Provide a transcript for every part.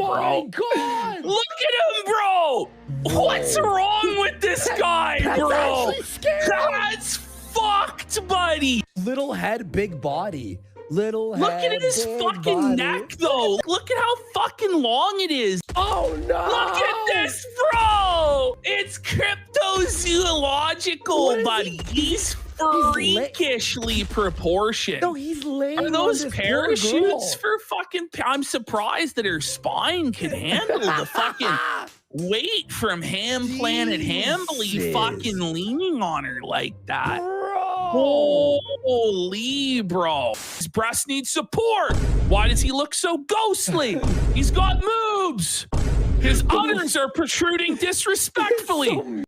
bro. My God! Look at him, bro. What's wrong with this guy, bro? That's actually scary. That's fucked, buddy. Little head, big body. Little Look head, at his big fucking body. neck, though. Look at how fucking long it is. Oh, no. Look at this, bro. It's cryptozoological, buddy. He's freakishly proportioned. No, he's laying Are on those this poor parachutes girl. for fucking... I'm surprised that her spine could handle the fucking weight from Ham Planet Hambly Jesus. fucking leaning on her like that. Bro. Holy, bro. His breast needs support. Why does he look so ghostly? He's got moves. His udders are protruding disrespectfully.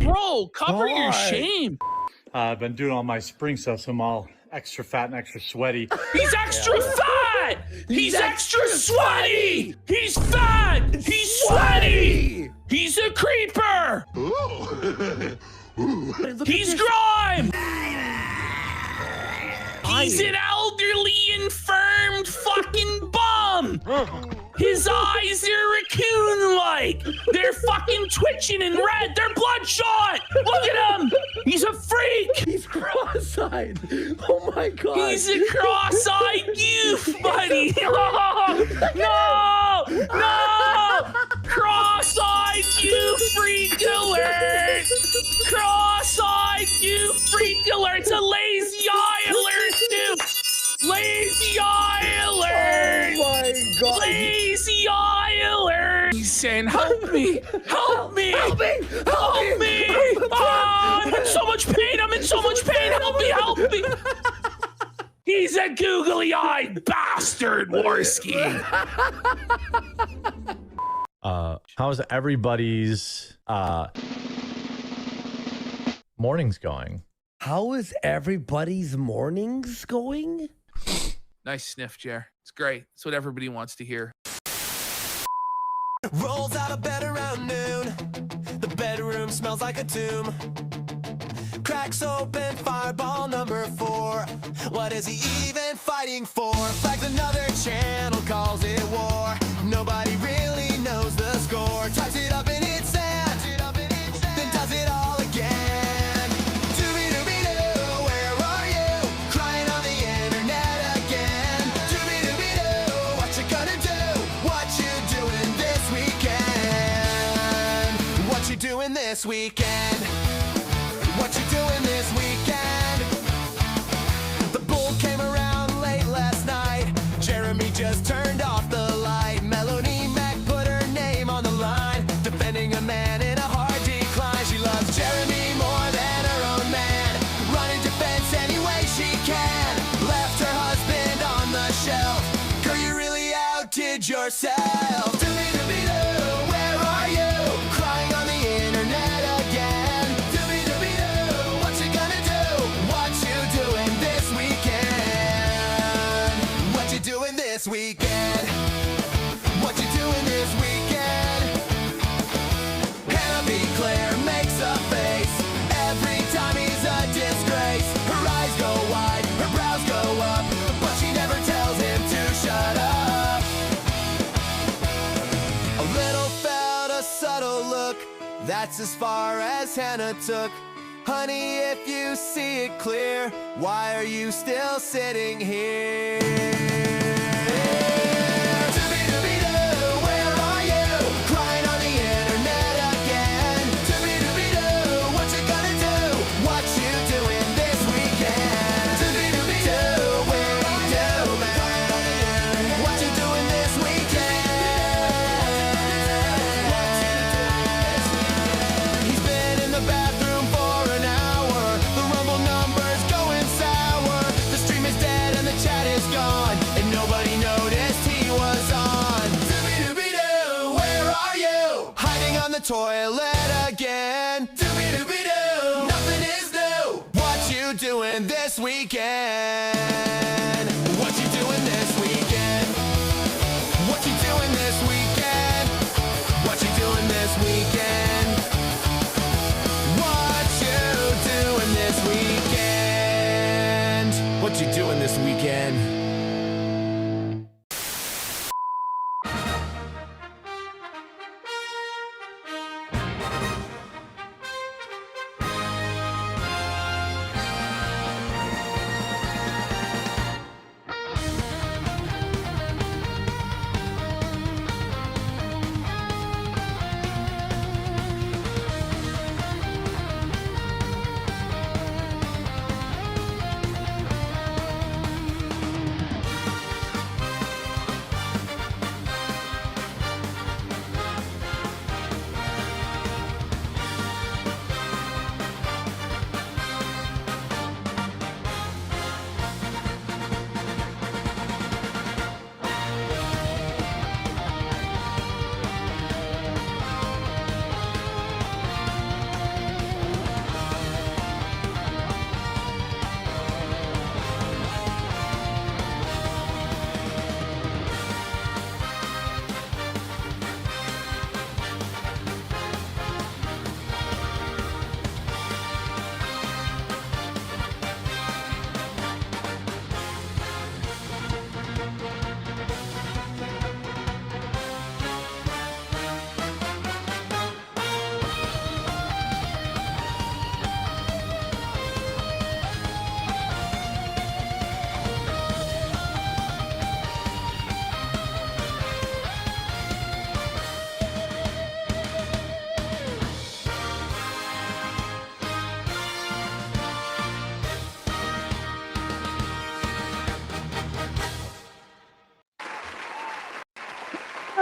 Bro, cover your shame. I've been doing all my spring stuff, so I'm all extra fat and extra sweaty. He's extra fat. He's extra sweaty. He's fat. He's sweaty. He's a creeper. He's grime. He's an elderly, infirmed fucking bum. His eyes are raccoon-like. They're fucking twitching and red. They're bloodshot. Look at him. He's a freak. He's cross-eyed. Oh my God. He's a cross-eyed goof, buddy. No, no. Cross-eyed goof freak alert. Cross-eyed goof freak alert. It's a lazy eye alert, too. Lazy eye alert. Oh my God. Lazy eye alert. He's saying, help me. Help me. Help me. Help me. Oh, I'm in so much pain. I'm in so much pain. Help me. Help me. He's a googly-eyed bastard, Worski. How's everybody's mornings going? How is everybody's mornings going? Nice sniff, Jer. It's great. It's what everybody wants to hear. Rolls out of bed around noon. The bedroom smells like a tomb. Cracks open fireball number 4. What is he even fighting for? Flags another channel, calls it war. Nobody really knows the score. Types it up and hits send, then does it all again. Doobie-doobie-doo, where are you? Crying on the internet again. Doobie-doobie-doo, what you gonna do? What you doing this weekend? What you doing this weekend? What you doing this weekend? The bull came around late last night. Jeremy just turned off the light. Melanie Mac put her name on the line, defending a man in a hard decline. She loves Jeremy more than her own man, running defense any way she can. Left her husband on the shelf. Girl, you really outdid yourself. Doobie-doobie-doo, where are you? Crying on the internet again. Doobie-doobie-doo, what you gonna do? What you doing this weekend? What you doing this weekend? What you doing this weekend? Hannah B. Claire makes a face every time he's a disgrace. Her eyes go wide, her brows go up, but she never tells him to shut up. A little felt a subtle look, that's as far as Hannah took. Honey, if you see it clear, why are you still sitting here? Doobie-doobie-doo, where are you? Crying on the internet again. Doobie-doobie-doo, what you gonna do? What you doing this weekend? Doobie-doobie-doo, where are you, man? What you doing this weekend? He's been in the bathroom for an hour. The Rumble number's going sour. The stream is dead and the chat is gone, and nobody noticed he was on. Doobie-doobie-doo, where are you? Hiding on the toilet again. Doobie-doobie-doo, nothing is new. What you doing this weekend? What you doing this weekend? What you doing this weekend? What you doing this weekend? What you doing this weekend? What you doing this weekend?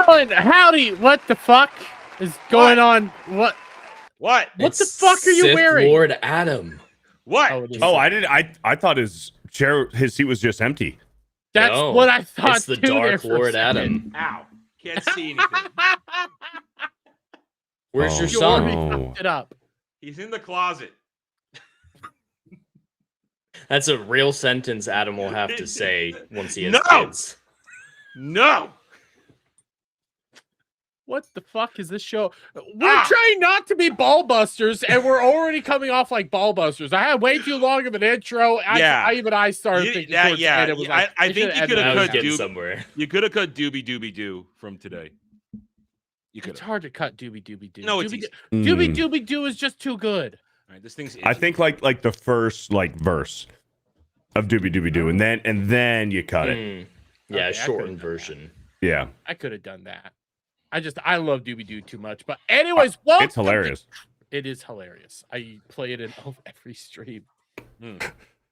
Gentlemen, howdy! What the fuck is going on? What What? the fuck are you Sith wearing? Lord Adam. What? Oh, it is. Oh, I thought his seat was just empty. That's No, what I thought. It's the too there Dark for a Lord second. Adam. Ow. Can't see anything. Where's your You already son? fucked it up. He's in the closet. That's a real sentence Adam will have to say once he has No! kids. No. What the fuck is this show? We're trying not to be ball busters, and we're already coming off like ball busters. I had way too long of an intro. I started thinking. towards the end, it was like, I think you could I have was cut getting somewhere. You could have cut Doobie Doobie Doo from today. You could It's have. hard to cut Doobie Doobie Doo. No, it's Doobie easy. Doobie Doobie Doo is just too good. All right, this thing's. I think like the first verse of Doobie Doobie Doo, and then you cut it. Yeah, Okay, I shortened could've- version. Yeah, I could have done that. I love Doobie Doo too much. But anyways, welcome. it's hilarious. It is hilarious. I play it in every stream. Hmm.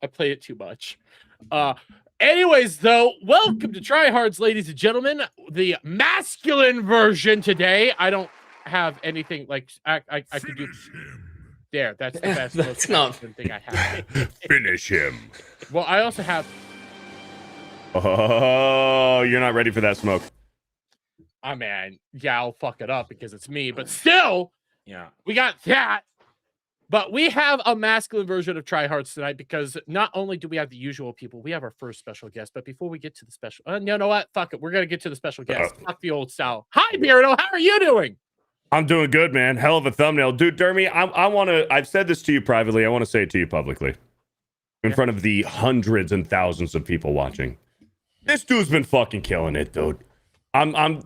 I play it too much. Anyways, though, welcome to Tryhards, ladies and gentlemen. The masculine version today. I don't have anything like I could do. There, that's the best. That's most not- masculine thing I have. Finish him. Well, I also have. Oh, you're not ready for that smoke. I mean, yeah, I'll fuck it up because it's me, but still, Yeah. we got that. But we have a masculine version of Tryhards tonight because not only do we have the usual people, we have our first special guest. But before we get to the special, you know what? Fuck it. We're going to get to the special guest. Fuck the old style. Hi, Beardo. How are you doing? I'm doing good, man. Hell of a thumbnail, dude. Dermy, I want to. I've said this to you privately. I want to say it to you publicly, in front of the hundreds and thousands of people watching. This dude's been fucking killing it, dude.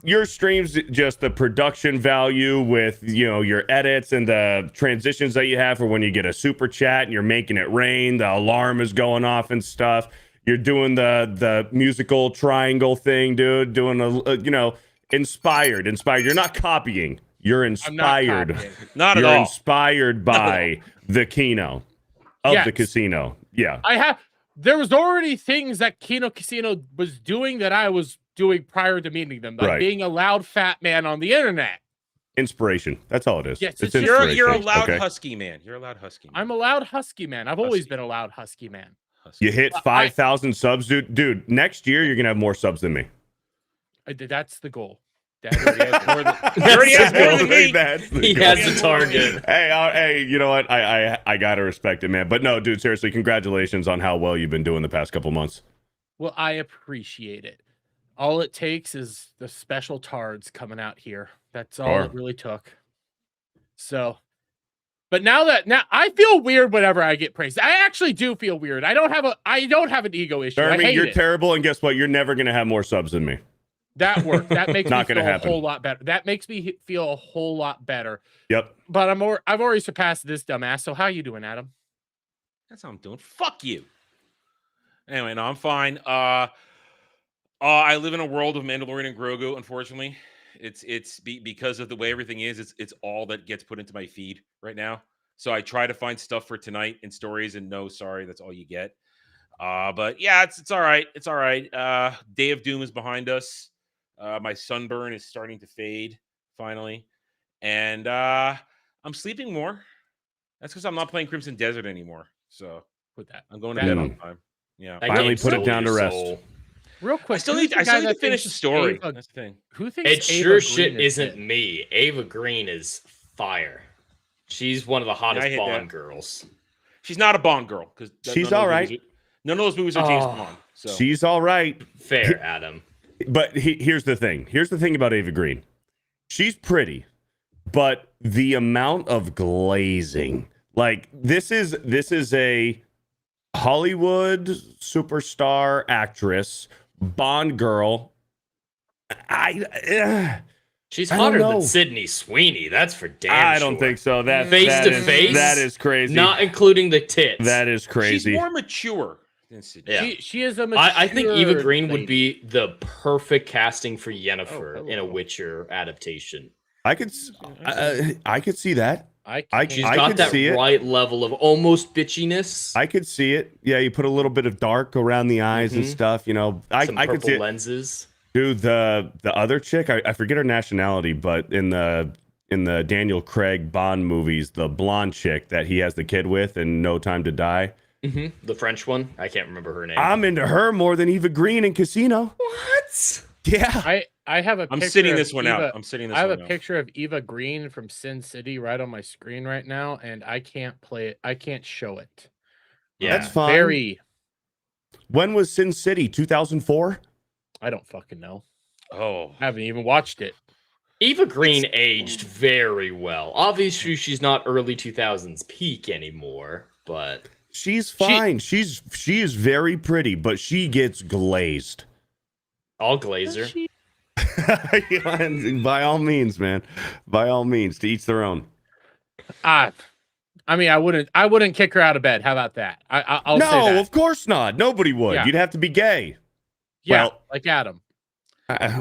Your streams, just the production value with, your edits and the transitions that you have for when you get a super chat and you're making it rain, the alarm is going off and stuff. You're doing the musical triangle thing, dude, doing inspired. You're not copying. You're inspired. Not at You're all. inspired by the Kino of the Yes. casino. Yeah. There was already things that Kino Casino was doing that I was doing prior to meeting them, like Right. being a loud fat man on the internet. Inspiration. That's all it is. Yes, it's it's- inspiration. You're a loud okay? husky man. You're a loud husky man. I'm a loud husky man. I've always Husky. been a loud husky man. Husky. You hit 5,000 subs, dude. Dude, next year you're gonna have more subs than me. That's the goal. That already has more than- You already has more than me. That's the He goal. has the target. Hey, you know what? I gotta respect it, man. But no, dude, seriously, congratulations on how well you've been doing the past couple months. Well, I appreciate it. All it takes is the special tards coming out here. That's all Sure. it really took. So, but now I feel weird whenever I get praised. I actually do feel weird. I don't have an ego issue. I Jeremy, hate you're it. terrible, and guess what? You're never gonna have more subs than me. That worked. That makes Not me gonna feel happen. a whole lot better. That makes me feel a whole lot better. Yep. But I've already surpassed this dumbass. So how you doing, Adam? That's how I'm doing. Fuck you. Anyway, no, I'm fine. I live in a world of Mandalorian and Grogu. Unfortunately, it's because of the way everything is. It's all that gets put into my feed right now. So I try to find stuff for tonight and stories, and no, sorry, that's all you get. But yeah, it's all right. It's all right. Day of Doom is behind us. My sunburn is starting to fade finally, and I'm sleeping more. That's because I'm not playing Crimson Desert anymore. So With that, I'm going to bed on time. Yeah. That Finally game put it stole down your to rest. soul. real quick, I still who's need the to guy that finish the thinks story. Ava- That's the thing. Who thinks It Ava sure Green shit is isn't it? me. Ava Green is fire. She's one of the I hottest hate Bond that. girls. She's not a Bond girl because She's all right. None of those movies are James Oh. Bond. So She's all right. Fair, Adam. But here's the thing. Here's the thing about Ava Green. She's pretty, but the amount of glazing, like this is a Hollywood superstar actress, Bond girl. She's I don't hotter know. than Sydney Sweeney. That's for damn I don't sure. think so. Face that to is- face? That is crazy. Not including the tits. That is crazy. she's more mature than Sydney. Yeah. She is a mature I think Eva Green would lady. be the perfect casting for Yennefer hello. in a Witcher adaptation. I could see that. She's I got could that see it. right level of almost bitchiness. I could see it. Yeah, you put a little bit of dark around the eyes and Mhm. stuff. Some I could purple see it. lenses. Dude, the other chick, I forget her nationality, but in the Daniel Craig Bond movies, the blonde chick that he has the kid with in No Time to Die. The French one. I can't remember her name. I'm into her more than Eva Green in Casino. What? Yeah. I have a. I'm picture sitting of this one out. Eva- I'm sitting this I have one a out. picture of Eva Green from Sin City right on my screen right now, and I can't play it. I can't show it. Yeah. That's fine. Very. When was Sin City? 2004? I don't fucking know. Oh, I haven't even watched it. Eva Green aged very well. Obviously, she's not early 2000s peak anymore, but She's fine. She is very pretty, but she gets glazed. all Glazer. By all means, man. By all means, to each their own. I mean, I wouldn't kick her out of bed. How about that? I'll say No, that. of course not. Nobody would. Yeah. You'd have to be gay. Yeah, well- like Adam.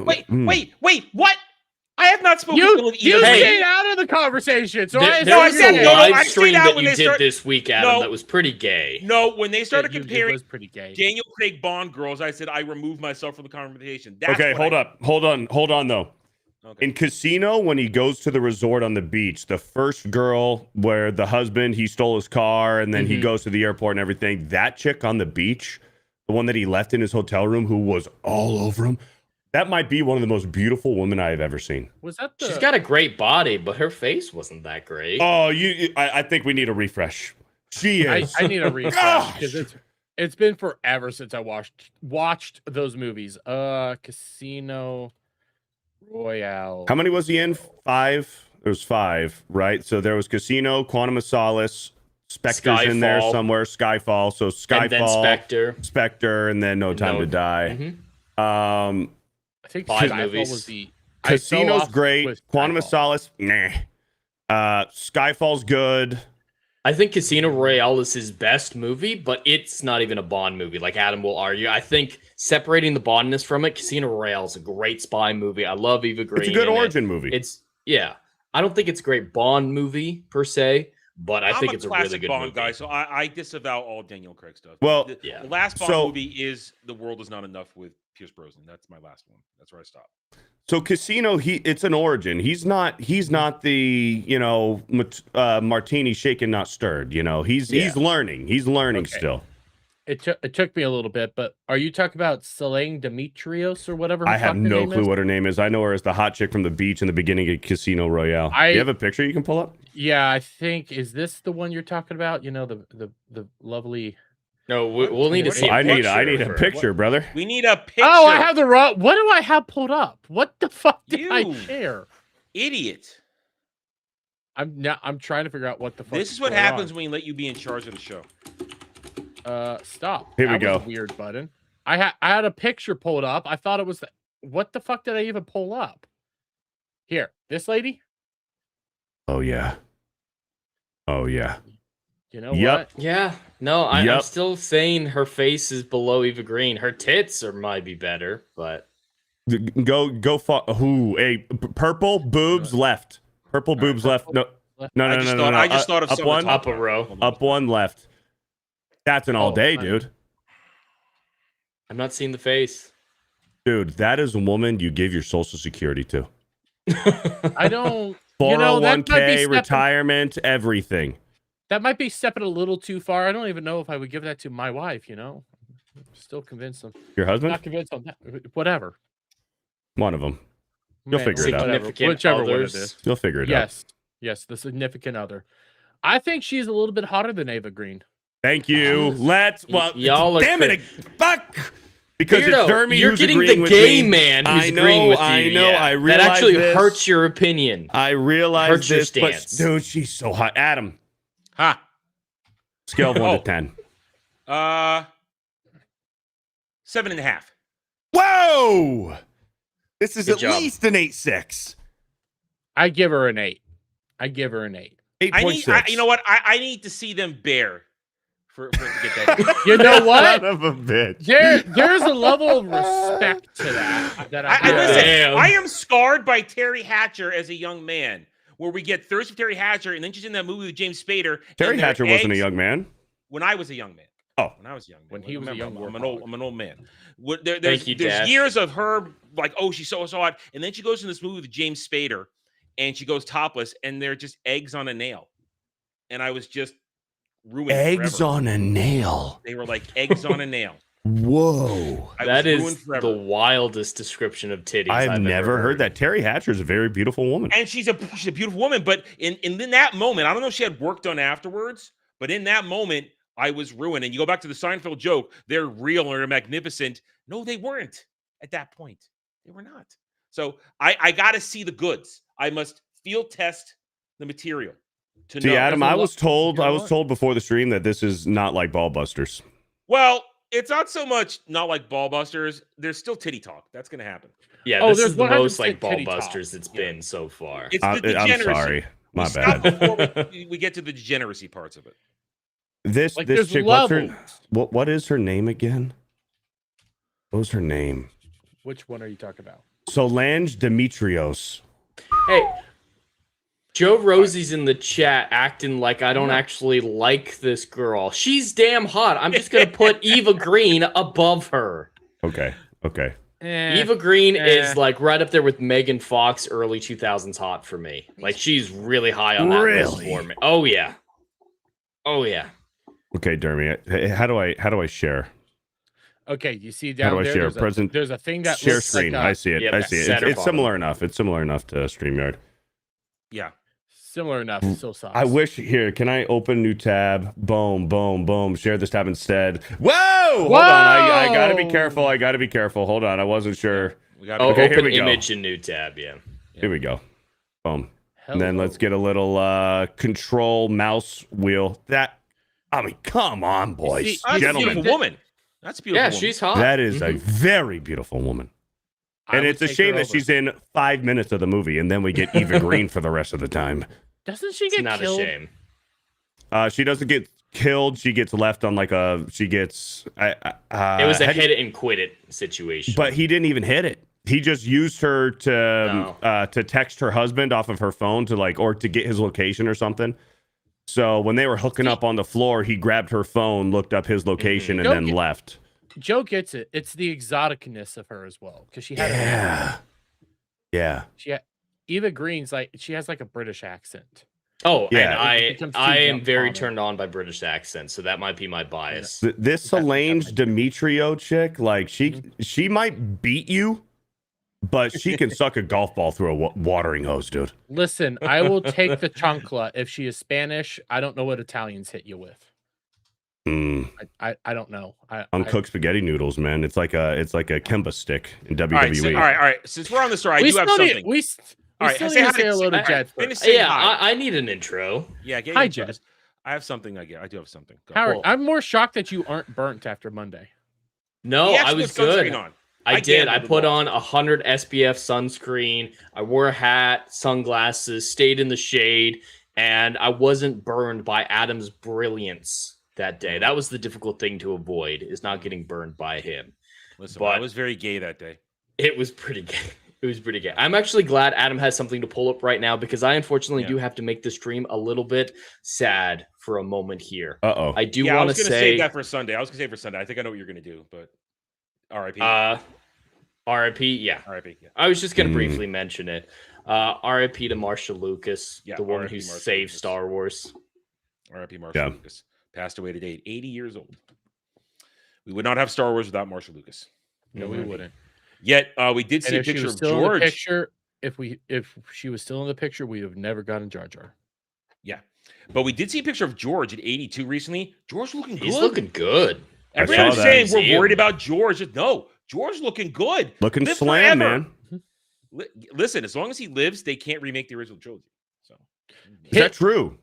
wait, what? I have not spoken to You Eva stayed Green. out of the conversation, so There, I there was said a no, live I stream stayed out that when you they did start- this week, Adam, No. that was pretty gay. No, when they started it comparing was pretty gay. Daniel Craig Bond girls, I said I removed myself from the conversation. That's Okay, what hold on though. Okay. In Casino, when he goes to the resort on the beach, the first girl where the husband, he stole his car and then he goes to the airport and everything, that chick on the beach, the one that he left in his hotel room who was all over him, that might be one of the most beautiful women I have ever seen. Was that the? She's got a great body, but her face wasn't that great. Oh, I think we need a refresh. She is. I need a refresh because it's been forever since I watched those movies. Casino Royale. How many was he in? 5? There was 5, right? So there was Casino, Quantum of Solace, Spectre's in there Skyfall. somewhere, Skyfall. So Skyfall, and then Spectre. Spectre, and then No Time to Die. I think 5 Skyfall movies. was the. I fell Casino's off great. with Quantum of Skyfall. Solace, nah. Skyfall's good. I think Casino Royale is his best movie, but it's not even a Bond movie, like Adam will argue. I think separating the Bondness from it, Casino Royale is a great spy movie. I love Eva Green. It's a good in it. origin movie. I don't think it's a great Bond movie per se, but I I'm think a it's a classic really good Bond movie. guy, so I disavow all Daniel Craig stuff. Well, the yeah. last Bond So- movie is The World Is Not Enough with Pierce Brosnan. That's my last one. That's where I stopped. So Casino, it's an origin. He's not the martini shaken not stirred. He's learning. He's learning Okay. still. It took me a little bit, but are you talking about Selene Demetrios or whatever? Her I have fucking no name clue is? what her name is. I know her as the hot chick from the beach in the beginning of Casino Royale. I- Do you have a picture you can pull up? Yeah, I think is this the one you're talking about? The lovely. No, we'll need to see. I need a for- picture, brother. We need a picture. Oh, I have the wrong. What do I have pulled up? What the fuck did I You. share? Idiot. I'm trying to figure out what the fuck. This is what going happens on. when you let you be in charge of the show. Stop. Here we That was go. a weird button. I had a picture pulled up. I thought it was what the fuck did I even pull up? Here, this lady. Oh yeah. You know Yep. what? Yeah, no, I'm Yep. still saying her face is below Eva Green. Her tits might be better, but Go far. Purple boobs left. Purple boobs left. No. No. I just thought of up some one. upper row. Up one left. That's an all day, I- dude. I'm not seeing the face. Dude, that is a woman you gave your social security to. I don't. 401k, retirement, everything. That might be stepping a little too far. I don't even know if I would give that to my wife. I'm still convinced. Your husband? Not convinced on that. Whatever. One of them. You'll Man, figure it out. whatever. Significant Whichever one it others. is. You'll figure it out. Yes, the significant other. I think she's a little bit hotter than Ava Green. Thank you. Y'all are damn it, fuck. Because Beardo, it's Jeremy you're who's getting agreeing the with gay me. man who's I know, agreeing with you. I know, yeah. I That realize actually this. hurts your opinion. I realize Hurts your this, but stance. dude, she's so hot. Adam, Ha. scale of 1 Oh. to 10. 7.5. Whoa! This is Good at job. least an 8.6. I give her an 8. I give her an 8. 8.6. You know what? I need to see them bare for it to get that. You know what? Son of a bitch. There's a level of respect to that I I have. listen. Damn. I am scarred by Terry Hatcher as a young man, where we get thirsty for Terry Hatcher, and then she's in that movie with James Spader. Terry and their Hatcher wasn't a eggs- young man. when I was a young man. Oh, when I was young. When man. he was a Remember, young I'm an old man. There's Thank you, Dash. years of her like, oh, she's so hot, and then she goes in this movie with James Spader, and she goes topless, and they're just eggs on a nail, and I was just ruined. Eggs forever. on a nail. They were like eggs on a nail. Whoa. That was ruined is forever. the wildest description of titties I've I've never ever heard that. Terry Hatcher is a very beautiful woman. And she's a beautiful woman, but in that moment, I don't know if she had work done afterwards, but in that moment, I was ruined. And you go back to the Seinfeld joke, they're real or magnificent. No, they weren't at that point. They were not. So I got to see the goods. I must field test the material to See, know. Adam, I was told you know I was what? told before the stream that this is not like Ballbusters. Well, it's not so much not like Ballbusters. There's still titty talk. That's going to happen. Yeah, Oh, this there's is the most 100% like titty talk. Ballbusters it's been so far. It's the I'm degeneracy. sorry. My We stop bad. before we get to the degeneracy parts of it. This Like, this there's chick, what's levels. her, what is her name again? What was her name? Which one are you talking about? Solange Demetrios. Hey, Joe Rosie's in the chat acting like I don't actually like this girl. She's damn hot. I'm just gonna put Eva Green above her. Okay. Eva Green is like right up there with Megan Fox, early 2000s hot for me. Like she's really high on that list Really? for me. Oh yeah. Oh yeah. Okay, Dermy. How do I share? Okay, you see How down do I there. share? There's, Present- there's a thing that Share looks screen. Like I see it. Yep, I see it. center It's bottom. similar enough. It's similar enough to StreamYard. Yeah. similar enough. So soft. I wish here. Can I open new tab? Boom, boom, boom. Share this tab instead. Whoa! Hold on. I gotta be careful. I gotta be careful. Hold on. I wasn't sure. We got Oh, Okay, here open we go. image in new tab. Yeah. Here we go. Boom. Hello. And then let's get a little control mouse wheel. I mean, come on, boys, see- That's a gentlemen. beautiful woman. That's a beautiful. Yeah, woman. she's hot. That is a very beautiful woman. I And would it's a take shame her that over. she's in 5 minutes of the movie, and then we get Eva Green for the rest of the time. Doesn't she It's get not killed? a shame. She doesn't get killed. She gets left on like a. She gets. It was a how do you- hit it and quit it situation. But he didn't even hit it. He just used her to text her husband off of her phone to like, or to get his location or something. So when they were hooking up on the floor, he grabbed her phone, looked up his location, and Go then get- left. Joe gets it. It's the exoticness of her as well, because she had Yeah. Eva Green's like she has like a British accent. oh, Yeah. and It becomes too I am young very common. turned on by British accents, so that might be my bias. This Solange Demetrio chick, like she might beat you, but she can suck a golf ball through a watering hose, dude. Listen, I will take the chancla if she is Spanish. I don't know what Italians hit you with. Mm. I don't know. Uncooked spaghetti noodles, man. It's like a Kemba stick in WWE. All right. Since we're on the story, I we do have still need something. we All right, still say need hi to say to- hello to all right, Jed finish first. saying Yeah, hi. I need an intro. Yeah, get Hi, your Jed. first. I have something. I do have something. Go. Howard, Cool. I'm more shocked that you aren't burnt after Monday. No, He I actually was put sunscreen good. on. I did. I gambled put a lot. on 100 SPF sunscreen. I wore a hat, sunglasses, stayed in the shade, and I wasn't burned by Adam's brilliance that day. That was the difficult thing to avoid, is not getting burned by him. Listen, but- I was very gay that day. It was pretty gay. It was pretty gay. I'm actually glad Adam has something to pull up right now because I unfortunately Yeah. do have to make the stream a little bit sad for a moment here. Uh-oh. I do Yeah, I want was to gonna say save that for Sunday. I think I know what you're gonna do, but R.I.P. RIP, yeah. R.I.P. Yeah. I was just going to briefly mention it. RIP to Marsha Lucas, Yeah, the woman RIP who Marsha saved Lucas. Star Wars. R.I.P. Marsha Yeah. Lucas passed away today at 80 years old. We would not have Star Wars without Marsha Lucas. No, we wouldn't. Yet we did And see a if she picture was of still in the George. picture, if she was still in the picture, we'd have never gotten Jar Jar. Yeah, but we did see a picture of George at 82 recently. George looking good. He's looking good. Everyone's saw that. saying we're Museum. worried about George. No, George looking good. Looking Live slam, forever. man. Listen, as long as he lives, they can't remake the original trilogy. So Is that true?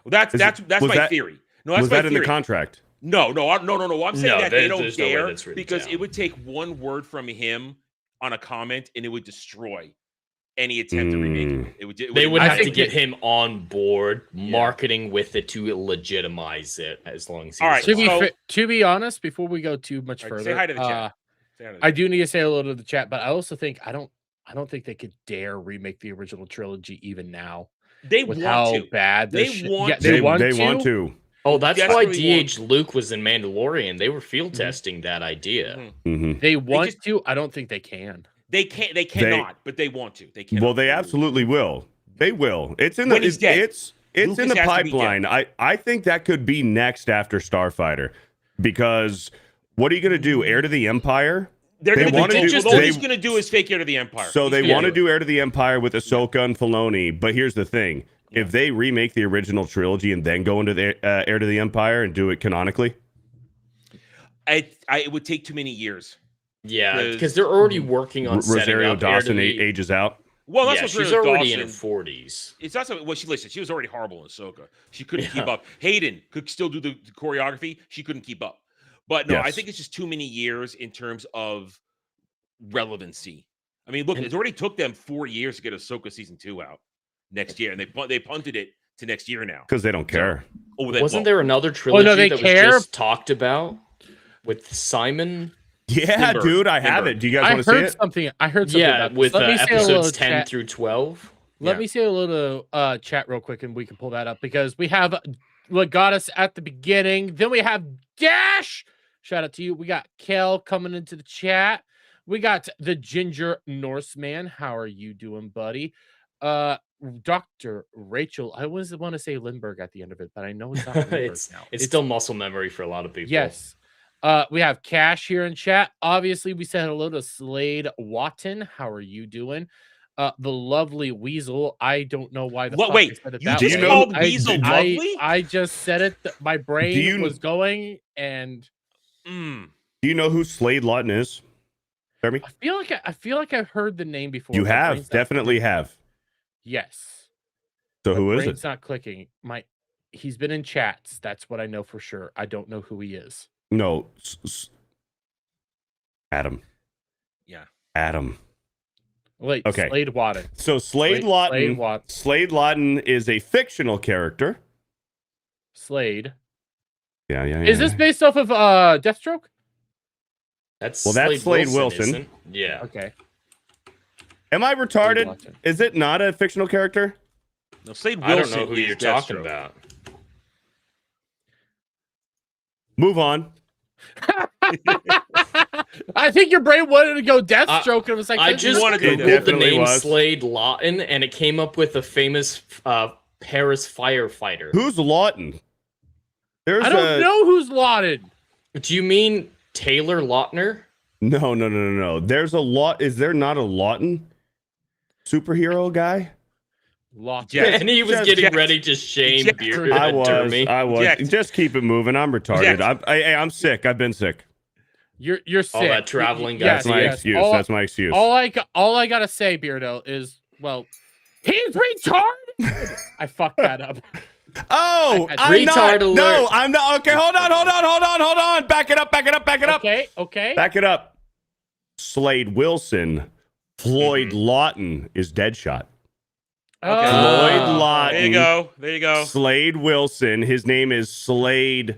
well, that's was my that- theory. No, that's Was my that in theory. the contract? No. I'm saying No, that they there's don't no way dare that's written because down. it would take one word from him on a comment and it would destroy any attempt to remake it. It would. They would I have to think get him on board, marketing with it to legitimize it as long as he's All right, alive. To be honest, before we go too much All right, further, say hi to the chat. Say hi to the I chat. do need to say hello to the chat, but I also think I don't think they could dare remake the original trilogy even now They with want how to. bad They this shit- want yeah, to. they want they to. want to. Oh, that's why desperately DH Luke was in Mandalorian. They were field testing that idea. Mhm. They want just- to. I don't think they can. They can't. They cannot, but they want to. They can. Well, they absolutely will. They will. It's in When the he's dead. it's in Lucas the has to be pipeline. I think that could be next after Starfighter, because what are you going to do? Heir to the Empire? They're They going to wanna do. do- All they- he's going to do is fake Heir to the Empire. So He's they gonna want to it. do Heir to the Empire with Ahsoka and Filoni, but here's the thing: if they remake the original trilogy and then go into the Heir to the Empire and do it canonically, It would take too many years. Yeah, because they're already working on setting Rosario up Heir to Dawson the- ages out. Well, that's yeah, what she's Rosario already in her Dawson- 40s. It's not so. Well, she was already horrible in Ahsoka. She couldn't keep Yeah. up. Hayden could still do the choreography. She couldn't keep up. But no, I Yes. think it's just too many years in terms of relevancy. I mean, look, it already took them 4 years to get Ahsoka season 2 out next year, and they punted it to next year now. Because they don't care. Oh, Wasn't there another trilogy they that care? was just talked about with Simon? Yeah, Timber. dude, I have Timber. it. Do you guys I want to see heard it? something. I heard something. Yeah, about this. with Let me say a little episodes 10 chat. through 12. Let Yeah. me say a little chat real quick, and we can pull that up because we have what got us at the beginning. Then we have Dash. Shout out to you. We got Kel coming into the chat. We got the Ginger Norseman. How are you doing, buddy? Dr. Rachel. I always want to say Lindbergh at the end of it, but I know it's not Lindbergh it's now. it's still muscle memory for a lot of people. Yes. We have Cash here in chat. Obviously, we said hello to Slade Watton. How are you doing? The lovely Weasel. I don't know why the What? fuck Wait, I said it you that just way. called I- Weasel lovely? I just said it. My brain was going, and Mm. Do you know who Slade Lawton is? Jeremy? I feel like I've heard the name before. You My have, brain's not definitely clicking. have. Yes. So My who is brain's it? not clicking. He's been in chats. That's what I know for sure. I don't know who he is. No. Adam. Yeah. Adam. Wait, Okay. Slade Watton. So Slade Lawton. Watton. Slade Lawton is a fictional character. Slade. Yeah. Is this based off of Deathstroke? That's That's Slade Wilson. isn't? Yeah. Okay. Am I retarded? Watson. Is it not a fictional character? No, Slade I Wilson. don't know who is you're talking Deathstroke. about. Move on. I think your brain wanted to go Deathstroke, and it was like, I this just is- wanted to googled do the definitely name was. Slade Lawton, and it came up with a famous Paris firefighter. Who's Lawton? There's I don't know who's lauded. Do you mean Taylor Lautner? No. There's a lot. Is there not a Lawton superhero guy? Lauded. Yeah. And he was Just- getting Jack- ready to shame Jack- Beard I was. Dermy. I was. Just keep it moving. I'm retarded. Jack- I'm sick. I've been sick. You're sick. All that traveling Yes, That's my yes. excuse. All, That's my excuse. all I gotta say, Beardo, is he's retarded. I fucked that up. Oh, I- I'm not. Retard No, alert. I'm not. Okay, hold on. Back it up. Okay. Back it up. Slade Wilson, Floyd Lawton is Deadshot. Oh. Floyd Lawton. There you go. Slade Wilson. His name is Slade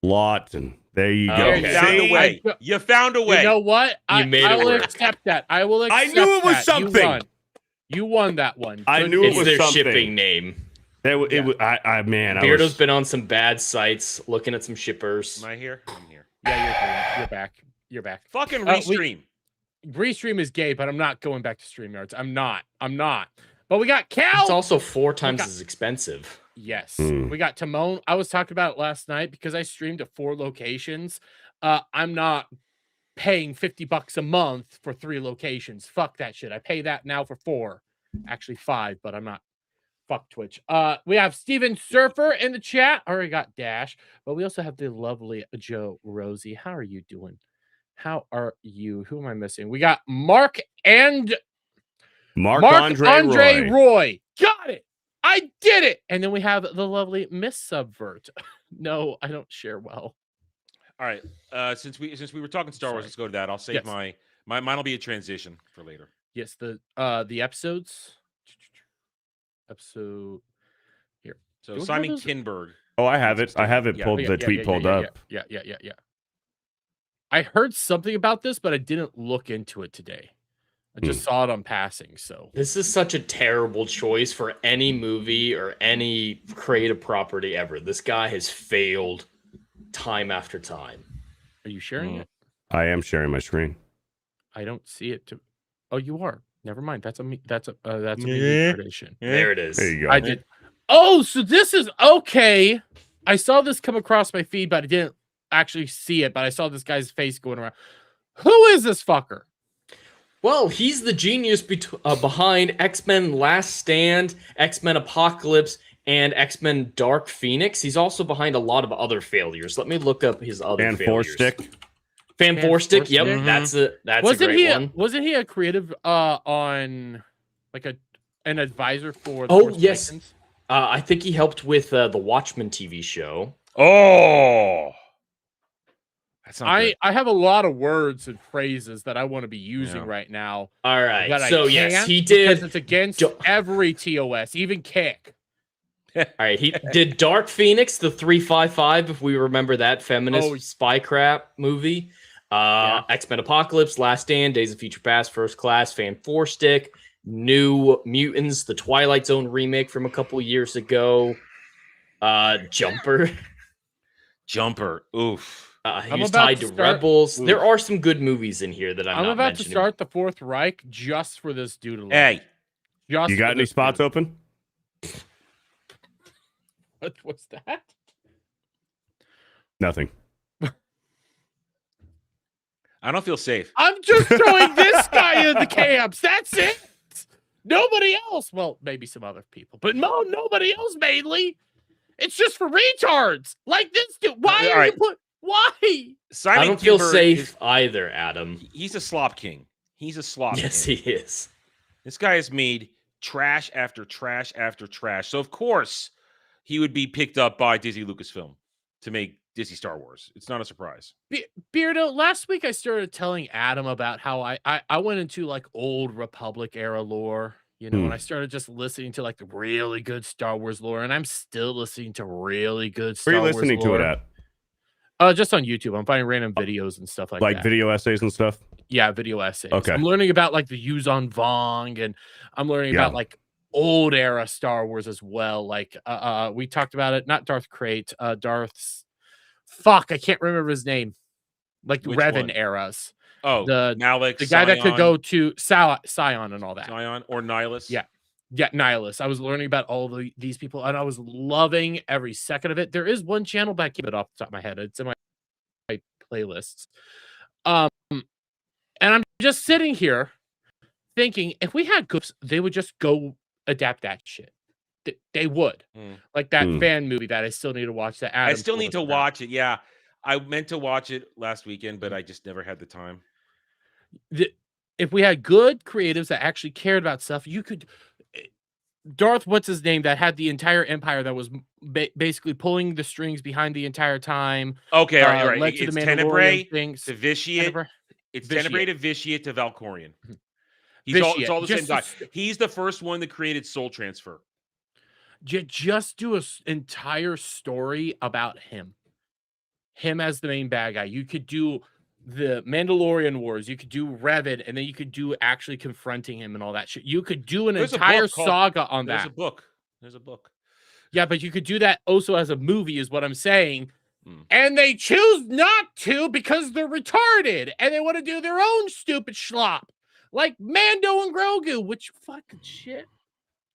Lawton. There you go. Okay. You found See? a way. You found a way. You know what? I made it will work. accept that. I will I accept knew it was that. something. You won that one. I Good knew it It's game. was their something. shipping name. It was, man, I Beardo's was, been on some bad sites, looking at some shippers. Am I here? I'm here. Yeah, you're back. You're back. Fucking we- restream. Restream is gay, but I'm not going back to StreamYards. I'm not. But we got Cal. It's also 4 times got- as expensive. Yes. Hmm. We got Timon. I was talking about it last night because I streamed at 4 locations. I'm not paying $50 a month for 3 locations. Fuck that shit. I pay that now for 4. Actually 5, but I'm not. Fuck Twitch. We have Steven Surfer in the chat. Already got Dash, but we also have the lovely Joe Rosie. How are you doing? How are you? Who am I missing? We got Mark Andre Roy. Got it. I did it. And then we have the lovely Miss Subvert. No, I don't share well. All right. Since we were talking Star Wars, Sorry. let's go to that. I'll save Yes. mine'll be a transition for later. Yes, the episodes. Episode here. So Do we have Simon those- Kinberg. Oh, I have it. I have it Yeah. pulled. The tweet pulled up. Yeah. I heard something about this, but I didn't look into it today. I just saw it on passing. So This is such a terrible choice for any movie or any creative property ever. This guy has failed time after time. are you sharing it? I am sharing my screen. I don't see it. Oh, you are. Never mind. That's a me predation. There it is. There you go. I did. Oh, so this is okay. I saw this come across my feed, but I didn't actually see it. But I saw this guy's face going around. Who is this fucker? Well, he's the genius behind X-Men Last Stand, X-Men Apocalypse, and X-Men Dark Phoenix. He's also behind a lot of other failures. Let me look up his other And failures. Stick. Fan Four Stick. Yep, Mhm. that's a Wasn't great one. Wasn't he a creative on like an advisor for? The Oh, Force yes. Awakens? I think he helped with the Watchmen TV show. Oh, that's not good. I have a lot of words and phrases that I want to be using right now. All right, That I so yes, can't he because did. it's against every TOS, even Kick. All right, he did Dark Phoenix, the 355, if we remember that feminist spy crap movie. X-Men Apocalypse, Last Stand, Days of Future Past, First Class, Fan Four Stick, New Mutants, the Twilight Zone remake from a couple years ago, Jumper. Oof. He was tied to Rebels. There are some good movies in here that I'm not about mentioning. to start the Fourth Reich just for this dude alone. Hey, Just You got for any this spots dude. open? What was that? Nothing. I don't feel safe. I'm just throwing this guy in the camps. That's it. Nobody else. Well, maybe some other people, but nobody else mainly. It's just for retards like this dude. Why are you put? Why? Simon I don't feel Kimber safe either, Adam. He's a slop king. He's a slop Yes, king. he is. This guy has made trash after trash after trash. So of course he would be picked up by Disney Lucasfilm to make Disney Star Wars. It's not a surprise. Beardo, last week I started telling Adam about how I went into like old Republic era lore, you know, and I started just listening to like the really good Star Wars lore, and I'm still listening to really good Star Where are Wars you listening lore. to it at? Just on YouTube. I'm finding random videos and stuff like that. Like video essays and stuff? Yeah, video essays. Okay. I'm learning about like the Yuzon Vong, and I'm learning about like old era Star Wars as well. Like we talked about it, not Darth Crate, Darth's fuck, I can't remember his name. Like the Which Revan one? eras. Oh, The Malek, the guy that could Scion, go to Scion and all that. Scion or Nihilus. Yeah. Yeah, Nihilus. I was learning about all these people, and I was loving every second of it. There is one channel back, keep it off the top of my head. It's in my playlists. And I'm just sitting here thinking, if we had goops, they would just go adapt that shit. They would. Like that fan movie that I still need to watch. That Adam I still told need us to about. watch it. Yeah. I meant to watch it last weekend, but I just never had the time. If we had good creatives that actually cared about stuff, you could. Darth, what's his name? That had the entire empire that was basically pulling the strings behind the entire time. Okay, all right, all right. Led to It's the Tenebrae Mandalorian things. to Vitiate. Tenebrae? It's Vitiate. Tenebrae to Vitiate to Valkorion. It's Vitiate. all the same Just guy. a- He's the first one that created soul transfer. Just do an entire story about him as the main bad guy. You could do the Mandalorian Wars, you could do Revan, and then you could do actually confronting him and all that shit. You could do an There's a entire book called- saga on There's that. There's a book. Yeah, but you could do that also as a movie, is what I'm saying. And they choose not to because they're retarded and they want to do their own stupid schlop, like Mando and Grogu, which fucking shit.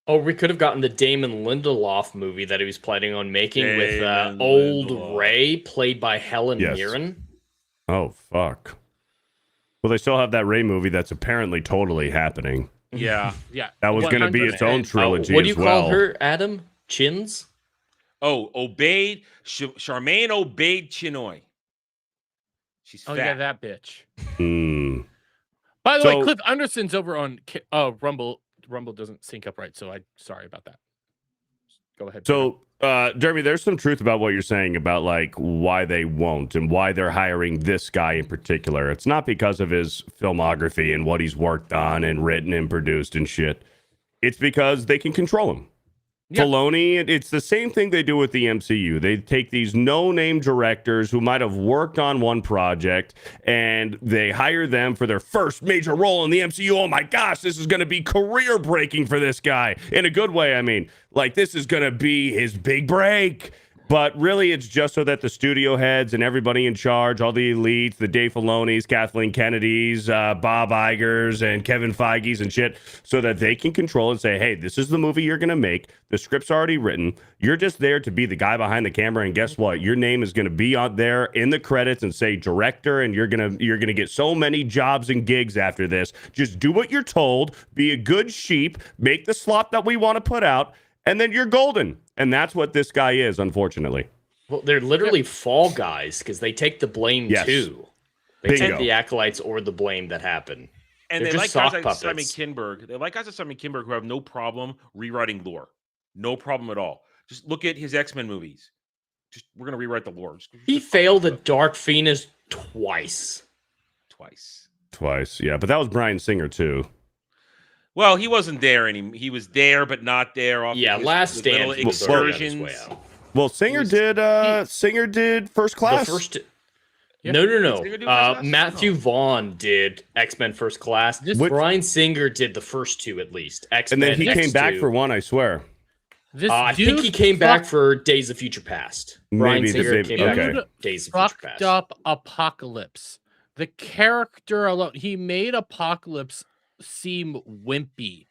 Oh, we could have gotten the Damon Lindelof movie that he was planning on making with Damon old Lindelof. Rey, played by Helen Yes. Mirren. Oh, fuck. Well, they still have that Ray movie that's apparently totally happening. Yeah. Yeah. That was going to be its own 100%. trilogy What do you as well. call her, Adam? Chins? Oh, Charmaine Obaid Chinoy. She's fat. Oh yeah, that bitch. Hmm. By the way, So- Cliff Anderson's over on Rumble. Rumble doesn't sync up right, so sorry about that. Go ahead. So, Jeremy, there's some truth about what you're saying about like why they won't and why they're hiring this guy in particular. It's not because of his filmography and what he's worked on and written and produced and shit. It's because they can control him. Yeah. Filoni, it's the same thing they do with the MCU. They take these no-name directors who might have worked on one project and they hire them for their first major role in the MCU. Oh my gosh, this is going to be career-breaking for this guy. In a good way, I mean. Like, this is going to be his big break. But really, it's just so that the studio heads and everybody in charge, all the elites, the Dave Filonis, Kathleen Kennedys, Bob Igers, and Kevin Feige's and shit, so that they can control and say, hey, this is the movie you're going to make. The script's already written. You're just there to be the guy behind the camera. And guess what? Your name is going to be out there in the credits and say director. And you're going to get so many jobs and gigs after this. Just do what you're told. Be a good sheep. Make the slop that we want to put out. And then you're golden. And that's what this guy is, unfortunately. Well, they're literally fall guys because they take the blame too. They Bingo. take the acolytes or the blame that happened. And They're they just like sock guys like Simon puppets. Kinberg. They like guys like Simon Kinberg who have no problem rewriting lore. No problem at all. Just look at his X-Men movies. We're gonna rewrite the lore. He failed at Dark Phoenix twice. Twice, yeah. But that was Bryan Singer, too. Well, he wasn't there anymore. He was there, but not there. Last Stand little was already on his excursions. way out. Well, Singer did First Class. The first, Yeah. no. Singer do First Class? Matthew Vaughn did X-Men First Class. Bryan Singer did the first two at least. And then he came back for one, I swear. I think he came back for Days of Future Past. Bryan Maybe Singer the came Days- back okay. for Days of Future Fucked Past. up Apocalypse. The character alone, he made Apocalypse seem wimpy.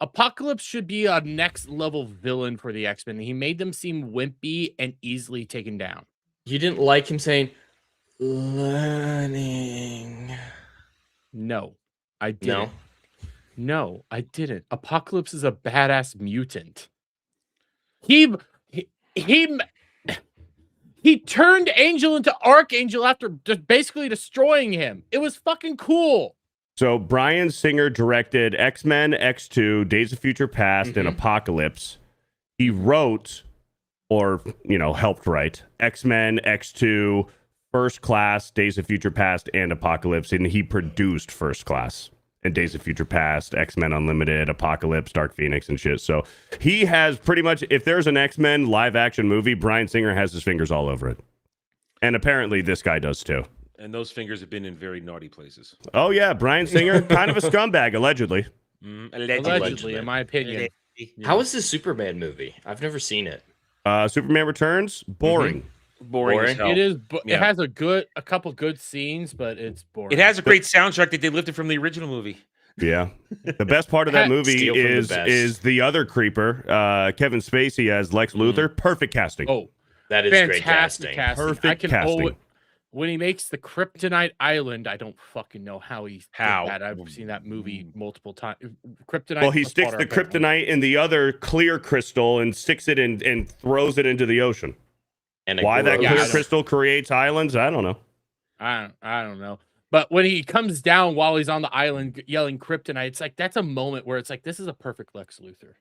Apocalypse should be a next level villain for the X-Men. He made them seem wimpy and easily taken down. You didn't like him saying learning. No, I didn't. No, I didn't. Apocalypse is a badass mutant. He turned Angel into Archangel after just basically destroying him. It was fucking cool. So Bryan Singer directed X-Men, X2, Days of Future Past, and Apocalypse. He wrote, or, helped write, X-Men, X2, First Class, Days of Future Past, and Apocalypse. And he produced First Class and Days of Future Past, X-Men Unlimited, Apocalypse, Dark Phoenix, and shit. So he has pretty much, if there's an X-Men live-action movie, Bryan Singer has his fingers all over it. And apparently this guy does too. And those fingers have been in very naughty places. Oh, yeah. Bryan Singer, kind of a scumbag, allegedly. Allegedly, in my opinion. How is this Superman movie? I've never seen it. Superman Returns, boring. Boring as hell. It is. Yeah. It has a couple good scenes, but it's boring. It has a great soundtrack that they lifted from the original movie. Yeah. The best part of that movie Steal from the is best. the other creeper, Kevin Spacey as Lex Luthor. Perfect casting. Oh, That is great fantastic casting. Perfect casting. When he makes the Kryptonite Island, I don't fucking know how he did How? that. I've seen that movie multiple times. Kryptonite. Well, he plus sticks water, the apparently. kryptonite in the other clear crystal and sticks it in and throws it into the ocean. And Why that Yeah, I clear don't- crystal creates islands, I don't know. I don't know. But when he comes down while he's on the island yelling Kryptonite, it's like that's a moment where it's like this is a perfect Lex Luthor.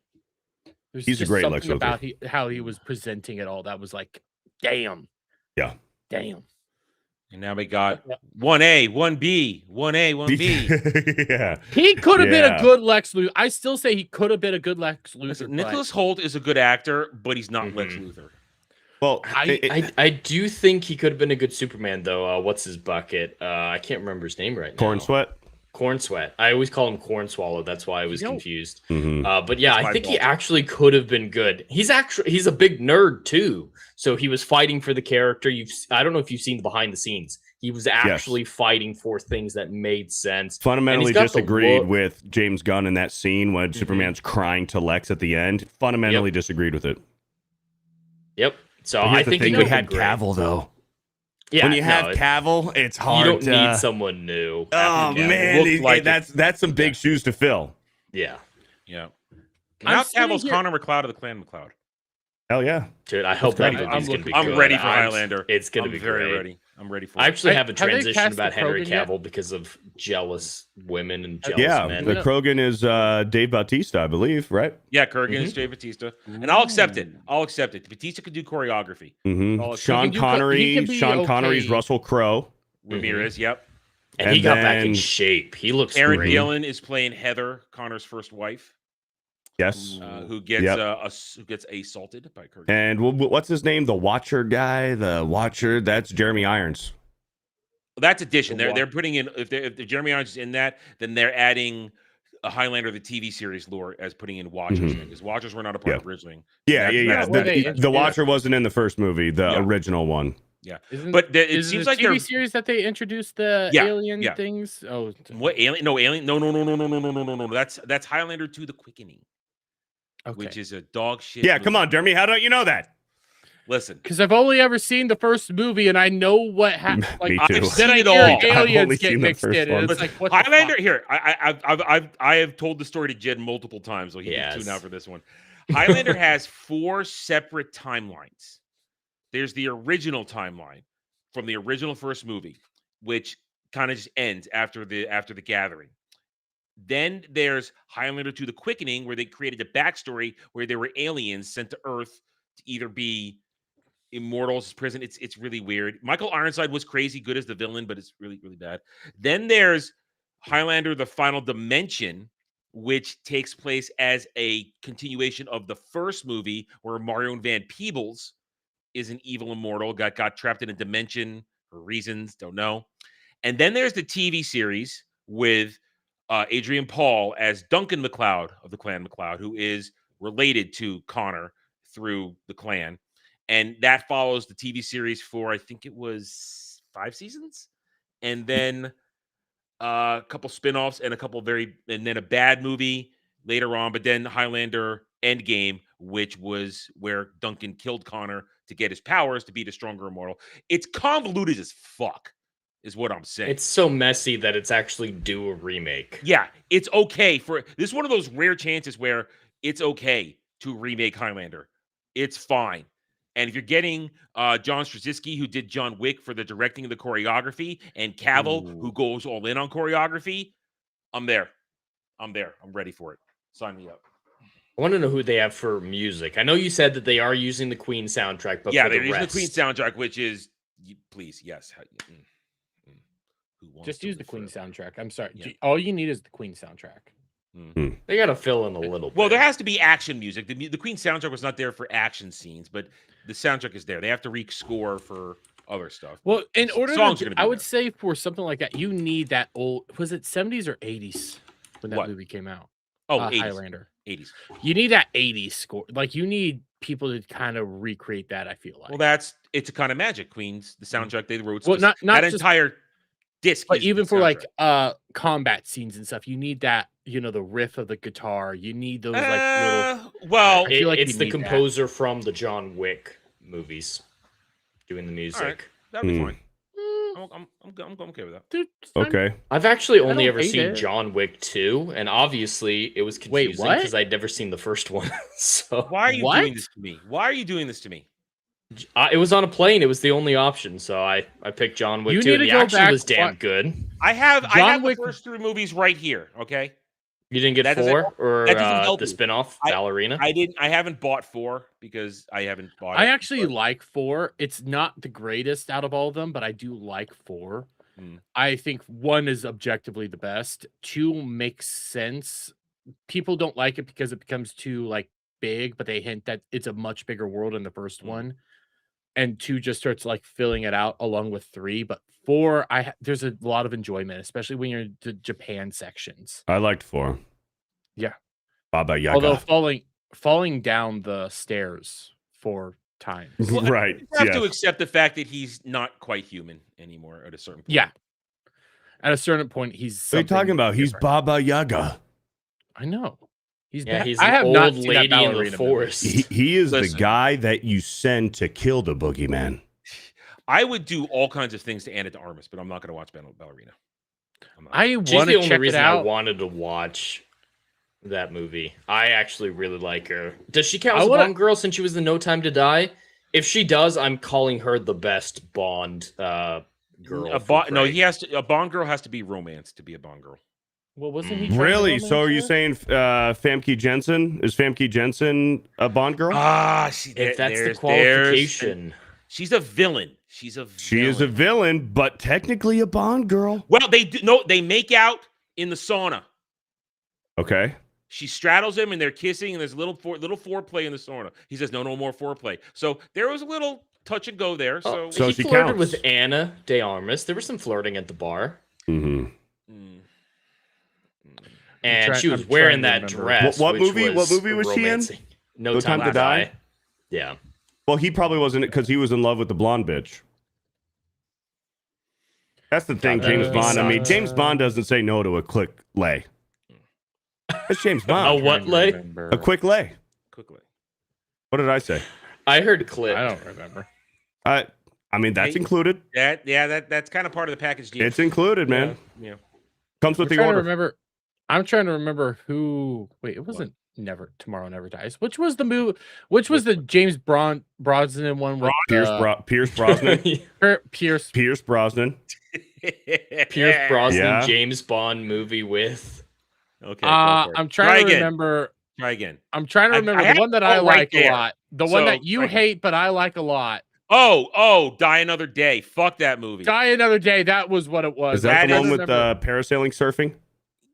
There's He's a just great something Lex Luthor. about how he was presenting it all that was like, damn. Yeah. Damn. And now we got 1A, 1B, 1A, 1B. Yeah. He could have been Yeah. a good Lex Luthor. I still say he could have been a good Lex Luthor. Listen, but Nicholas Holt is a good actor, but he's not Lex Luthor. Well, I do think he could have been a good Superman though. What's his bucket? I can't remember his name right now. Corn Sweat. Corn Sweat. I always call him Corn Swallow. That's why I was confused. Mhm. But yeah, my I think he fault. actually could have been good. He's a big nerd too. So he was fighting for the character. I don't know if you've seen the behind the scenes. He was actually fighting for things that made sense. Fundamentally And he's got the disagreed look- with James Gunn in that scene when Superman's crying to Lex at the end. Fundamentally disagreed with it. Yep. So But here's I the think thing, he we would have had been great. Cavill though. Yeah, when you have no, Cavill, it's you hard. don't to, need someone new. Oh after Cavill. man, Looked like that's some big shoes to fill. Yeah. Yeah. I'm Now sitting Cavill's here- Connor McLeod of the Clan McLeod. Hell yeah. Dude, I hope great. that movie's I'm gonna be I'm good. ready for I'm- Highlander. It's gonna I'm be very great. ready. I'm ready for I it. actually have a Have they transition cast about the Henry Krogan yet? Cavill because of jealous women and jealous Yeah, men. the Krogan is Dave Bautista, I believe, right? Yeah, Kurgan is Jay Batista. And I'll accept it. I'll accept it. Batista could do choreography. Mm-hmm. Oh, Sean he Connery. can be Sean Connery's okay. Russell Crowe. Ramirez, yep. And he And got back in then shape. He looks Aaron great. Gillen is playing Heather, Connor's first wife. Yes. who gets Yep. who gets assaulted by Kurt. And what's his name? The Watcher guy. The Watcher. That's Jeremy Irons. That's addition. They're putting in if Jeremy Irons is in that, then they're adding a Highlander the TV series lore as putting in Watchers because Watchers were not a part of originally. Yeah. That's The Watcher wasn't in the first movie, the original one. Yeah, but it seems like TV series that they introduced the alien things. Oh, what alien? No alien. No. That's Highlander 2: The Quickening, which is a dog shit. Yeah, come on, Jeremy. How don't you know that? Listen, because I've only ever seen the first movie, and I know what happened. Like, Me too. then I I've seen it hear all. aliens get mixed in, and it's like, what the Highlander. fuck? Here, I have told the story to Jed multiple times, so he can tune out for this one. Highlander has 4 separate timelines. There's the original timeline from the original first movie, which kind of just ends after the gathering. Then there's Highlander 2: The Quickening, where they created a backstory where there were aliens sent to Earth to either be immortals, prison. It's really weird. Michael Ironside was crazy good as the villain, but it's really, really bad. Then there's Highlander: The Final Dimension, which takes place as a continuation of the first movie, where Marion Van Peebles is an evil immortal, got trapped in a dimension for reasons, don't know. And then there's the TV series with Adrian Paul as Duncan MacLeod of the Clan MacLeod, who is related to Connor through the clan. And that follows the TV series for, I think it was 5 seasons. And then a couple spinoffs and and then a bad movie later on. But then Highlander Endgame, which was where Duncan killed Connor to get his powers to be the stronger immortal. It's convoluted as fuck, is what I'm saying. It's so messy that it's actually due a remake. Yeah, it's okay for this is one of those rare chances where it's okay to remake Highlander. It's fine. And if you're getting John Straczynski, who did John Wick for the directing of the choreography, and Cavill, who goes all in on choreography, I'm there. I'm ready for it. Sign me up. I want to know who they have for music. I know you said that they are using the Queen soundtrack, but yeah, for they're the using rest... the Queen soundtrack, which is, please, yes. Just use the Queen soundtrack. I'm sorry. Yeah. All you need is the Queen soundtrack. They got to fill in a little bit. Well, there has to be action music. The Queen soundtrack was not there for action scenes, but the soundtrack is there. They have to re-score for other stuff. Well, in order songs to, are gonna be I would there. say for something like that, you need that old, was it 70s or 80s when that movie came out? Oh, 80s. Highlander. 80s. You need that 80s score. Like, you need people to kind of recreate that, I feel like. Well, it's a kind of magic. Queens, the soundtrack they wrote. Well, not that just, entire disc. but is even the for like soundtrack. combat scenes and stuff, you need that, the riff of the guitar. You need those like little. Well, I feel like it's you the need composer from the John Wick movies doing the music. All right, that'd be fine. I'm okay with that. Dude, Okay. I've actually I only don't ever hate seen it. John Wick 2, and obviously it was Wait, confusing what? because I'd never seen the first one. So Why are you What? doing this to me? Why are you doing this to me? it was on a plane. It was the only option, so I picked John Wick You 2, need and to the go action back- was damn what- good. I have John Wick- the first 3 movies right here. Okay, You didn't get That doesn't 4 help- or that doesn't help the me. spinoff Ballerina? I haven't bought 4 because I haven't bought. I it, actually but- like 4. It's not the greatest out of all of them, but I do like 4. I think 1 is objectively the best. 2 makes sense. People don't like it because it becomes too like big, but they hint that it's a much bigger world in the first one. And 2 just starts like filling it out along with 3. But 4, there's a lot of enjoyment, especially when you're in the Japan sections. I liked 4. Yeah. Baba Yaga. Although falling down the stairs 4 times. Well, right. You have Yeah. to accept the fact that he's not quite human anymore at a certain point. Yeah. At a certain point, he's. What are you talking something about? He's different. Baba Yaga. I know. He's Yeah, bad. he's I an have old not seen that lady in the Ballerina movie. forest. He is Listen. the guy that you send to kill the boogeyman. I would do all kinds of things to Anna de Armas, but I'm not going to watch Ballerina. I'm not. I She's want the to only check it reason I out. wanted to watch that movie. I actually really like her. Does she count I as a wanna- Bond girl since she was in No Time to Die? If she does, I'm calling her the best Bond girl. A for no, Craig. a Bond girl has to be romance to be a Bond girl. Well, wasn't he? trying to Really? So are romance you her? saying Famke Jensen? Is Famke Jensen a Bond girl? Ah, If that's the qualification. She's a villain. She's a. She is a villain, but technically a Bond girl. Well, they do. No, they make out in the sauna. Okay. She straddles him and they're kissing and there's a little foreplay in the sauna. He says, no more foreplay. So there was a little touch and go there. So, So he she flirted counts. with Anna de Armas. There was some flirting at the bar. Mm-hmm. And she was I'm wearing trying to that remember. dress. What which movie? What movie was she in? romancing. No, No Time to Die. Yeah. Well, he probably wasn't because he was in love with the blonde bitch. That's the thing, that James movie Bond. I mean, sucked. James Bond doesn't say no to a quick lay. It's James Bond. A what lay? A quick lay. quickly. What did I say? I heard clip. I don't remember. I mean, that's Hey, included. That's kind of part of the package deal. It's included, man. Yeah. Comes with I'm the trying to order. remember. I'm trying to remember who. Wait, it wasn't Tomorrow Never Dies. Which was the movie? Which was the James Brosnan one with Pierce Brosnan. Pierce? Pierce Brosnan. Pierce Brosnan Yeah. James Bond movie with. Okay. go for it. I'm Try trying to again. remember. Try again. I'm trying to I remember have the one that it I all right like a there. lot. The one So, that you right. hate, but I like a lot. Oh, Die Another Day. Fuck that movie. Die Another Day. That was what it was. Is that That the one is- with parasailing surfing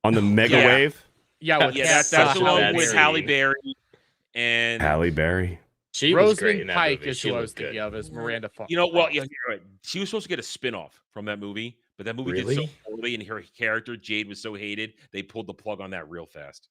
on the mega Yeah. wave? Yeah, with Yeah, Cat that's the such a one bad with scene. Halle Berry and Halle Berry. She was great Rosamund in that Pike movie. is She who I looked was thinking good. of as Miranda Fox. you know what? Yeah, you're right. She was supposed to get a spin-off from that movie, but that movie did so Really? poorly, and her character Jade was so hated, they pulled the plug on that real fast.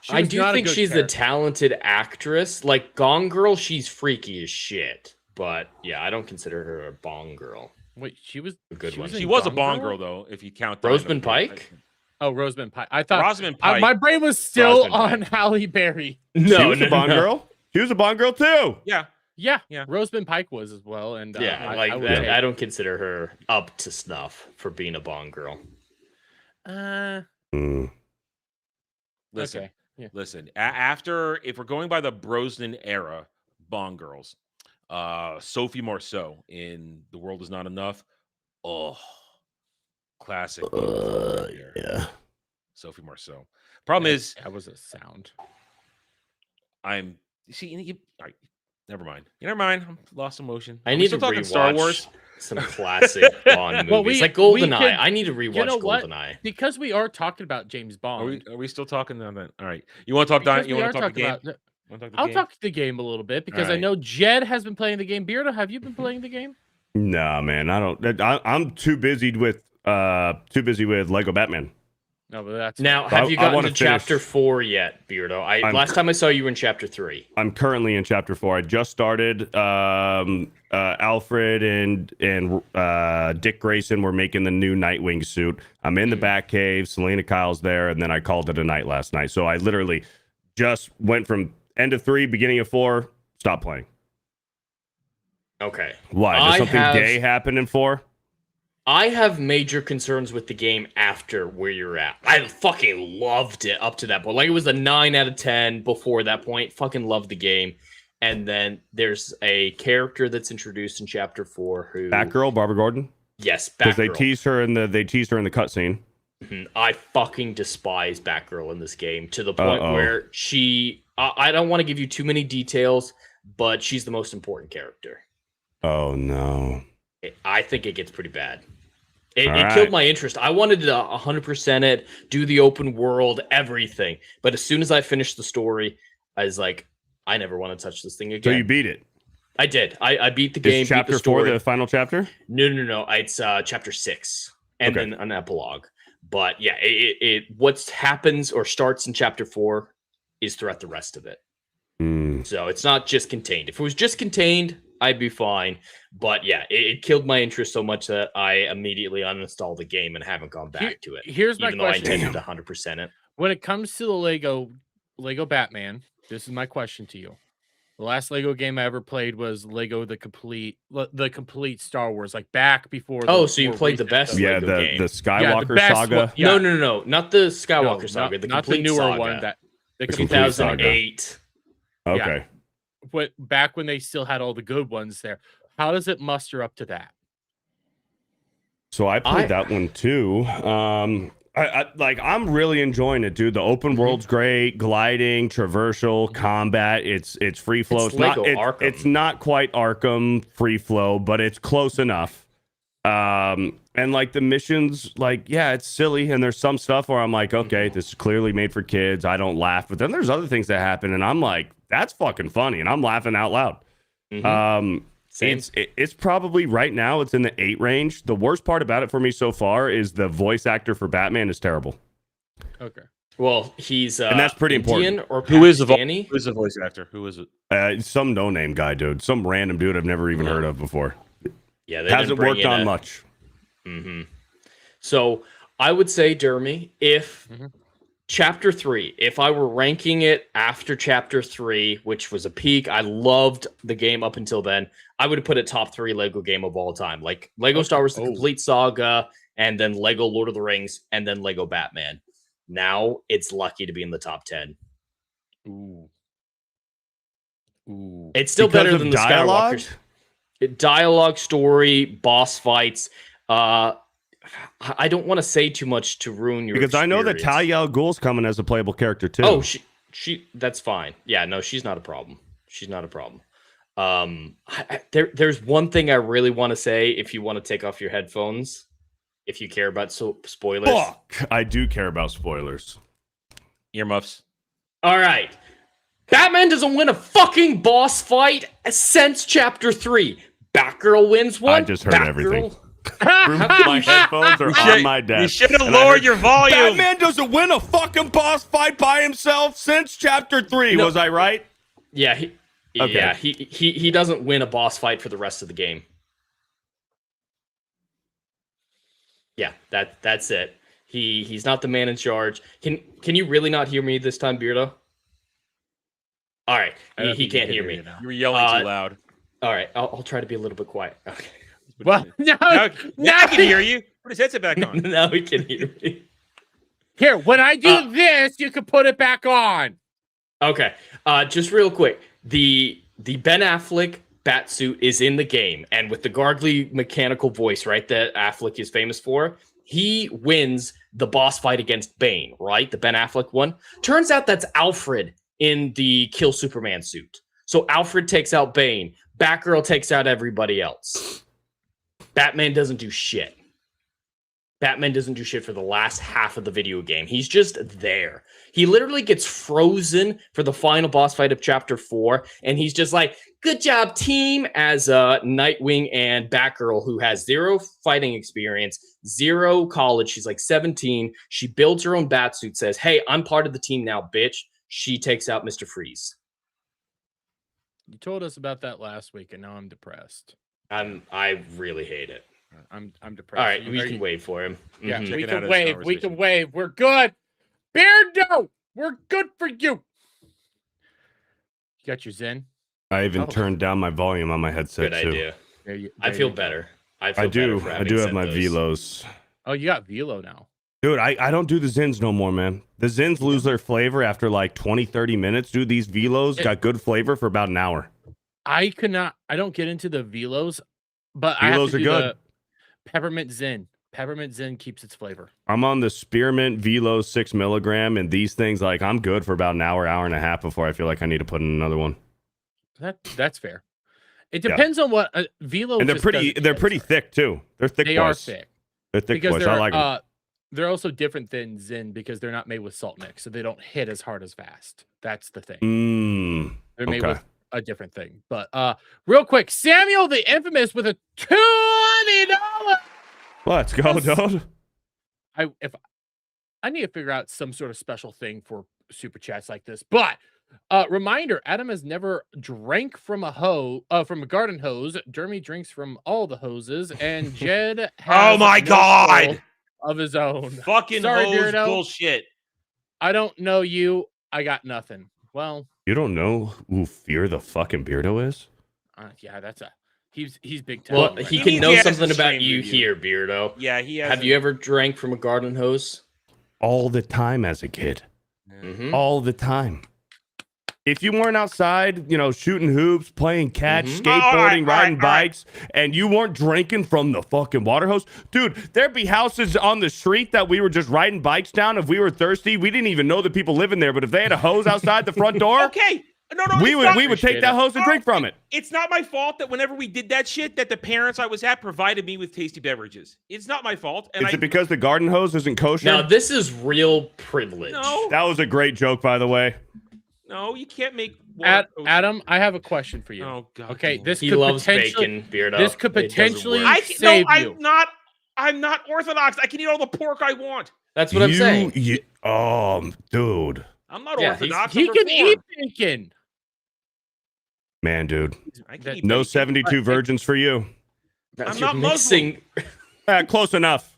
She I was do not a think good she's character. a talented actress. Like Gone Girl, she's freaky as shit. But yeah, I don't consider her a Bong girl. Wait, she was A good she one. was She in was a Gone Bond girl, though, if you count Die Rosamund Another Day. Pike? Oh, Rosamund Pike. I thought Rosamund Pike. my brain was still Rosamund on Pike. Halle Berry. She No, was a Bond girl. She was a Bond girl too. Yeah. Yeah, Yeah. Rosamund Pike was as well. And Yeah, I would say- I don't consider her up to snuff for being a Bond girl. Mm. Listen, Okay. Yeah. listen. After, if we're going by the Brosnan era, Bond girls, Sophie Marceau in The World Is Not Enough. Oh, classic. Yeah. Sophie Marceau. Problem is, that was a sound. I'm all right, never mind. Never mind. I'm lost emotion. I Are we need still to talking rewatch Star Wars. some classic Bond movies, Well, we- like we GoldenEye. could- I need to rewatch You know what? GoldenEye. Because we are talking about James Bond. Are we still talking on that? All right. You want to talk? because You we want are to talk the talking game? about- Wanna talk the I'll game? talk the game a little bit because I Alright. know Jed has been playing the game. Beardo, have you been playing the game? Nah, man. I don't. I'm too busy with Lego Batman. No, but that's Now, have you I gotten wanna to finish- chapter 4 yet, Beardo? Last time I saw you were in chapter 3. I'm currently in chapter 4. I just started. Alfred and Dick Grayson were making the new Nightwing suit. I'm in the Batcave. Selena Kyle's there, and then I called it a night last night. So I literally just went from end of 3, beginning of 4, stop playing. Okay. Why? Does I something have- gay happen in 4? I have major concerns with the game after where you're at. I fucking loved it up to that point. Like, it was a 9 out of 10 before that point. Fucking loved the game. And then there's a character that's introduced in chapter 4 who... Batgirl, Barbara Gordon? Yes, Because they Batgirl. teased her in the cutscene. I fucking despise Batgirl in this game to the point Uh-oh. where she... I don't want to give you too many details, but she's the most important character. Oh no. I think it gets pretty bad. It All killed right. my interest. I wanted to 100% it, do the open world, everything. But as soon as I finished the story, I was like, I never want to touch this thing So again. you beat it. I did. I beat the game. Is chapter beat the 4 story. the final chapter? No. It's chapter 6, and Okay. then an epilogue. But yeah, what happens or starts in chapter 4 is throughout the rest of it. Mm. So it's not just contained. If it was just contained, I'd be fine. But yeah, it killed my interest so much that I immediately uninstalled the game and haven't gone back to it. Here's my Even though I question. intended to 100% it. When it comes to the Lego Batman, this is my question to you. The last Lego game I ever played was Lego the complete Star Wars, like back before. Oh, the so you more played the recent best stuff. Yeah, Lego game. the Skywalker best saga. one. Yeah. No, not the Skywalker No, saga. not complete the newer saga. one. That the complete complete saga. 2008. Okay. But back when they still had all the good ones there. How does it muster up to that? So I played that one too. I'm really enjoying it, dude. The open Mm-hmm. world's great, gliding, traversal, combat. It's free flow. It's Not Lego Arkham. it's not quite Arkham free flow, but it's close enough. And like the missions, like, yeah, it's silly. And there's some stuff where I'm like, okay, this is clearly made for kids. I don't laugh. But then there's other things that happen, and I'm like, that's fucking funny. And I'm laughing out loud. Same. It's probably right now, it's in the 8 range. The worst part about it for me so far is the voice actor for Batman is terrible. Okay. Well, he's and that's pretty Indian important. or Who is the Pakistani? voice actor? Who is it? Some no-name guy, dude. Some random dude I've never even heard of before. Yeah, they hasn't didn't bring worked in on a- much. So I would say, Dermy, if Chapter 3, if I were ranking it after Chapter 3, which was a peak, I loved the game up until then, I would have put it top 3 Lego game of all time. Like Lego Star Wars The Complete Saga, and then Lego Lord of the Rings, and then Lego Batman. Now it's lucky to be in the top 10. Ooh. It's still Because better of than the dialogue? Skywalkers. Dialogue, story, boss fights. I don't want to say too much to ruin your Because I know that experience. Talia al Ghul's coming as a playable character too. Oh, she that's fine. Yeah, no, she's not a problem. She's not a problem. There's one thing I really want to say. If you want to take off your headphones, if you care about spoilers. Fuck, I do care about spoilers. Earmuffs. All right, Batman doesn't win a fucking boss fight since Chapter 3. Batgirl wins one. I just heard everything. Batgirl- My headphones are on my desk. You should have And I lowered heard, your volume. Batman doesn't win a fucking boss fight by himself since Chapter 3. No. Was I right? Yeah, Okay. yeah, he doesn't win a boss fight for the rest of the game. Yeah, that's it. He's not the man in charge. Can you really not hear me this time, Beardo? All right, he can't hear me. You were yelling too loud. All right, I'll try to be a little bit quiet. Okay. Well, Now I can hear you. Put his headset back on. Now he can hear me. here, when I do this, you can put it back on. Okay, just real quick, the Ben Affleck Batsuit is in the game, and with the gargly mechanical voice, right, that Affleck is famous for, he wins the boss fight against Bane, right? The Ben Affleck one. Turns out that's Alfred in the Kill Superman suit. So Alfred takes out Bane. Batgirl takes out everybody else. Batman doesn't do shit. Batman doesn't do shit for the last half of the video game. He's just there. He literally gets frozen for the final boss fight of Chapter 4, and he's just like, good job, team, as Nightwing and Batgirl, who has 0 fighting experience, 0 college. She's like 17. She builds her own Batsuit, says, hey, I'm part of the team now, bitch. She takes out Mr. Freeze. You told us about that last week, and now I'm depressed. I really hate it. I'm depressed. All right, we can wait for him. Yeah, Mhm. we Checking out can his wave. We conversation. can wave. We're good. Beardo, we're good for you. You got your Zen? I even Oh. turned down my volume on my headset Good too. idea. There I feel better. I feel I better do. for I having do have said my those. velos. Oh, you got Velo now. Dude, I don't do the Zins no more, man. The Zins lose their flavor after like 20, 30 minutes. Dude, these Velos got good flavor for about an hour. I don't get into the Velos, but I have Velos to are do good. the Peppermint Zen. Peppermint Zen keeps its flavor. I'm on the Spearmint Velo 6 milligram, and these things, like, I'm good for about an hour, hour and a half before I feel like I need to put in another one. That's fair. It depends on what Velo. And they're just pretty doesn't taste pretty right. thick too. They're thick They are boys. thick They're thick because boys. they're I like them. they're also different than Zen because they're not made with salt mix, so they don't hit as hard as fast. That's the thing. They're made okay. with a different thing. But real quick, Samuel the Infamous with a $20. Let's go, dude. I need to figure out some sort of special thing for super chats like this. But reminder: Adam has never drank from a garden hose. Dermy drinks from all the hoses, and Jed has Oh my no God! soul of his own. Fucking Sorry, hose Beardo. bullshit. I don't know you. I got nothing. Well, You don't know who Fear the fucking Beardo is? yeah, he's big time. Well, right he now. can know has something a about stream you review. here, Beardo. Yeah, he has. Have you ever drank from a garden hose? All the time as a kid. Mhm. All the time. If you weren't outside, shooting hoops, playing catch, skateboarding, riding bikes, and you weren't drinking from the fucking water hose, dude, there'd be houses on the street that we were just riding bikes down. If we were thirsty, we didn't even know the people living there. But if they had a hose outside the front door, Okay, No, no, We it's would not- we would take that hose and drink from it. It's not my fault that whenever we did that shit, that the parents I was at provided me with tasty beverages. It's not my fault. And Is it because the garden hose isn't kosher? Now this is real privilege. No, That was a great joke, by the way. no, you can't make. water kosher. Adam, I have a question for you. Oh God. Okay, damn it. this He could loves potentially bacon, Beardo. this could It doesn't potentially work. I can, save no, you. I'm not Orthodox. I can eat all the pork I want. That's what I'm saying. Dude. I'm not Yeah, Orthodox. He I'm can Reformed. eat bacon. Man, dude. I can That- eat No bacon. 72 virgins for you. That's I'm you're not Muslim. mixing. Close enough.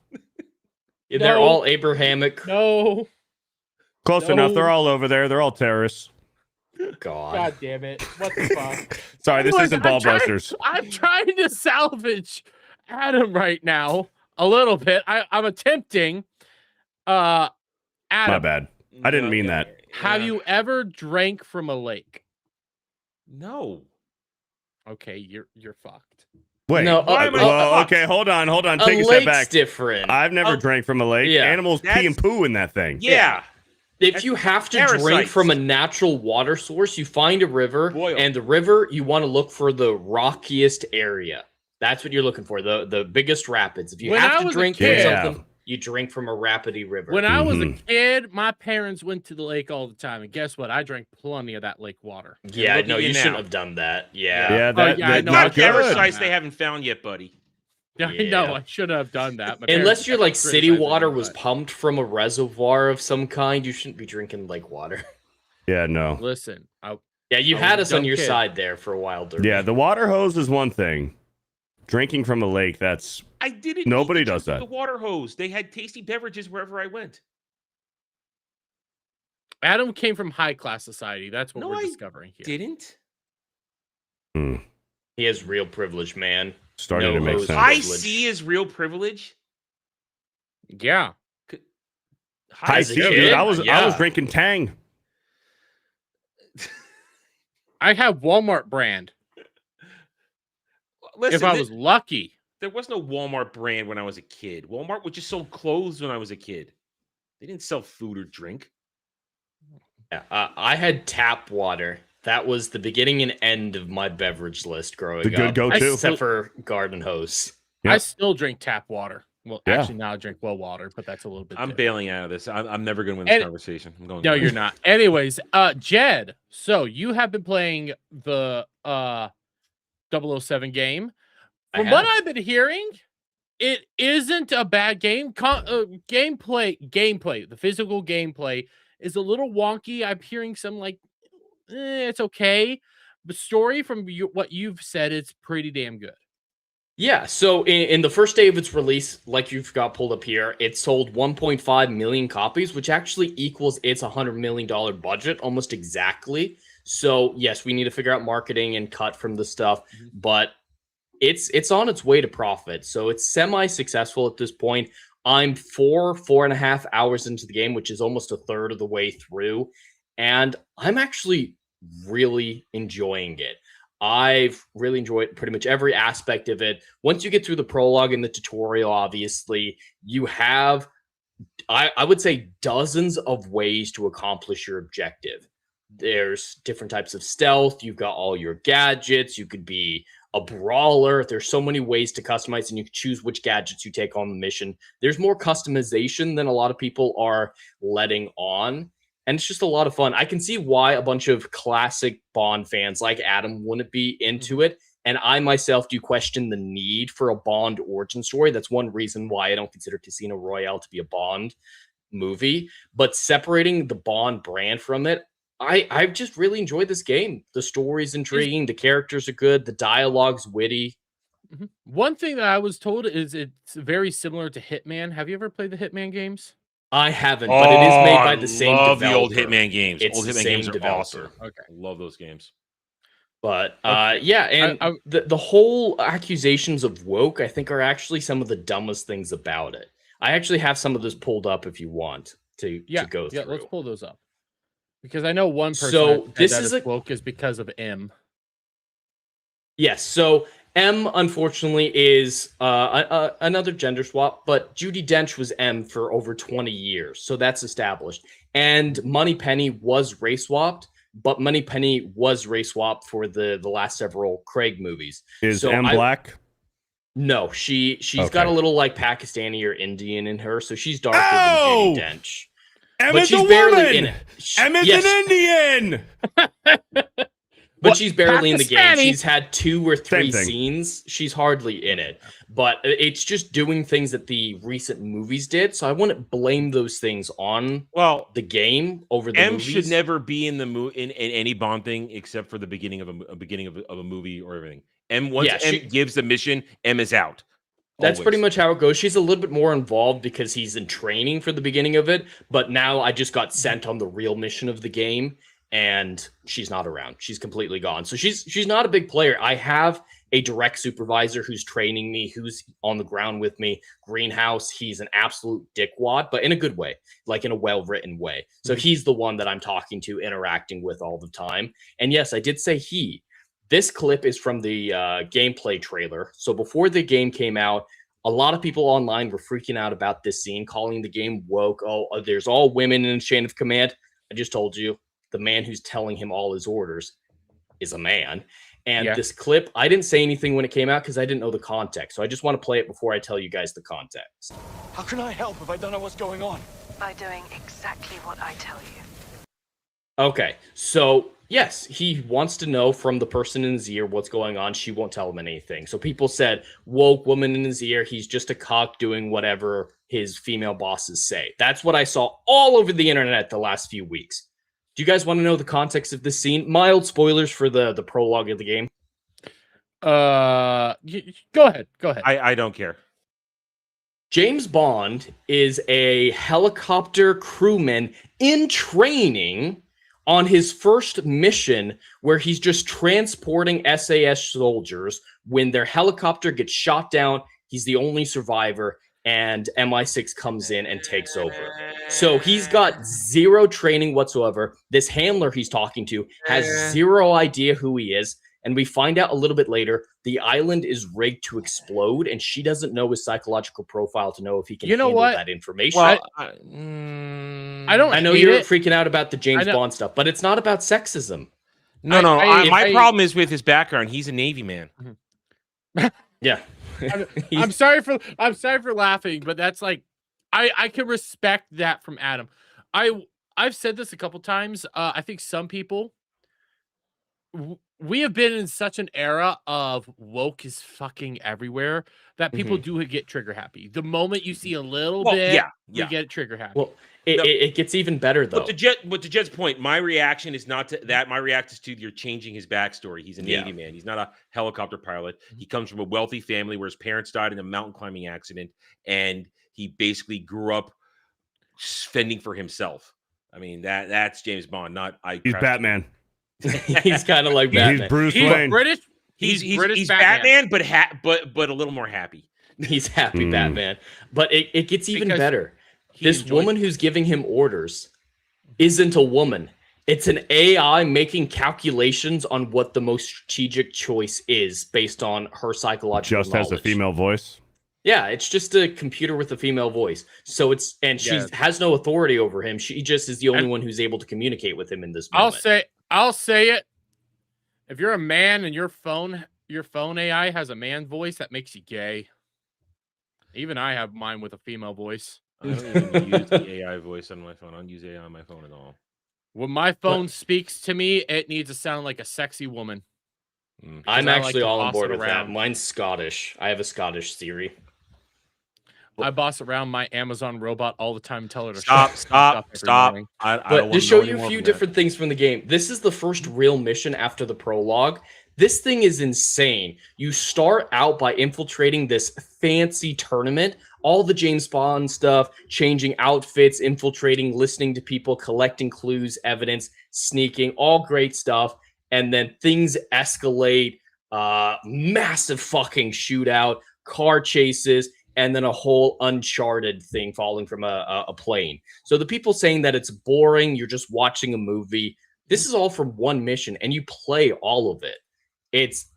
They're No. all Abrahamic. No. Close No. enough. They're all over there. They're all terrorists. God. God damn it. What the fuck? Sorry, this Look, isn't ball busters. I'm trying to salvage Adam right now a little bit. I'm attempting. Adam, My bad. I didn't mean that. have you ever drank from a lake? No. Okay, you're fucked. Wait. No, Why am I well, fucked? okay, hold on. A Take a step lake's back. different. I've never Oh. drank from a lake. Yeah. Animals pee and That's- poo in that thing. Yeah. If you have to drink Parasites. from a natural water source, you find a river, Boil. and the river, you want to look for the rockiest area. That's what you're looking for, the biggest rapids. If you When I have to was a drink from kid- something, you drink from a rapidy river. When I was a Mhm. kid, my parents went to the lake all the time, and guess what? I drank plenty of that lake water. yeah, look no, at you you now. shouldn't have done that. Yeah, Yeah. that, yeah, I that- know, not I Not should've good. done parasites that. they haven't found yet, buddy. I Yeah. know I should have done that. My Unless parents you're kept like city criticizing water me, was but- pumped from a reservoir of some kind, you shouldn't be drinking lake water. Yeah, no. Listen, Yeah, you I had was us a on dumb your kid. side there for a while, Derby. Yeah, the water hose is one thing. Drinking from a lake, that's I didn't. Nobody need to does drink that. The water hose. They had tasty beverages wherever I went. Adam came from high class society. That's what No, we're I discovering here. Didn't. He has real privilege, man. starting No to make hose. sense. I Privilege. see as real privilege. Yeah. High As a C, kid, dude. I was yeah. drinking Tang. I have Walmart brand. Listen, if I was lucky. there was no Walmart brand when I was a kid. Walmart would just sell clothes when I was a kid. They didn't sell food or drink. Yeah, I had tap water. That was the beginning and end of my beverage list growing The good up. go-to. Except for garden hose. Yep. I still drink tap water. Well, Yeah. actually, now I drink well water, but that's a little bit. I'm different. bailing out of this. I'm never going to win this And- conversation. I'm going. No, you're not. Anyways, Jed. So you have been playing the 007 game. I From what have. I've been hearing, it isn't a bad game. Gameplay, the physical gameplay is a little wonky. I'm hearing some like, it's okay. The story from what you've said, it's pretty damn good. Yeah, so in the first day of its release, like you've got pulled up here, it sold 1.5 million copies, which actually equals its $100 million budget almost exactly. So yes, we need to figure out marketing and cut from the stuff, but it's on its way to profit. So it's semi-successful at this point. I'm 4.5 hours into the game, which is almost a third of the way through, and I'm actually really enjoying it. I've really enjoyed pretty much every aspect of it. Once you get through the prologue and the tutorial, obviously, you have, I would say, dozens of ways to accomplish your objective. There's different types of stealth. You've got all your gadgets. You could be a brawler. There's so many ways to customize, and you can choose which gadgets you take on the mission. There's more customization than a lot of people are letting on. And it's just a lot of fun. I can see why a bunch of classic Bond fans like Adam wouldn't be into it. And I myself do question the need for a Bond origin story. That's one reason why I don't consider Casino Royale to be a Bond movie. But separating the Bond brand from it, I've just really enjoyed this game. The story's intriguing. The characters are good. The dialogue's witty. One thing that I was told is it's very similar to Hitman. Have you ever played the Hitman games? I haven't, but it is made by the same love developer. the old Hitman games. It's Old the Hitman same games are developer. awesome. Okay. I love those games. But yeah, and the whole accusations of woke, I think, are actually some of the dumbest things about it. I actually have some of this pulled up if you want to go through. Yeah, let's pull those up. Because I know one person So that this that is is woke is because of M. Yes, so M, unfortunately, is another gender swap, but Judi Dench was M for over 20 years, so that's established. And Moneypenny was race swapped, but Moneypenny was race swapped for the last several Craig movies. Is M black? No, she's Okay. got a little like Pakistani or Indian in her, so she's darker Oh! than Judi Dench. M But is she's a barely woman. in it. M is Yes. an Indian. But she's barely in the game. Pakistani? She's had 2 or 3 Same thing. scenes. She's hardly in it. But it's just doing things that the recent movies did. So I wouldn't blame those things on Well, the game over the M movies. should never be in the in any Bond thing except for the beginning of a movie or everything. Once Yeah, M gives the mission, M is out. That's Always. pretty much how it goes. She's a little bit more involved because he's in training for the beginning of it. But now I just got sent on the real mission of the game. And she's not around. She's completely gone. So she's not a big player. I have a direct supervisor who's training me, who's on the ground with me. Greenhouse, he's an absolute dickwad, but in a good way, like in a well-written way. So he's the one that I'm talking to, interacting with all the time. And yes, I did say he. This clip is from the gameplay trailer. So before the game came out, a lot of people online were freaking out about this scene, calling the game woke. Oh, there's all women in the chain of command. I just told you. The man who's telling him all his orders is a man. And this clip, I didn't say anything when it came out because I didn't know the context. So I just want to play it before I tell you guys the context. How can I help if I don't know what's going on? By doing exactly what I tell you. Okay, so yes, he wants to know from the person in his ear what's going on. She won't tell him anything. So people said, woke woman in his ear. He's just a cock doing whatever his female bosses say. That's what I saw all over the internet the last few weeks. Do you guys want to know the context of this scene? Mild spoilers for the prologue of the game. Go ahead. I don't care. James Bond is a helicopter crewman in training on his first mission where he's just transporting SAS soldiers. When their helicopter gets shot down, he's the only survivor, and MI6 comes in and takes over. So he's got zero training whatsoever. This handler he's talking to has zero idea who he is. And we find out a little bit later, the island is rigged to explode, and she doesn't know his psychological profile to know if he can handle that information. Well, I know you're freaking out about the James Bond stuff, but it's not about sexism. No, my problem is with his background. He's a Navy man. Yeah. I'm sorry for laughing, but that's like I can respect that from Adam. I've said this a couple times. I think some people we have been in such an era of woke is fucking everywhere that people do get trigger happy. The moment you see a little bit, you get trigger happy. Well, it gets even better though. But to Jed's point, my reaction is not to that. My reaction is to you're changing his backstory. He's a Navy man. He's not a helicopter pilot. He comes from a wealthy family where his parents died in a mountain climbing accident, and he basically grew up fending for himself. I mean that's James Bond, not He's Batman. He's kind of like Batman. He's Bruce Wayne. British. He's British Batman, but a little more happy. He's happy Batman. But it gets even better. This woman who's giving him orders isn't a woman. It's an AI making calculations on what the most strategic choice is based on her psychological Just knowledge. has a female voice. Yeah, it's just a computer with a female voice. So she has no authority over him. She just is the only one who's able to communicate with him in this moment. I'll say it. If you're a man and your phone AI has a man voice, that makes you gay. Even I have mine with a female voice. I don't even use the AI voice on my phone. I don't use AI on my phone at all. When my phone speaks to me, it needs to sound like a sexy woman. I'm actually all on board with that. Mine's Scottish. I have a Scottish Siri. I boss around my Amazon robot all the time and tell her to stop. But to show you a few different things from the game, this is the first real mission after the prologue. This thing is insane. You start out by infiltrating this fancy tournament, all the James Bond stuff, changing outfits, infiltrating, listening to people, collecting clues, evidence, sneaking, all great stuff. And then things escalate, massive fucking shootout, car chases, and then a whole Uncharted thing falling from a plane. So the people saying that it's boring, you're just watching a movie. This is all from one mission, and you play all of it. It's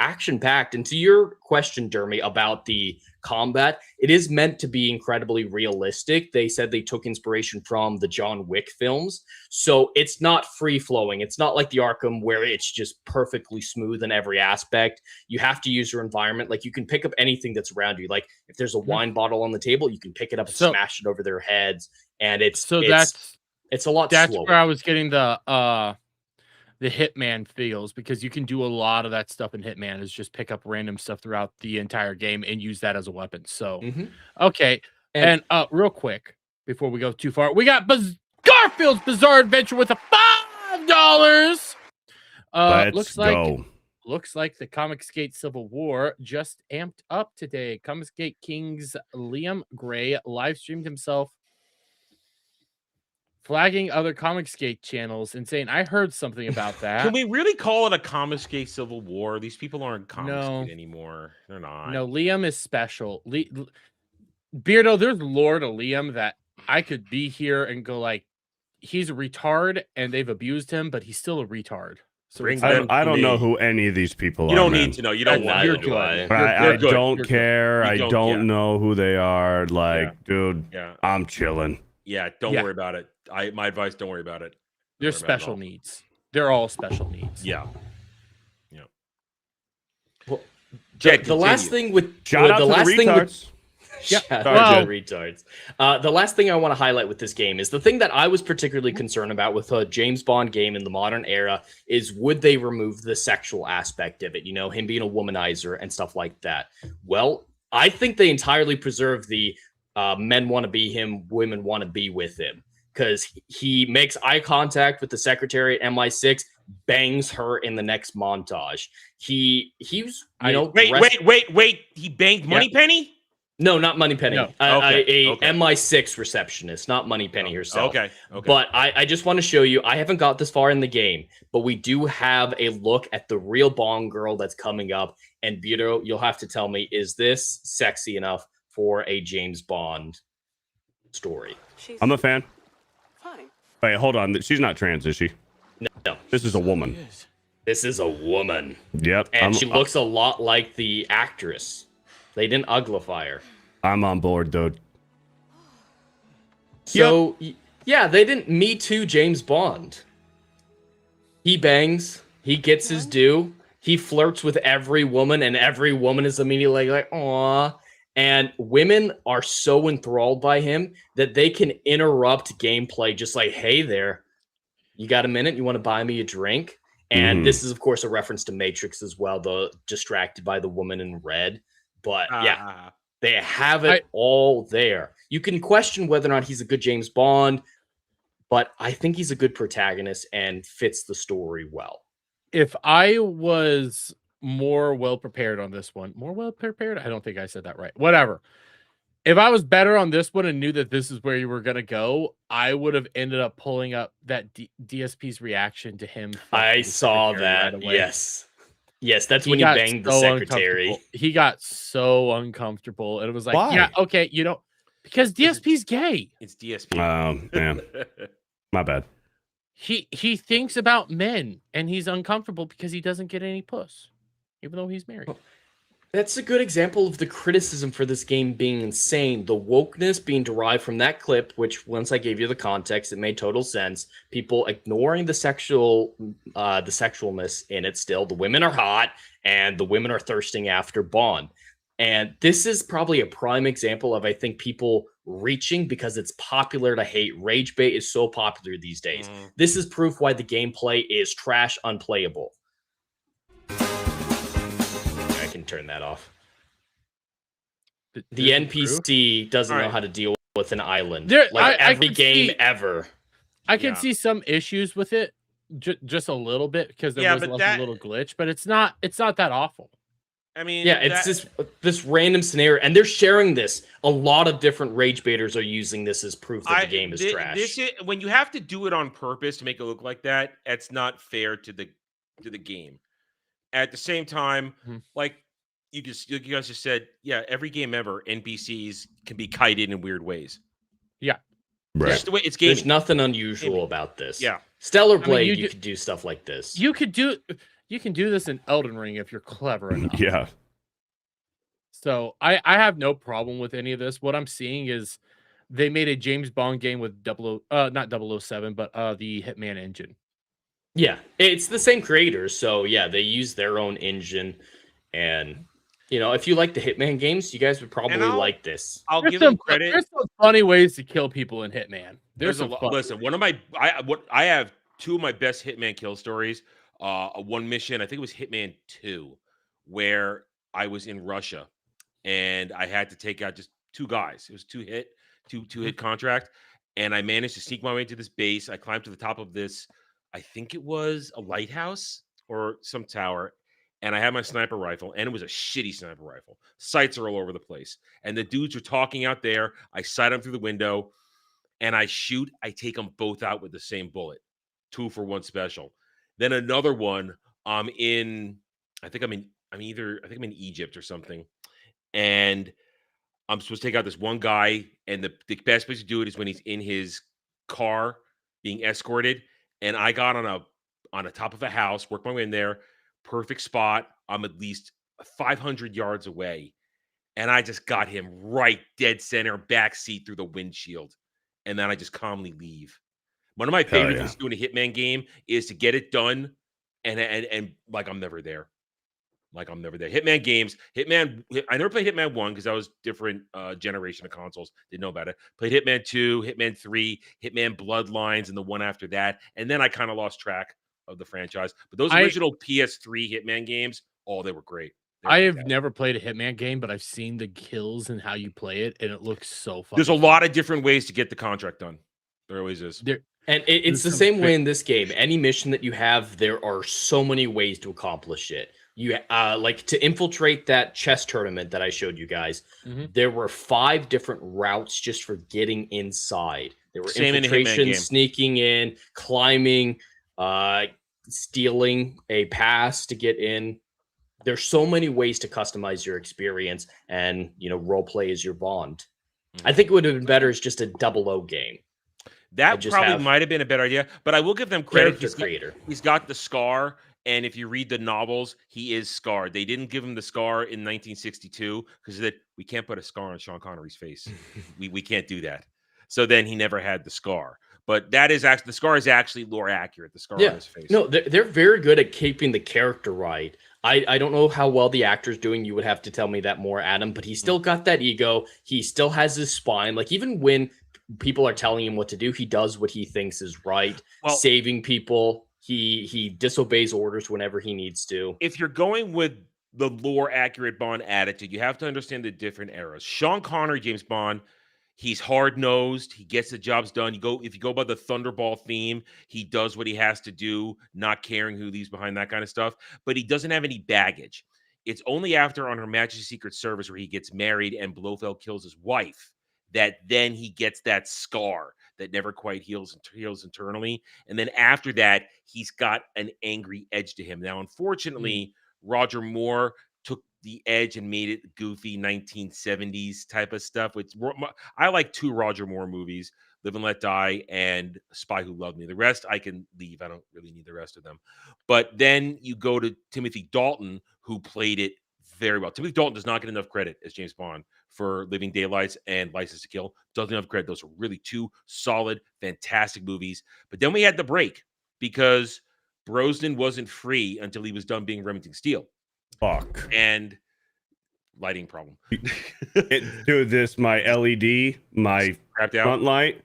action-packed. And to your question, Dermy, about the combat, it is meant to be incredibly realistic. They said they took inspiration from the John Wick films. So it's not free-flowing. It's not like the Arkham where it's just perfectly smooth in every aspect. You have to use your environment. Like, you can pick up anything that's around you. Like, if there's a wine bottle on the table, you can pick it up and smash it over their heads. And it's a lot That's slower. where I was getting the Hitman feels, because you can do a lot of that stuff in Hitman, is just pick up random stuff throughout the entire game and use that as a weapon. So, okay. And real quick, before we go too far, we got Garfield's Bizarre Adventure with a $5. Let's go. Looks like the Comicsgate Civil War just amped up today. Comicsgate King's Liam Gray live streamed himself flagging other Comicsgate channels and saying, I heard something about that. Can we really call it a Comicsgate Civil War? These people aren't Comicsgate anymore. They're not. No, Liam is special. Beardo, there's lore to Liam that I could be here and go like, he's a retard and they've abused him, but he's still a retard. So I don't know who any of these people are. You don't man. need to know. You don't want to do it. I don't care. I don't know who they are. Like, dude, I'm chilling. Yeah, don't worry about it. My advice, don't worry about it. They're special needs. They're all special needs. Yeah. Well, the last thing with shout out to the retards. Retards. The last thing I want to highlight with this game is the thing that I was particularly concerned about with a James Bond game in the modern era is, would they remove the sexual aspect of it? You know, him being a womanizer and stuff like that. Well, I think they entirely preserve the men want to be him, women want to be with him, because he makes eye contact with the secretary at MI6, bangs her in the next montage. Wait, he banged Moneypenny? No, not Moneypenny. No. MI6 receptionist, not Moneypenny herself. Okay. But I just want to show you, I haven't got this far in the game, but we do have a look at the real Bond girl that's coming up. And Beardo, you'll have to tell me, is this sexy enough for a James Bond story? I'm a fan. Fine. Wait, hold on. She's not trans, is she? No. This is a woman. This is a woman. Yep. And she looks a lot like the actress. They didn't uglify her. I'm on board, dude. So, yeah, they didn't Me Too James Bond. He bangs. He gets his due. He flirts with every woman, and every woman is immediately like, aw. And women are so enthralled by him that they can interrupt gameplay just like, hey there, you got a minute? You want to buy me a drink? And this is, of course, a reference to Matrix as well, the distracted by the woman in red. But yeah, they have it all there. You can question whether or not he's a good James Bond, but I think he's a good protagonist and fits the story well. If I was more well prepared on this one, more well prepared, I don't think I said that right. Whatever. If I was better on this one and knew that this is where you were going to go, I would have ended up pulling up that DSP's reaction to him. I saw that. Right, yes, that's when he banged the secretary. He got so uncomfortable. And it was like, why? Yeah, okay, you know, because DSP's gay. It's DSP. Oh, man. My bad. He thinks about men, and he's uncomfortable because he doesn't get any puss, even though he's married. That's a good example of the criticism for this game being insane. The wokeness being derived from that clip, which once I gave you the context, it made total sense. People ignoring the sexualness in it still. The women are hot, and the women are thirsting after Bond. And this is probably a prime example of, I think, people reaching because it's popular to hate. Rage bait is so popular these days. This is proof why the gameplay is trash, unplayable. I can turn that off. The NPC doesn't know how to deal with an island. Every game ever. I can see some issues with it, just a little bit, because there was a little glitch, but it's not that awful. I mean, yeah, it's this random scenario, and they're sharing this. A lot of different rage baiters are using this as proof that the game is trash. When you have to do it on purpose to make it look like that, it's not fair to the game. At the same time, like you guys just said, yeah, every game ever, NPCs can be kited in weird ways. Yeah, right. Just the way it's gaming. There's nothing unusual about this. Yeah, Stellar Blade, you could do stuff like this. You could do. You can do this in Elden Ring if you're clever enough. Yeah. So I have no problem with any of this. What I'm seeing is they made a James Bond game with not 007, but the Hitman engine. Yeah, it's the same creators, so yeah, they use their own engine, and if you like the Hitman games, you guys would probably like this. I'll There's give them some credit. There's some funny ways to kill people in Hitman. There's a lot. Listen, one of my I have two of my best Hitman kill stories. One mission, I think it was Hitman 2, where I was in Russia and I had to take out just two guys. It was two hit contract, and I managed to sneak my way into this base. I climbed to the top of this, I think it was a lighthouse or some tower, and I had my sniper rifle, and it was a shitty sniper rifle. Sights are all over the place, and the dudes are talking out there. I sight them through the window, and I shoot. I take them both out with the same bullet, 2 for 1 special. Then another one, I'm in Egypt or something, and I'm supposed to take out this one guy, and the best place to do it is when he's in his car being escorted. And I got on a top of a house, worked my way in there, perfect spot. I'm at least 500 yards away, and I just got him right dead center, back seat through the windshield, and then I just calmly leave. One of my favorite things to do in a Hitman game is to get it done, and like I'm never there. Like I'm never there. Hitman games, I never played Hitman 1 because that was different generation of consoles. Didn't know about it. Played Hitman 2, Hitman 3, Hitman Bloodlines, and the one after that. And then I kind of lost track of the franchise. But those original PS3 Hitman games, they were great. I have never played a Hitman game, but I've seen the kills and how you play it, and it looks so fun. There's a lot of different ways to get the contract done. There always is. And it's the same way in this game. Any mission that you have, there are so many ways to accomplish it. You like to infiltrate that chess tournament that I showed you guys. There were 5 different routes just for getting inside. There were infiltration, sneaking in, climbing, stealing a pass to get in. There's so many ways to customize your experience, and role play is your bond. I think it would have been better as just a 00 game. That probably might have been a better idea, but I will give them credit. He's got the scar. And if you read the novels, he is scarred. They didn't give him the scar in 1962 because we can't put a scar on Sean Connery's face. we can't do that. So then he never had the scar. But the scar is actually lore accurate. The scar on his face. No, they're very good at keeping the character right. I don't know how well the actor's doing. You would have to tell me that more, Adam. But he still got that ego. He still has his spine. Like even when people are telling him what to do, he does what he thinks is right. Saving people. He disobeys orders whenever he needs to. If you're going with the lore accurate Bond attitude, you have to understand the different eras. Sean Connery, James Bond, he's hard nosed. He gets the jobs done. If you go by the Thunderball theme, he does what he has to do, not caring who leaves behind, that kind of stuff. But he doesn't have any baggage. It's only after on Her Majesty's Secret Service where he gets married and Blofeld kills his wife that then he gets that scar that never quite heals internally. And then after that, he's got an angry edge to him. Now, unfortunately, Roger Moore took the edge and made it goofy 1970s type of stuff. I like 2 Roger Moore movies, Live and Let Die and Spy Who Loved Me. The rest, I can leave. I don't really need the rest of them. But then you go to Timothy Dalton, who played it very well. Timothy Dalton does not get enough credit as James Bond for Living Daylights and License to Kill. Doesn't have credit. Those are really 2 solid, fantastic movies. But then we had the break because Brosnan wasn't free until he was done being Remington Steele. Fuck. And lighting problem. Dude, my LED, my front light,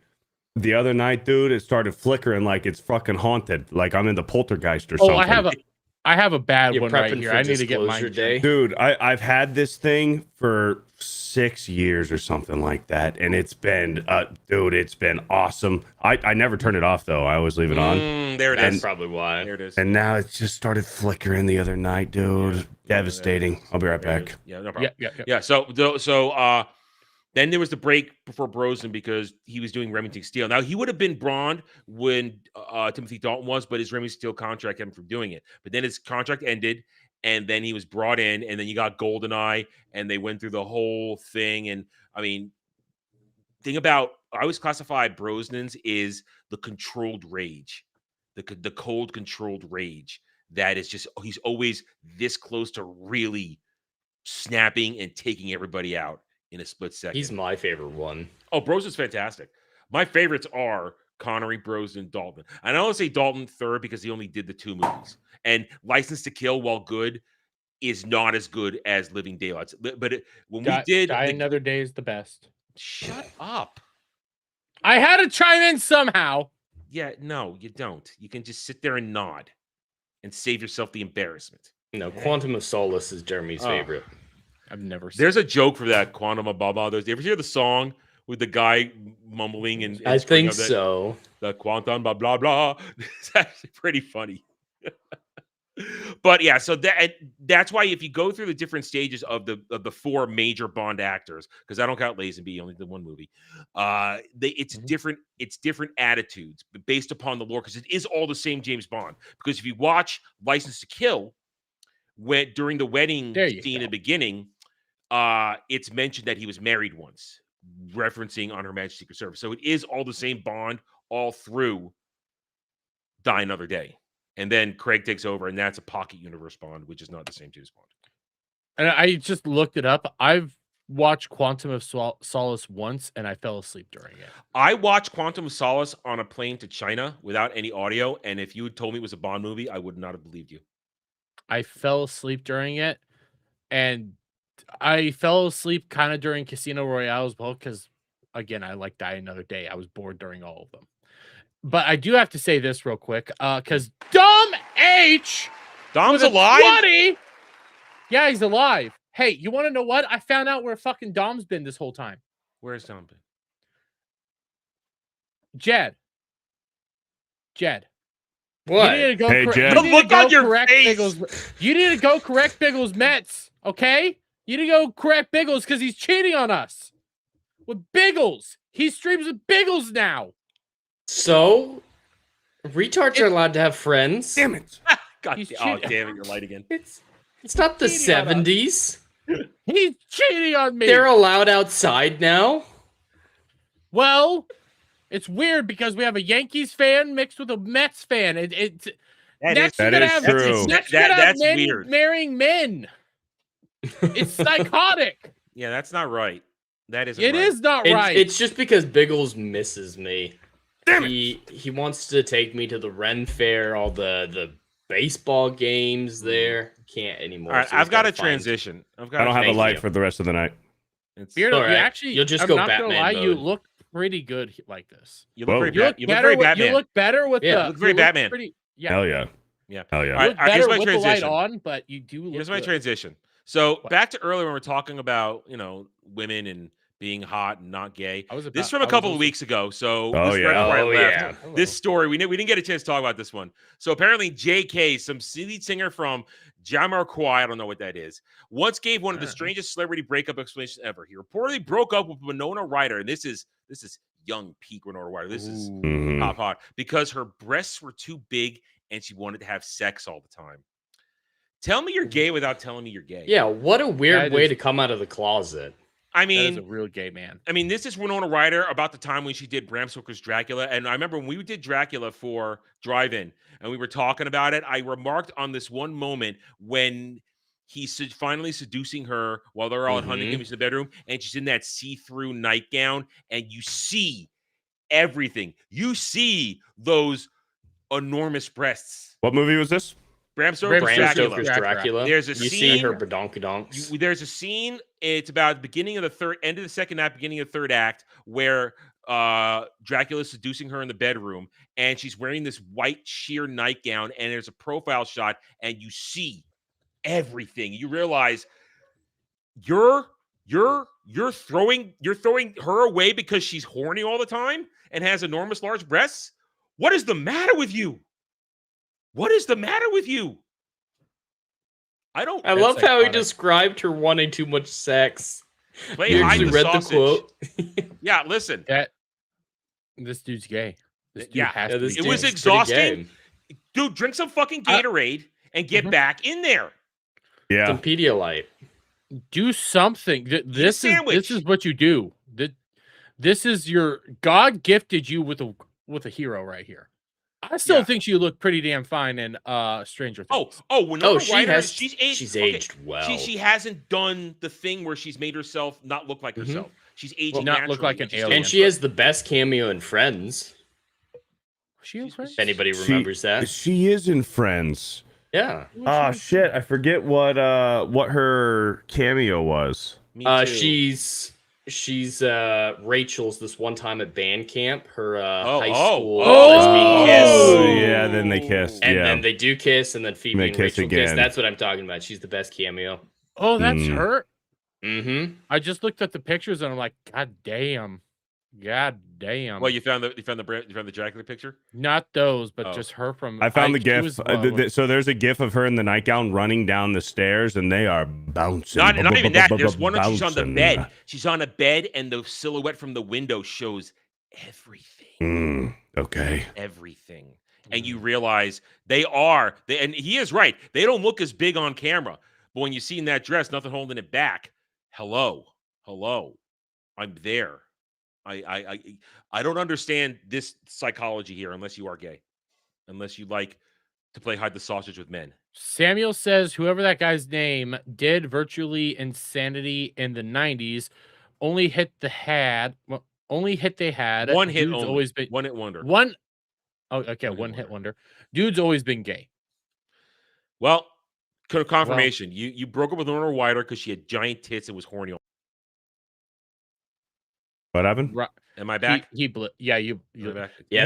the other night, dude, it started flickering like it's fucking haunted. Like I'm in the poltergeist or something. I have a bad one right here. I need to get mine. Dude, I've had this thing for 6 years or something like that, and it's been, it's been awesome. I never turn it off though. I always leave it on. There it is. That's probably why. There it is. And now it just started flickering the other night, dude. Devastating. I'll be right back. Yeah, no problem. Yeah. So then there was the break before Brosnan because he was doing Remington Steele. Now, he would have been Bond when Timothy Dalton was, but his Remington Steele contract kept him from doing it. But then his contract ended, and then he was brought in, and then you got GoldenEye, and they went through the whole thing. And, I mean, I always classify Brosnan's is the controlled rage, the cold controlled rage. that is just he's always this close to really snapping and taking everybody out in a split second. He's my favorite one. Oh, Bros is fantastic. My favorites are Connery, Bros, and Dalton. And I don't say Dalton third because he only did the 2 movies. And License to Kill, while good, is not as good as Living Daylights. But when we did Die Another Day is the best. Shut up. I had to chime in somehow. Yeah, no, you don't. You can just sit there and nod and save yourself the embarrassment. No, Quantum of Solace is Jeremy's favorite. I've never seen There's a joke for that, Quantum of Blah Blah. Do you ever hear the song with the guy mumbling and I think of that, so. The Quantum blah blah blah. It's actually pretty funny. But yeah, so that's why if you go through the different stages of the 4 major Bond actors, because I don't count Lazenby, only the 1 movie, it's different attitudes based upon the lore, because it is all the same James Bond. Because if you watch License to Kill, during the wedding scene in the beginning, it's mentioned that he was married once, referencing On Her Majesty's Secret Service. So it is all the same Bond all through Die Another Day. And then Craig takes over, and that's a pocket universe Bond, which is not the same James Bond. And I just looked it up. I've watched Quantum of Solace once, and I fell asleep during it. I watched Quantum of Solace on a plane to China without any audio, and if you had told me it was a Bond movie, I would not have believed you. I fell asleep during it, and I fell asleep kind of during Casino Royale as well, because, again, I like Die Another Day. I was bored during all of them. But I do have to say this real quick, because Dom H. Dom's alive? 20, yeah, he's alive. Hey, you want to know what? I found out where fucking Dom's been this whole time. Where's Dom been? Jed. What? You need to go Hey, Jed. The look on your face. You need to go correct Biggles' Mets, okay? You need to go correct Biggles because he's cheating on us. With Biggles. He streams with Biggles now. So, retards are allowed to have friends. Damn it. God, damn it, you're light again. It's not the 70s. He's cheating on me. They're allowed outside now. Well, it's weird because we have a Yankees fan mixed with a Mets fan. That Next is true. That's men weird. Marrying men. It's psychotic. Yeah, that's not right. That isn't It right. is not right. It's just because Biggles misses me. He wants to take me to the Ren Fair, all the baseball games there. Can't anymore. All right, so he's I've got gotta a find- transition. I don't have a light for the rest of the night. Beardo, All right. you actually, You'll just I'm go not gonna Batman lie, you mode. look pretty good like this. You Whoa. look You very, look you look better very with, Batman. you look better with Yeah, the. look very you Batman. Pretty, yeah. Hell yeah. Yeah. Hell yeah. All right, You look better here's my with the light transition. on, but you do look Here's my good. transition. So What? back to earlier when we were talking about, women and being hot and not gay. I was This about- is from I a was couple of also- weeks ago. So Oh, this is yeah. right before I Oh, left. yeah. Hello. This story, we didn't get a chance to talk about this one. So apparently JK, some lead singer from Jamiroquai, I don't know what that is, once gave one of the strangest celebrity breakup explanations ever. He reportedly broke up with Winona Ryder, and this is young peak Winona Ryder. This is Mhm. top hot because her breasts were too big and she wanted to have sex all the time. Tell me you're gay without telling me you're gay. Yeah, what a weird That way is- to come out of the closet. I That is mean, a real gay man. this is Winona Ryder about the time when she did Bram Stoker's Dracula. And I remember when we did Dracula for Drive-In and we were talking about it, I remarked on this one moment when he's finally seducing her while they're all hunting him in the bedroom, and she's in that see-through nightgown, and you see everything. You see those enormous breasts. What movie was this? Bram Stoker's Bram Dracula. Stoker's Dracula. There's a you see scene- her badonkadonks. There's a scene. It's about the beginning of the end of the second act, beginning of the third act, where Dracula's seducing her in the bedroom, and she's wearing this white sheer nightgown, and there's a profile shot, and you see everything. You realize you're throwing her away because she's horny all the time and has enormous large breasts. What is the matter with you? What is the matter with you? I love That's how he iconic. described her wanting too much sex. Play You hide actually the read sausage. the quote. Yeah, listen. This dude's gay. This dude Yeah, has Yeah, to this be It gay. was dude's pretty exhausting. gay. Dude, drink some fucking Gatorade and get back in there. Yeah. Some Pedialyte. Do something. This sandwich. is what you do. This is your God gifted you with a hero right here. I still Yeah. think she looked pretty damn fine in Stranger Things. Winona she Ryder, has. she's She's aged well. She hasn't done the thing where she's made herself not look like herself. She's aging not naturally. look like an she's alien. And she has the best cameo in Friends. She in Friends? If anybody remembers that. She is in Friends. Yeah. Oh shit! I forget what her cameo was. Me too. She's Rachel's this one time at band camp. Her high school Oh lesbian kiss. yeah, then they kiss. And yeah. then they do kiss, and then Phoebe They and kiss Rachel kiss. again. That's what I'm talking about. She's the best cameo. Oh, that's her? Mm-hmm. I just looked at the pictures and I'm like, God damn. God damn. Well, you found the Dracula picture? Not those, but Oh. just her from I found the she gif. was, So there's a gif of her in the nightgown running down the stairs, and they are bouncing. Not even that. There's one where she's on the bouncing. bed. She's on a bed, and the silhouette from the window shows everything. Okay. Everything. And you realize and he is right. They don't look as big on camera. But when you see in that dress, nothing holding it back. Hello. I'm there. I don't understand this psychology here unless you are gay. Unless you like to play hide the sausage with men. Samuel says whoever that guy's name did virtually insanity in the 90s, only hit they had. One hit Dude's only. always been One hit wonder. One hit wonder. Dude's always been gay. Well, confirmation. You broke up with Winona Ryder because she had giant tits and was horny. What happened? Right. Am I back? You back? Yeah, this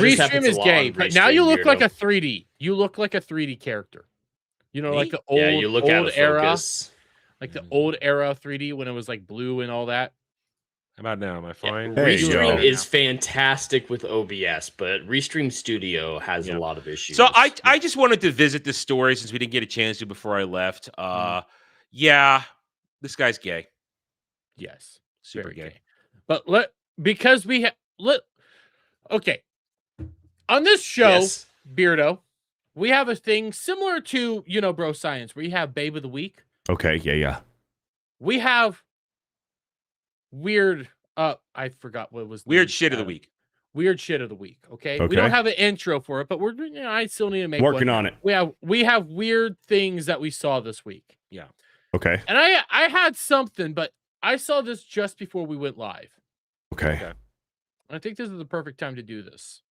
Restream happens is a lot gay, on but now you Restream, look like Beardo. a 3D. You look like a 3D character. You know, Me? like the old, you look old out of era, focus. like the old era 3D when it was like blue and all that. How about now? Am I fine? There you go. Restream is fantastic with OBS, but Restream Studio has a lot of issues. So I just wanted to visit this story since we didn't get a chance to before I left. Yeah, this guy's gay. Yes, Super very gay. But because we okay, on this show, Yes. Beardo, we have a thing similar to Bro Science, where you have Babe of the Week. Okay. Yeah. We have weird. I forgot what was Weird shit of the week. Weird shit of the week. Okay, we Okay. don't have an intro for it, but I still need to make Working one. on it. We have weird things that we saw this week. Yeah. Okay. And I had something, but I saw this just before we went live. Okay. I think this is the perfect time to do this.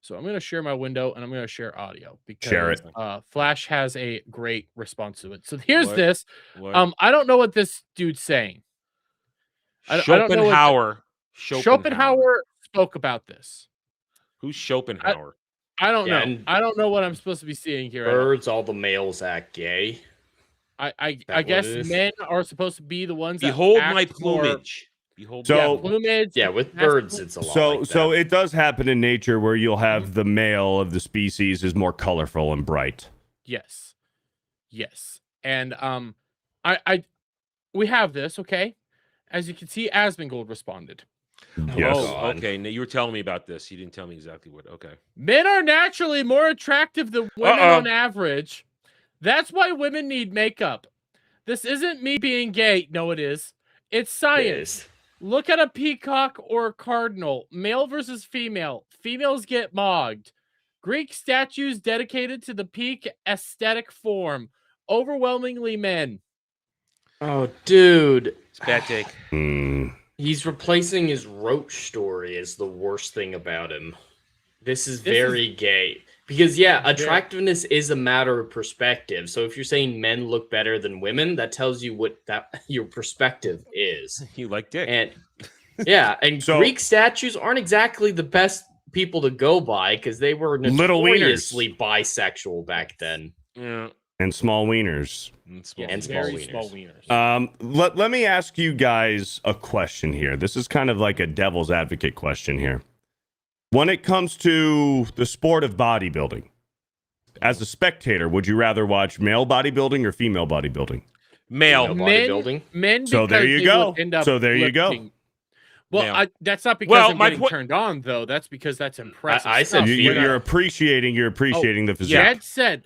So I'm going to share my window and I'm going to share audio because Share it. Flash has a great response to it. So here's What? this. What? I don't know what this dude's saying. I don't know what Schopenhauer spoke about this. Who's Schopenhauer? I don't Yeah, know. and I don't know what I'm supposed to be seeing here. Birds, all the males act gay. I what guess it is? men are supposed to be the ones that Behold act my more- plumage. Behold. So- plumage. Yeah, with That's birds, cool. it's a lot So like that. so it does happen in nature where you'll have the male of the species is more colorful and bright. Yes. And we have this, okay? As you can see, Asmongold responded. Yes. Oh, okay. Now you were telling me about this. You didn't tell me exactly what. Okay. Men are naturally more attractive than women Uh-oh. on average. That's why women need makeup. This isn't me being gay. No, it is. It's science. Look at a peacock or a cardinal. Male versus female. Females get mogged. Greek statues dedicated to the peak aesthetic form. Overwhelmingly men. Oh, dude. It's a bad take. He's replacing his Roach story as the worst thing about him. This is very gay. Because, yeah, attractiveness is a matter of perspective. So if you're saying men look better than women, that tells you what your perspective is. You like dick. And yeah, and So- Greek statues aren't exactly the best people to go by because they were Little wieners. notoriously bisexual back then. Yeah. And small wieners. And small Very wieners. small wieners. Let me ask you guys a question here. This is kind of like a devil's advocate question here. When it comes to the sport of bodybuilding, as a spectator, would you rather watch male bodybuilding or female bodybuilding? Male. Female bodybuilding. Men So there because you they go. will end up So there you go. lifting. Well, Male. that's not because Well, I'm my getting point- turned on, though. That's because that's impressive. I said stuff. female. You're appreciating the physique. Jet said.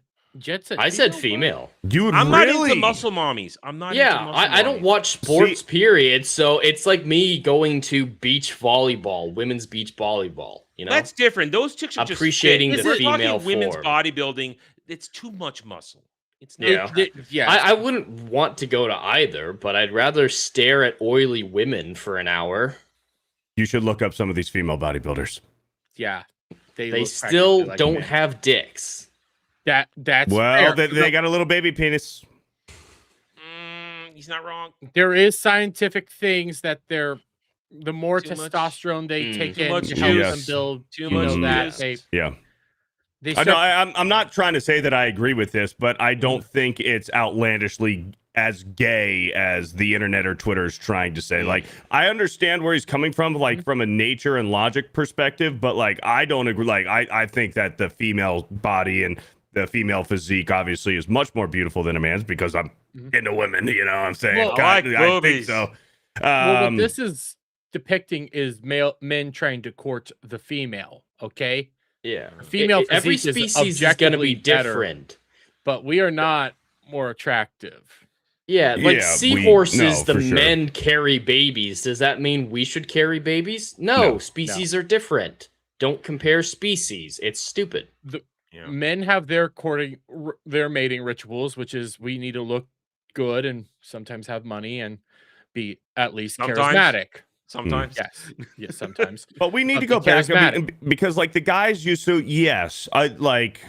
I said female. You would I'm really? not into muscle mommies. I'm not Yeah, into muscle I don't mommies. watch sports, period. So it's like me going to beach volleyball, women's beach volleyball. You know, That's different. Those chicks are just appreciating fit. the We're talking female women's form. bodybuilding. It's too much muscle. It's not Yeah. attractive. Yeah. I wouldn't want to go to either, but I'd rather stare at oily women for an hour. You should look up some of these female bodybuilders. Yeah. They look still practically like don't men. have dicks. That's Well, fair. they got a little baby penis. He's not wrong. There is scientific things that the more Too much. testosterone they take Too in much to help them juice. build, Too you much know, that juice. they Yeah. they I start, know. I'm not trying to say that I agree with this, but I don't think it's outlandishly as gay as the internet or Twitter is trying to say. Like, I understand where he's coming from, like from a nature and logic perspective, but like I don't agree. Like, I think that the female body and the female physique obviously is much more beautiful than a man's because I'm into women. You know what I'm saying? Well, I like think boobies. so. well, what this is depicting is men trying to court the female. Okay, Yeah. female Every physique species is is going to be objectively better, different. but we are not more attractive. Yeah, like Yeah, seahorses, the for sure. men carry babies. Does that mean we should carry babies? No, species are different. Don't compare species. It's stupid. Yeah. Men have their their mating rituals, which is we need to look good and sometimes have money and be at least Sometimes. charismatic. Sometimes. Yes, sometimes. But we need to Be go back charismatic. because like the guys used to, yes, like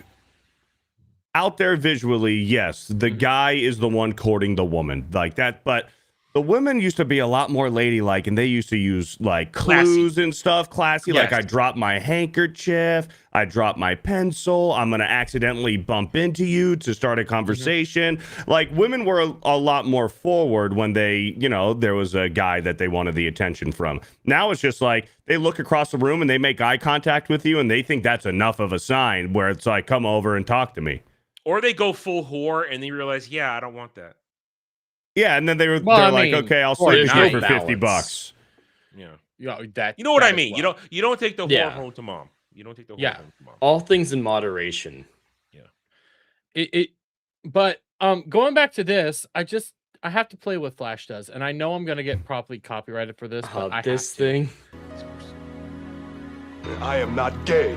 out there visually, yes, the guy is the one courting the woman like that. But the women used to be a lot more ladylike, and they used to use like clues and stuff, classy. Like Yes. I dropped my handkerchief, I dropped my pencil. I'm gonna accidentally bump into you to start a conversation. Like women were a lot more forward when they, you know, there was a guy that they wanted the attention from. Now it's just like they look across the room and they make eye contact with you, and they think that's enough of a sign where it's like, come over and talk to me. Or they go full whore and they realize, yeah, I don't want that. Yeah, and then they're I like, mean, okay, I'll or sit there's here no for $50. balance. Yeah. Yeah, that You know what that I as mean? well. You don't take the whore Yeah. home to mom. You don't take the whore Yeah. home to mom. All things in moderation. But going back to this, I have to play what Flash does, and I know I'm gonna get properly copyrighted for this, but I This have to. thing. I am not gay.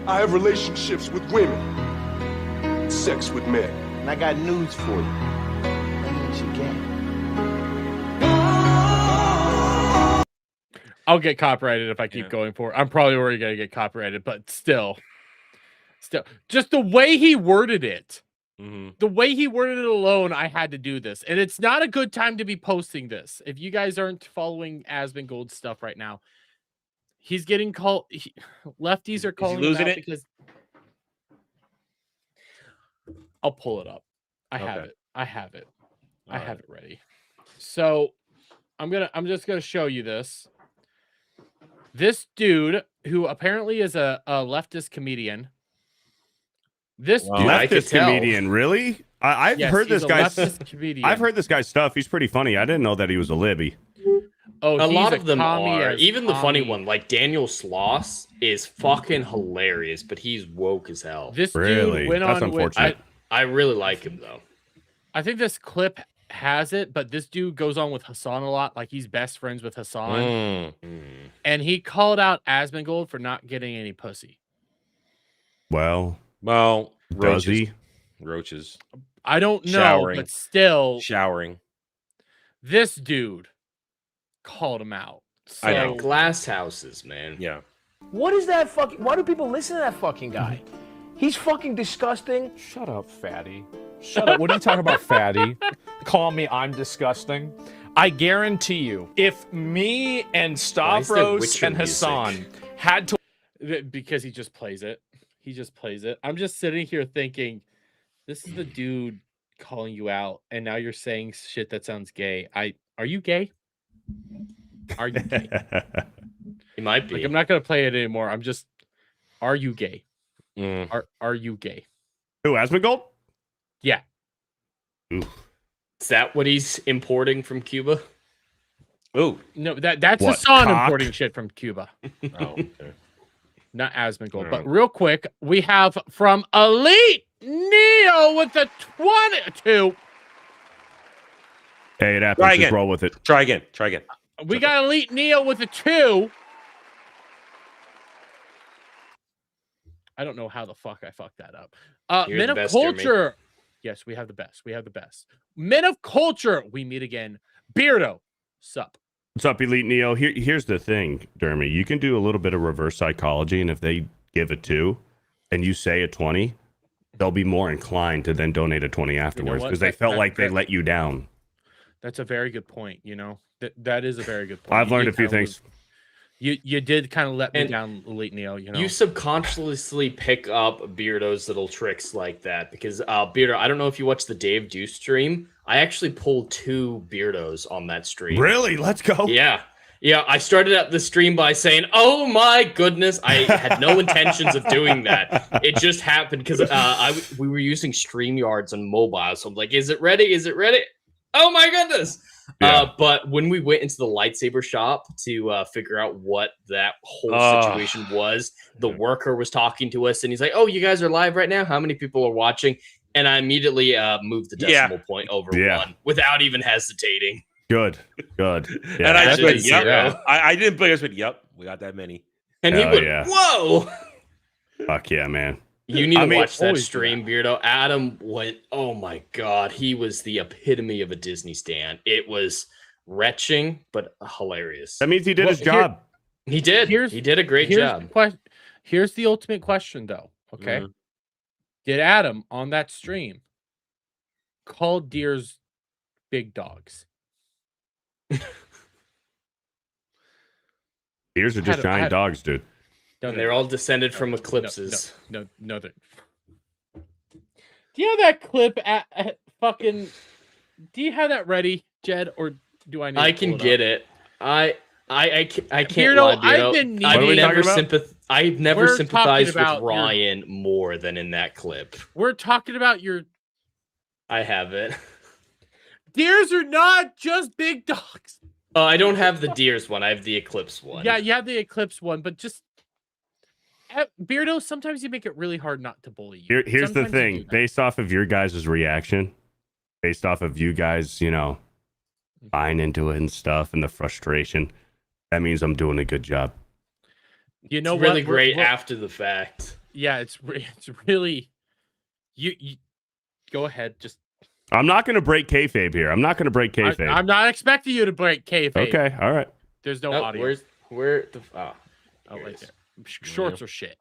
I have relationships with women, sex with men. And I got news for you. That means you can't. I'll get copyrighted if I keep going for it. I'm probably already gonna get copyrighted, but still, just the way he worded it. The way he worded it alone, I had to do this. And it's not a good time to be posting this. If you guys aren't following Asmongold stuff right now, he's getting called. Lefties are calling him losing out it? because I'll pull it up. I have Okay. it. I have it. I All have it ready. So I'm just gonna show you this. This dude, who apparently is a leftist comedian. This dude, I could Leftist tell. comedian, really? I've yes, heard he's this a guy's. leftist comedian. I've heard this guy's stuff. He's pretty funny. I didn't know that he was a libby. Oh, A he's lot of them commie are. as Even the funny commie. one, like Daniel Sloss, is fucking hilarious, but he's woke as hell. This Really? dude went That's on with. unfortunate. I really like him though. I think this clip has it, but this dude goes on with Hassan a lot. Like he's best friends with Hassan, and he called out Asmongold for not getting any pussy. Well, Well, does he? Roaches. I don't know, Showering. but still, Showering. this dude called him out. So, I know. Glass houses, man. Yeah. What is that fucking... Why do people listen to that fucking guy? He's fucking disgusting. Shut up, fatty. Shut up. What are you talking about, fatty? Call me I'm disgusting. I guarantee you, if me and Why is there Stavros Witcher and Hassan music? had to because he just plays it. He just plays it. I'm just sitting here thinking, this is the dude calling you out, and now you're saying shit that sounds gay. Are you gay? Are you gay? He might be. Like, I'm not gonna play it anymore. I'm just, are you gay? Mm. Are you gay? Who, Asmongold? Yeah. Ooh. Is that what he's importing from Cuba? Ooh. No, that's What, Hassan cock? importing shit from Cuba. Oh, okay. Not Asmongold. No. But real quick, we have from Elite Neo with the 22. Hey, it happens. Try Just again. roll with it. Try again. Try again. We got Elite Neo with a 2. I don't know how the fuck I fucked that up. You're Men the of best, Jeremy. culture. Yes, we have the best. We have the best. Men of culture. We meet again. Beardo. Sup. What's up, Elite Neo? Here's the thing, Dermy. You can do a little bit of reverse psychology, and if they give a 2 and you say a 20, they'll be more inclined to then donate a 20 afterwards because they felt like they let you down. That's a very good point. You know, that is a very good point. I've learned a few things. You did kind of let me down, Elite Neo. You know, you subconsciously pick up Beardo's little tricks like that because Beardo, I don't know if you watched the Dave Deuce stream. I actually pulled 2 Beardos on that stream. Really? Let's go. Yeah. I started out the stream by saying, "Oh my goodness!" I had no intentions of doing that. It just happened because we were using StreamYards on mobile, so I'm like, "Is it ready? Is it ready?" Oh my goodness! Yeah. But when we went into the lightsaber shop to figure out what that whole situation was, the worker was talking to us, and he's like, "Oh, you guys are live right now? How many people are watching?" And I immediately moved the decimal point over 1 without even hesitating. Good. Yeah. And I just went, yep. I didn't blink. I just went, yep, we got that many. And he went, whoa. Fuck yeah, man. You need to watch that stream, Beardo. Adam went, oh my God. He was the epitome of a Disney stan. It was retching, but hilarious. That means he did his job. He did. He did a great job. Here's the ultimate question, though. Okay. Mm-hmm. Did Adam on that stream call deers big dogs? Deers are just giant dogs, dude. And they're all descended from eclipses. No. Do you have that clip at fucking? Do you have that ready, Jed, or do I need? I can get it. I can't Beardo, lie, Beardo. I've been needing. I've never sympathized with Ryan more than in that clip. We're talking about your. I have it. Deers are not just big dogs. I don't have the deers one. I have the eclipse one. Yeah, you have the eclipse one, but just Beardo, sometimes you make it really hard not to bully you. Here's sometimes the thing. Based off of your guys' reaction, based off of you guys, buying into it and stuff and the frustration, that means I'm doing a good job. You know, it's really great after the fact. Yeah, it's really you go ahead, just I'm not going to break kayfabe here. I'm not going to break kayfabe. I'm not expecting you to break kayfabe. Okay, all right. There's no audio. Where the right there. Shorts are shit.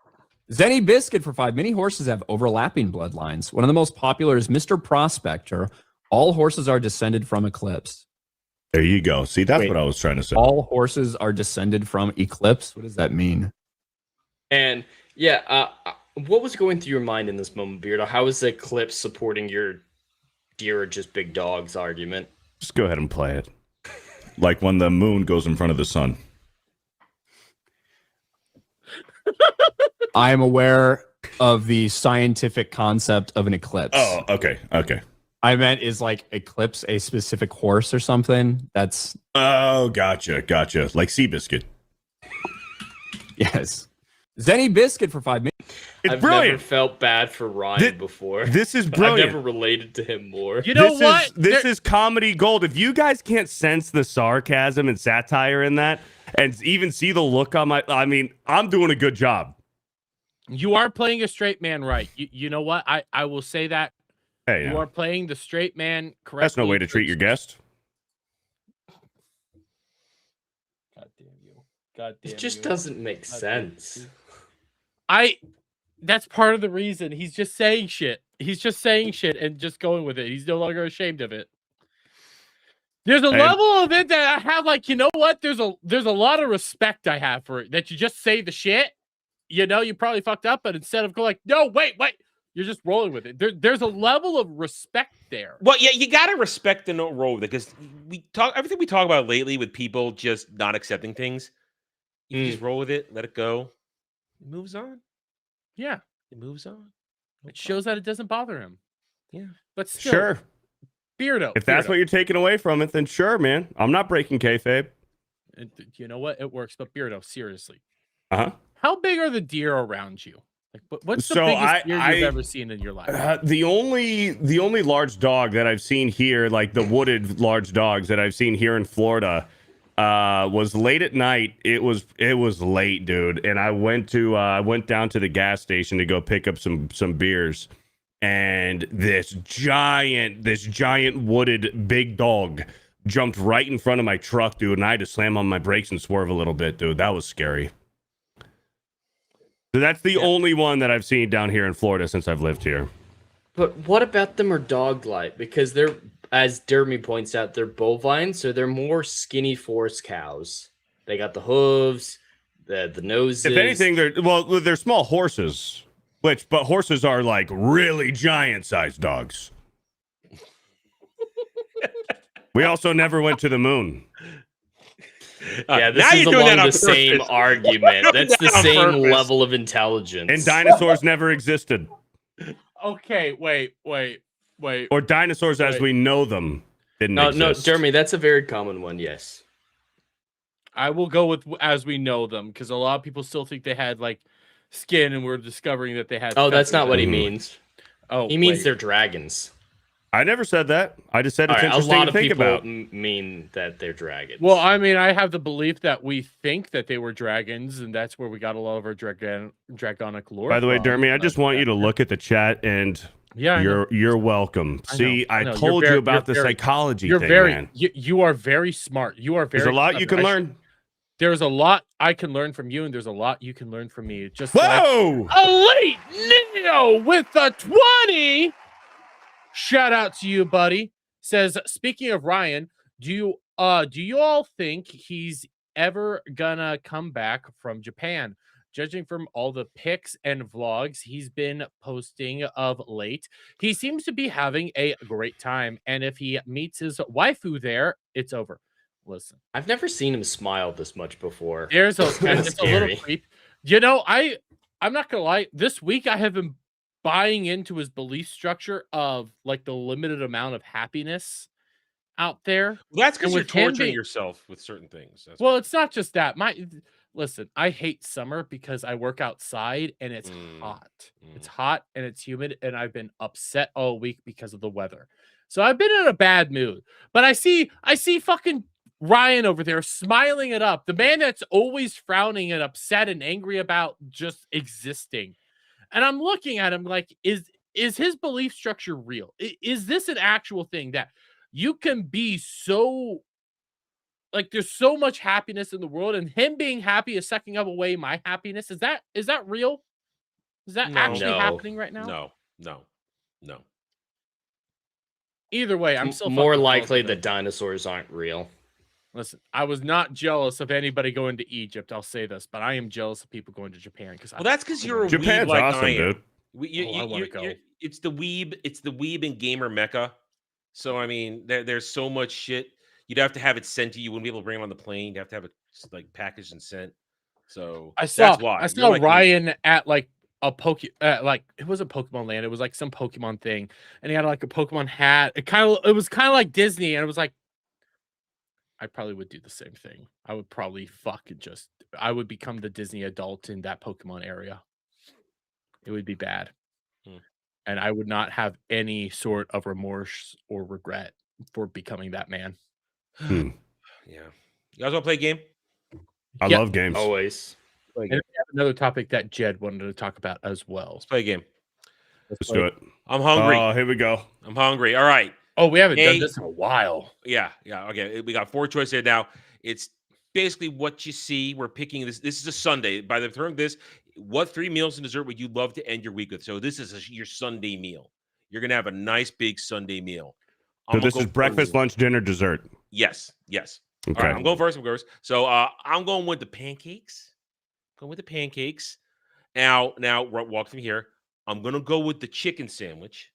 Zenny Biscuit for 5. Many horses have overlapping bloodlines. One of the most popular is Mr. Prospector. All horses are descended from Eclipse. There you go. See, that's what I was trying to say. All horses are descended from Eclipse. What does that mean? And what was going through your mind in this moment, Beardo? How is the Eclipse supporting your deer are just big dogs argument? Just go ahead and play it. Like when the moon goes in front of the sun. I am aware of the scientific concept of an eclipse. Oh, okay. I meant is like eclipse a specific horse or something? That's gotcha. Like Seabiscuit. Yes. Zenny Biscuit for 5 minutes. It's I've brilliant. Never felt bad for Ryan before. This is brilliant. I've never related to him more. You know what? This is comedy gold. If you guys can't sense the sarcasm and satire in that, and even see the look on my, I'm doing a good job. You are playing a straight man right. You know what? I will say that. Hey, you are playing the straight man correctly. That's no way to treat your guest. God damn you. God damn it just doesn't make sense. That's part of the reason. He's just saying shit. He's just saying shit and just going with it. He's no longer ashamed of it. There's a level of it that I have, like, you know what? There's a lot of respect I have for it. That you just say the shit. You know, you probably fucked up, but instead of going like, no, wait, you're just rolling with it. There's a level of respect there. Well, yeah, you gotta respect and not roll with it, because everything we talk about lately with people just not accepting things. You just roll with it, let it go. It moves on. Yeah, it moves on. It shows that it doesn't bother him. Yeah, but still, sure. Beardo. If that's what you're taking away from it, then sure, man. I'm not breaking kayfabe. You know what? It works. But Beardo, seriously. Uh-huh. How big are the deer around you? Like, what's the biggest deer you've ever seen in your life? The only large dog that I've seen here, like the wooded large dogs that I've seen here in Florida, was late at night. It was late, dude. And I went down to the gas station to go pick up some beers. And this giant wooded big dog jumped right in front of my truck, dude. And I had to slam on my brakes and swerve a little bit, dude. That was scary. So that's the only one that I've seen down here in Florida since I've lived here. But what about them are dog-like? Because they're, as Dermy points out, they're bovine, so they're more skinny forest cows. They got the hooves, the noses. If anything, they're small horses. But horses are like really giant-sized dogs. We also never went to the moon. Yeah, this is along the same argument. That's the same level of intelligence. And dinosaurs never existed. Okay, wait. Or dinosaurs as we know them didn't exist. No, Jeremy, that's a very common one, yes. I will go with as we know them, because a lot of people still think they had like skin, and we're discovering that they had. Oh, that's not what he means. Oh, he means they're dragons. I never said that. I just said it's interesting a lot to of think people about. mean that they're dragons. Well, I mean, I have the belief that we think that they were dragons, and that's where we got a lot of our dragonic lore. By the way, from. Dermy, I just want you to look at the chat, and you're welcome. See, I told you about the psychology thing, man. You are very smart. You are very. There's a lot you can learn. There's a lot I can learn from you, and there's a lot you can learn from me. Just whoa, like Elite Neo with the 20. Shout out to you, buddy. Says, speaking of Ryan, do you all think he's ever gonna come back from Japan? Judging from all the pics and vlogs he's been posting of late, he seems to be having a great time. And if he meets his waifu there, it's over. Listen, I've never seen him smile this much before. There's it's a little creep. You know, I'm not gonna lie. This week I have been buying into his belief structure of like the limited amount of happiness out there. Well, that's because you're torturing yourself with certain things. Well, it's not just that. Listen, I hate summer because I work outside and it's hot. It's hot and it's humid, and I've been upset all week because of the weather. So I've been in a bad mood. But I see fucking Ryan over there smiling it up. The man that's always frowning and upset and angry about just existing. And I'm looking at him like, is his belief structure real? Is this an actual thing that you can be so, like, there's so much happiness in the world, and him being happy is sucking up away my happiness? Is that real? Is that actually happening right now? No. Either way, I'm still more likely that dinosaurs aren't real. Listen, I was not jealous of anybody going to Egypt. I'll say this, but I am jealous of people going to Japan because. Well, that's because you're a Japan's weeb like awesome, I am. dude. I want to go. It's the weeb and gamer mecca. So I mean, there's so much shit. You'd have to have it sent to you. Wouldn't be able to bring it on the plane. You'd have to have it like packaged and sent. So I saw like Ryan at like a like it wasn't Pokemon Land. It was like some Pokemon thing, and he had like a Pokemon hat. It was kind of like Disney, and it was like. I probably would do the same thing. I would probably I would become the Disney adult in that Pokemon area. It would be bad. And I would not have any sort of remorse or regret for becoming that man. Yeah. You guys want to play a game? I love games. Always. And we have another topic that Jed wanted to talk about as well. Let's play a game. Let's do it. I'm hungry. Oh, here we go. I'm hungry. All right. Oh, we haven't done this in a while. Yeah. Okay. We got 4 choices here now. It's basically what you see. We're picking this. This is a Sunday. By the time this, what 3 meals and dessert would you love to end your week with? So this is your Sunday meal. You're gonna have a nice big Sunday meal. So this is breakfast, lunch, dinner, dessert. Yes. Okay. All right. I'm going first. So I'm going with the pancakes. Now walk from here. I'm gonna go with the chicken sandwich.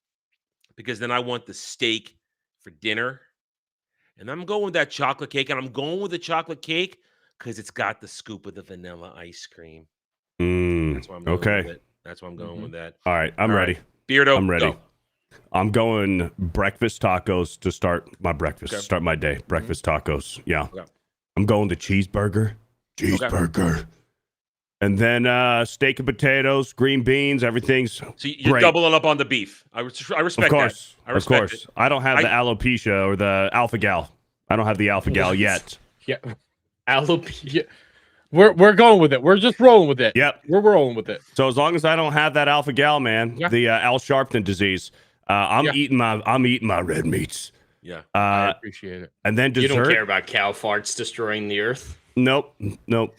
Because then I want the steak for dinner. And I'm going with that chocolate cake. And I'm going with the chocolate cake because it's got the scoop of the vanilla ice cream. That's why I'm going with it. That's why I'm going with that. All right, I'm ready. Beardo, I'm ready. go. I'm going breakfast tacos to start my breakfast. Start my day. Breakfast tacos. Yeah. Okay. I'm going to cheeseburger. And then steak and potatoes, green beans, everything's So you're great. doubling up on the beef. I respect Of course. that. I respect it. I don't have the alopecia or the alpha gal. I don't have the alpha gal yet. Yeah. Alopecia. We're going with it. We're just rolling with it. Yep. We're rolling with it. So as long as I don't have that alpha gal, man, the Al Sharpton disease, I'm eating my red meats. Yeah, I appreciate it. And then dessert. You don't care about cow farts destroying the earth? Nope,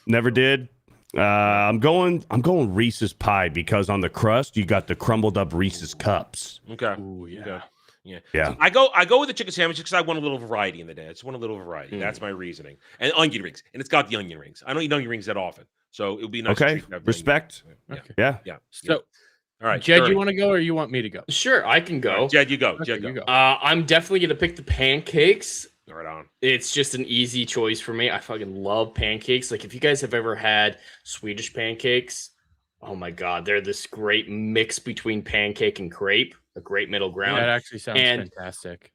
never did. I'm going Reese's pie because on the crust you got the crumbled up Reese's cups. Okay. Ooh, yeah. Okay. Yeah. Yeah. So I go with the chicken sandwich because I want a little variety in the day. I just want a little variety. That's my reasoning. And onion rings, and it's got the onion rings. I don't eat onion rings that often, so it would be nice. Okay. To Respect. Yeah. So, all right, Jed, Dirty. you want to go or you want me to go? Sure, I can go. Jed, you go. Okay, Jed, you go. go. I'm definitely gonna pick the pancakes. Right on. It's just an easy choice for me. I fucking love pancakes. Like if you guys have ever had Swedish pancakes, oh my god, they're this great mix between pancake and crepe, a great middle ground. That actually sounds fantastic.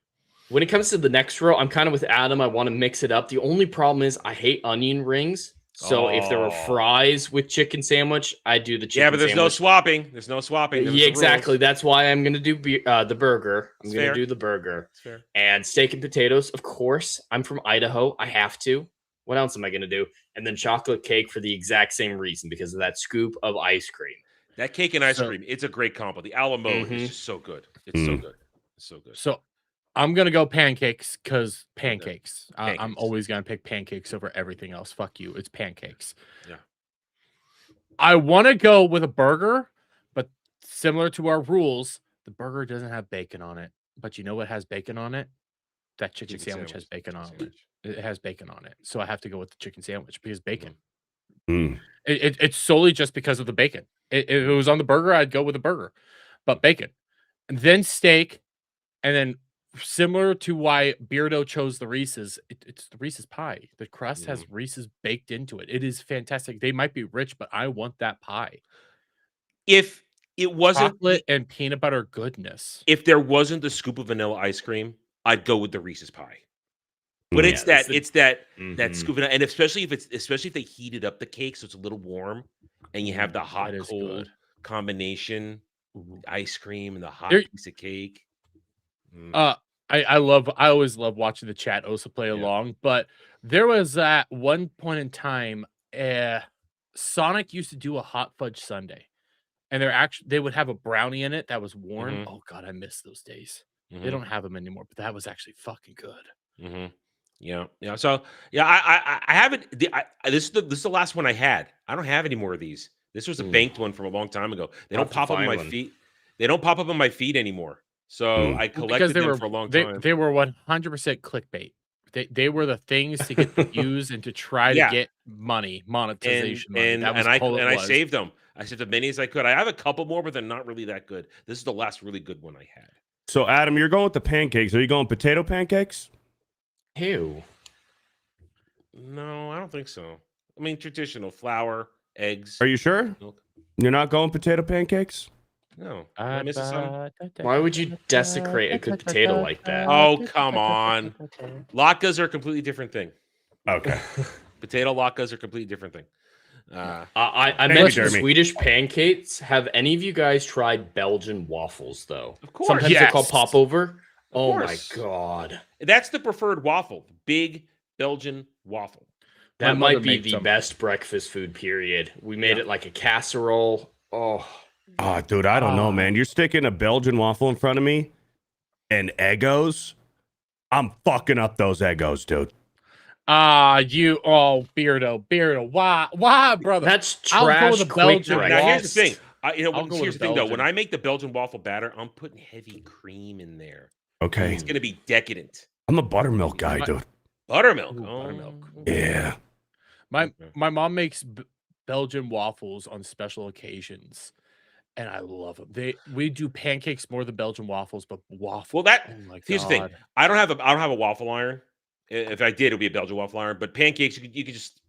When it comes to the next row, I'm kind of with Adam. I want to mix it up. The only problem is I hate onion rings. So if there were fries with chicken sandwich, I do the chicken. Yeah, but there's no sandwich. swapping. There's no swapping. Yeah, exactly. That's why I'm going to do the burger. I'm It's going fair. to do the burger. It's fair. And steak and potatoes, of course. I'm from Idaho. I have to. What else am I going to do? And then chocolate cake for the exact same reason, because of that scoop of ice cream. That cake and ice cream, it's a great combo. The a la mode is just so good. It's so good. It's so good. So I'm gonna go pancakes because pancakes. I'm always gonna pick pancakes over everything else. Fuck you. It's pancakes. Yeah. I want to go with a burger, but similar to our rules, the burger doesn't have bacon on it. But you know what has bacon on it? That chicken sandwich has bacon on it. It has bacon on it. So I have to go with the chicken sandwich because bacon. It's solely just because of the bacon. If it was on the burger, I'd go with the burger, but bacon, and then steak, and then similar to why Beardo chose the Reese's, it's the Reese's pie. The crust has Reese's baked into it. It is fantastic. They might be rich, but I want that pie. If it wasn't chocolate and peanut butter goodness, if there wasn't the scoop of vanilla ice cream, I'd go with the Reese's pie. But it's that that scoop of, and especially if they heated up the cake so it's a little warm, and you have the hot cold combination, ice cream and the hot piece of cake. I always love watching the chat also play along, but there was at one point in time, Sonic used to do a hot fudge sundae, and they would have a brownie in it that was warm. Oh god, I miss those days. They don't have them anymore, but that was actually fucking good. Yeah. So I haven't. This is the last one I had. I don't have any more of these. This was a banked one from a long time ago. They don't pop up on my feed. They don't pop up on my feed anymore. So I collected them for a long time. They were 100% clickbait. They were the things to get the views and to try to get monetization. And I saved them. I saved as many as I could. I have a couple more, but they're not really that good. This is the last really good one I had. So Adam, you're going with the pancakes. Are you going potato pancakes? Ew. No, I don't think so. I mean, traditional flour, eggs. Are you sure? Milk. You're not going potato pancakes? No. Am I missing something? Why would you desecrate a good potato like that? Oh, come on. Latkes are a completely different thing. Okay. Potato latkes are a completely different thing. I mentioned Swedish pancakes. Have any of you guys tried Belgian waffles, though? Of course. Sometimes they're called popover. Oh my course. god. That's the preferred waffle. Big Belgian waffle. That might be the best breakfast food, period. We made it like a casserole. Oh, dude, I don't know, man. You're sticking a Belgian waffle in front of me and Eggos. I'm fucking up those Eggos, dude. Beardo. Why, brother? That's trash. Now, here's the thing. Here's the thing, though. When I make the Belgian waffle batter, I'm putting heavy cream in there. Okay. It's going to be decadent. I'm a buttermilk guy, dude. Buttermilk. Buttermilk. Yeah. My mom makes Belgian waffles on special occasions, and I love them. We do pancakes more than Belgian waffles, but waffle. Well, here's the thing. I don't have a waffle iron. If I did, it would be a Belgian waffle iron. But pancakes, you could just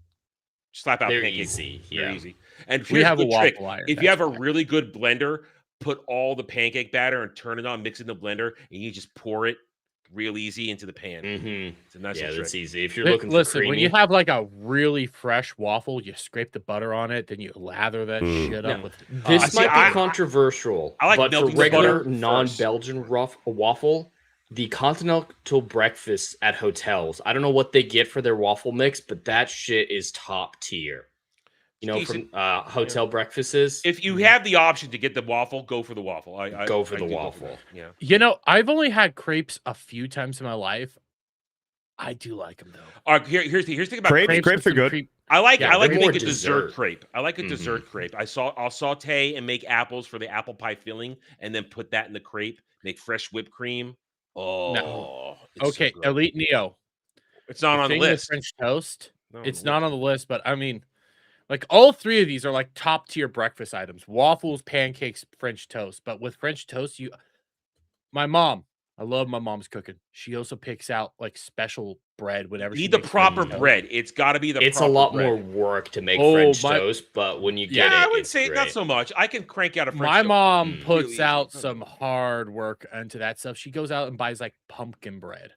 slap out pancakes. Easy. They're Yeah. easy. And We here's have the a trick. waffle iron, If you that's have a really good blender, put all the pancake batter and turn it on, mix it in the blender, and you just pour it real easy into the pan. It's a nice little that's trick. easy. If you're looking for Listen, creamy. when you have like a really fresh waffle, you scrape the butter on it, then you lather that shit up with. This might be controversial, I like but for melting the regular butter non-Belgian waffle, the continental breakfast at hotels. I don't know what they get for their waffle mix, but that shit is top tier. You know, Decent. from hotel breakfasts. If you have the option to get the waffle, go for the waffle. I Go for I the do waffle. that. Yeah. You know, I've only had crepes a few times in my life. I do like them though. Here's the thing about Crepes crepes. are good. I like Yeah, to they're more make a dessert dessert. crepe. I like a dessert crepe. I'll saute and make apples for the apple pie filling, and then put that in the crepe. Make fresh whipped cream. Oh, it's so Okay, good. Elite Neo. It's not on the thing with list. French toast. Not on It's the not on the list, but I mean, like all three of these are like top tier breakfast items: waffles, pancakes, French toast. But with French toast, my mom, I love my mom's cooking. She also picks out like special bread whenever she Need the makes proper French toast. bread. It's got to be the. It's a proper lot bread. more work to make Oh, French my- toast, but when you Yeah, get it, I would it's say not great. so much. I can crank out a French My toast mom puts really easy. out some hard work into that stuff. She goes out and buys like pumpkin bread,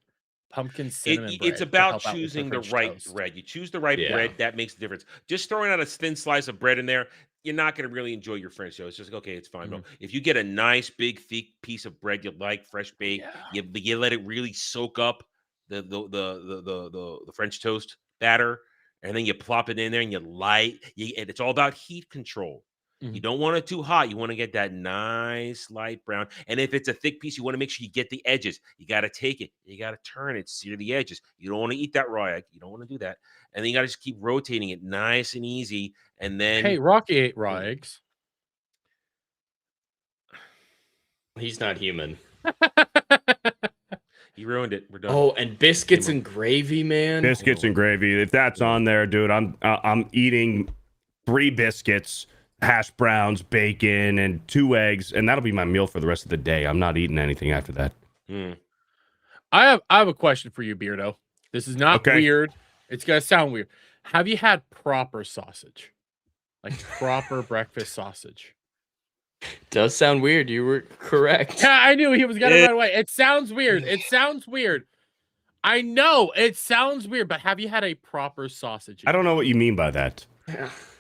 pumpkin cinnamon bread. It's to about help out with choosing the French right toast. bread. You choose the right Yeah. bread, that makes a difference. Just throwing out a thin slice of bread in there, you're not going to really enjoy your French toast. It's just like, okay, it's fine. No, if you get a nice, big, thick piece of bread you like, fresh baked, you let it really soak up the French toast batter, and then you plop it in there and and it's all about heat control. You don't want it too hot. You want to get that nice light brown. And if it's a thick piece, you want to make sure you get the edges. You got to take it. You got to turn it, sear the edges. You don't want to eat that raw egg. You don't want to do that. And then you got to just keep rotating it nice and easy. And then Hey, Rocky ate raw eggs. He's not human. you ruined it. We're done. Oh, and biscuits and gravy, man. Biscuits and gravy. If that's on there, dude, I'm eating 3 biscuits, hash browns, bacon, and 2 eggs, and that'll be my meal for the rest of the day. I'm not eating anything after that. I have a question for you, Beardo. This is not weird. It's gonna sound weird. Have you had proper sausage? Like proper breakfast sausage? Does sound weird. You were correct. Yeah, I knew he was gonna run away. It sounds weird. It sounds weird. I know it sounds weird, but have you had a proper sausage? I don't know what you mean by that.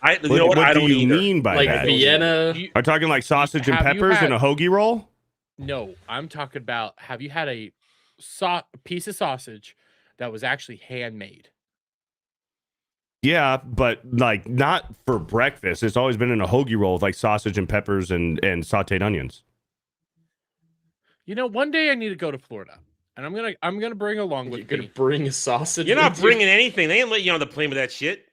I What do don't you either. mean by Like that? Vienna. Are you talking like sausage and have you peppers had- in a hoagie roll? No, I'm talking about have you had a piece of sausage that was actually handmade? Yeah, but like not for breakfast. It's always been in a hoagie roll with like sausage and peppers and sauteed onions. You know, one day I need to go to Florida, and I'm gonna bring along with You're me. gonna bring a sausage. You're not with you? bringing anything. They ain't let you on the plane with that shit.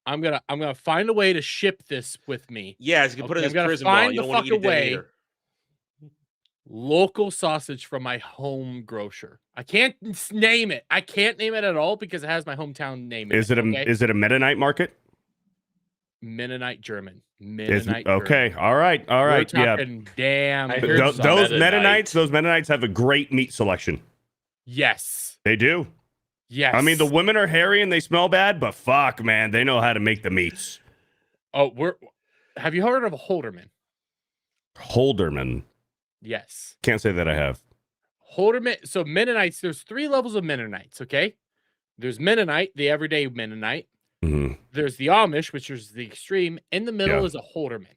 I'm gonna find a way to ship this with me. Yeah, you can put it in I'm this gonna prison ball. find You the don't want fuck to eat it then away. either. Local sausage from my home grocer. I can't name it. I can't name it at all because it has my hometown name. Is it a Mennonite market? Mennonite German? Is, Mennonite. okay, German. all right, We're yeah. talking damn. I good heard Those sausage. Mennonites have a great meat selection. Yes. They do. Yes. I mean, the women are hairy and they smell bad, but fuck, man, they know how to make the meats. Oh, have you heard of a Holderman? Holderman. Yes. Can't say that I have. Holderman. So Mennonites, there's 3 levels of Mennonites, okay? There's Mennonite, the everyday Mennonite. Mm-hmm. There's the Amish, which is the extreme. In the middle Yeah. is a Holderman,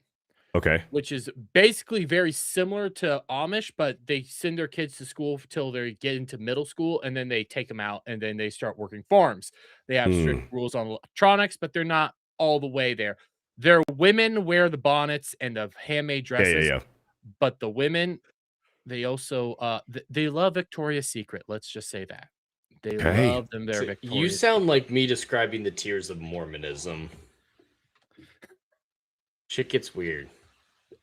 Okay. which is basically very similar to Amish, but they send their kids to school till they get into middle school, and then they take them out, and then they start working farms. They have strict rules on electronics, but they're not all the way there. Their women wear the bonnets and the handmade dresses. Yeah. But the women, they also they love Victoria's Secret. Let's just say that they Okay. love them. Their So Victoria's. you sound like me describing the tiers of Mormonism. Shit gets weird.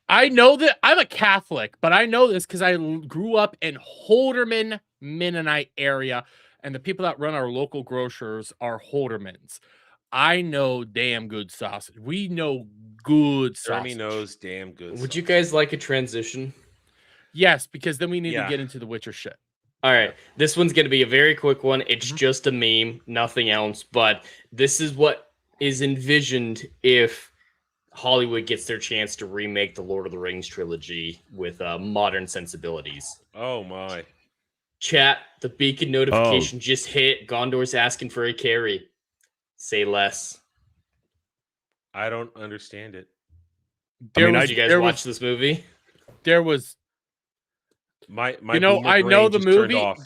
I know that I'm a Catholic, but I know this because I grew up in Holderman Mennonite area, and the people that run our local grocers are Holdermans. I know damn good sausage. We know good Jeremy sausage. knows damn good. Would you guys like a transition? Yes, because then we need Yeah. to get into the Witcher shit. All right, this one's going to be a very quick one. It's just a meme, nothing else. But this is what is envisioned if Hollywood gets their chance to remake the Lord of the Rings trilogy with modern sensibilities. Oh my! Chat, the beacon notification just hit. Gondor's asking for a carry. Say less. I don't understand it. Did you guys watch this movie? There was My You know, boomer I know brain the just turned movie. off.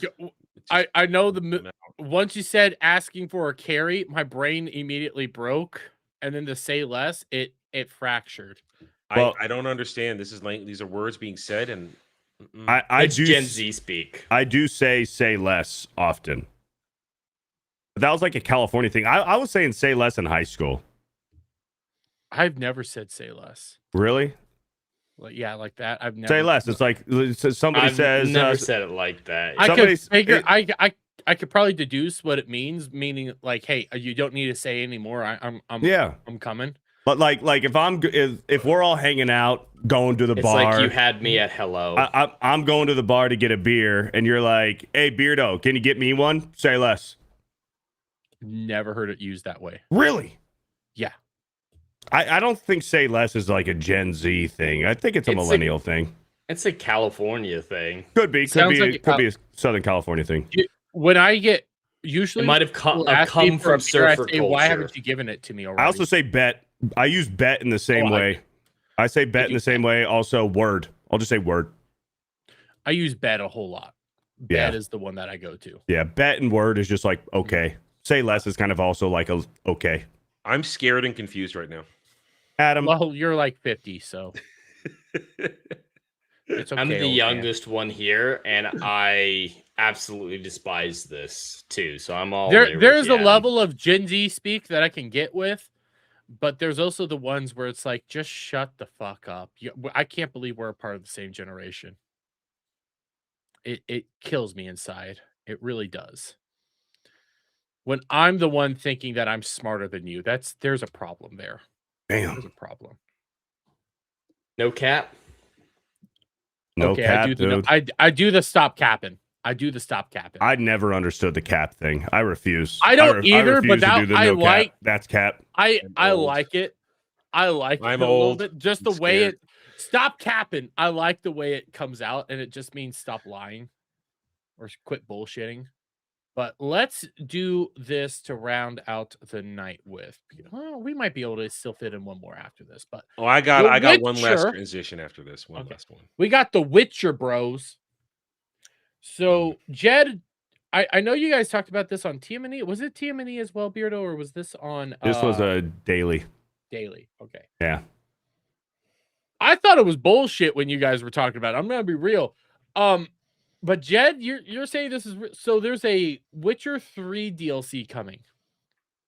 I know the once you said asking for a carry, my brain immediately broke, and then to say less, it fractured. I don't understand. This is like these are words being said, and I It's do Gen Z speak. I do say less often. But that was like a California thing. I was saying say less in high school. I've never said say less. Really? Like yeah, like that. I've never Say less. It's like somebody I've says. never said it like that. I could figure. I could probably deduce what it means. Meaning like, hey, you don't need to say anymore. I'm coming. But like if we're all hanging out, going to the It's bar, like you had me at hello. I'm going to the bar to get a beer, and you're like, "Hey, Beardo, can you get me one?" Say less. Never heard it used that way. Really? Yeah. I don't think say less is like a Gen Z thing. I think it's a millennial thing. It's a California thing. Could be a Southern California thing. When I get usually It might have come from from surfer I say, why culture. haven't you given it to me already? I also say bet. I use bet in the same way. I say bet in the same way. Also word. I'll just say word. I use bet a whole lot. Bet is the one that I go to. Yeah, bet and word is just like okay. Say less is kind of also like a okay. I'm scared and confused right now. Adam. Well, you're like 50, so it's okay. I'm the old man. youngest one here, and I absolutely despise this too. So I'm all There's a level of Gen Z speak that I can get with, but there's also the ones where it's like, just shut the fuck up. I can't believe we're a part of the same generation. It kills me inside. It really does. When I'm the one thinking that I'm smarter than you, there's a problem there. Damn. There's a problem. No cap. No Okay, cap, I do dude. I do the stop capping. I do the stop capping. I never understood the cap thing. I refuse. I don't either, refuse but to that do the I no like. cap. That's cap. I like it. I like I'm it a little old. bit. Just the I'm way scared. it stop capping. I like the way it comes out, and it just means stop lying or quit bullshitting. But let's do this to round out the night with. Well, we might be able to still fit in one more after this, but I got one last Witcher- transition after this. One last one. We got the Witcher Bros. So Jed, I know you guys talked about this on TMNE. Was it TMNE as well, Beardo, or was this on? This was a daily. Daily. Okay. Yeah. I thought it was bullshit when you guys were talking about it. I'm gonna be real. But Jed, you're saying this is so there's a Witcher 3 DLC coming.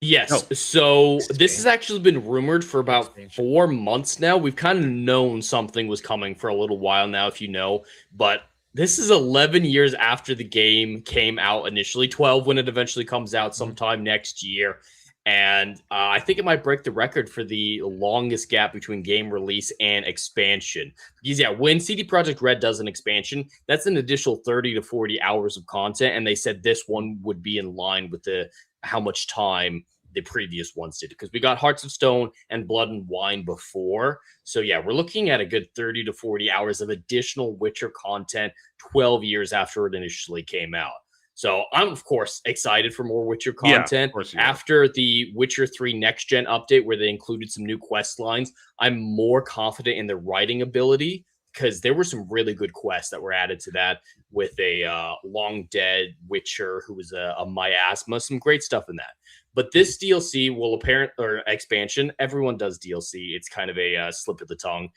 Yes. So this has actually been rumored for about 4 months now. We've kind of known something was coming for a little while now, if you know. But this is 11 years after the game came out initially, 12 when it eventually comes out sometime next year. And I think it might break the record for the longest gap between game release and expansion. Because, yeah, when CD Projekt Red does an expansion, that's an additional 30 to 40 hours of content. And they said this one would be in line with how much time the previous ones did. Because we got Hearts of Stone and Blood and Wine before. So, yeah, we're looking at a good 30 to 40 hours of additional Witcher content 12 years after it initially came out. So I'm, of course, excited for more Witcher content. After the Witcher 3 Next Gen update, where they included some new quest lines, I'm more confident in their writing ability because there were some really good quests that were added to that with a long dead Witcher who was a miasma. Some great stuff in that. But this DLC will expansion. Everyone does DLC. It's kind of a slip of the tongue,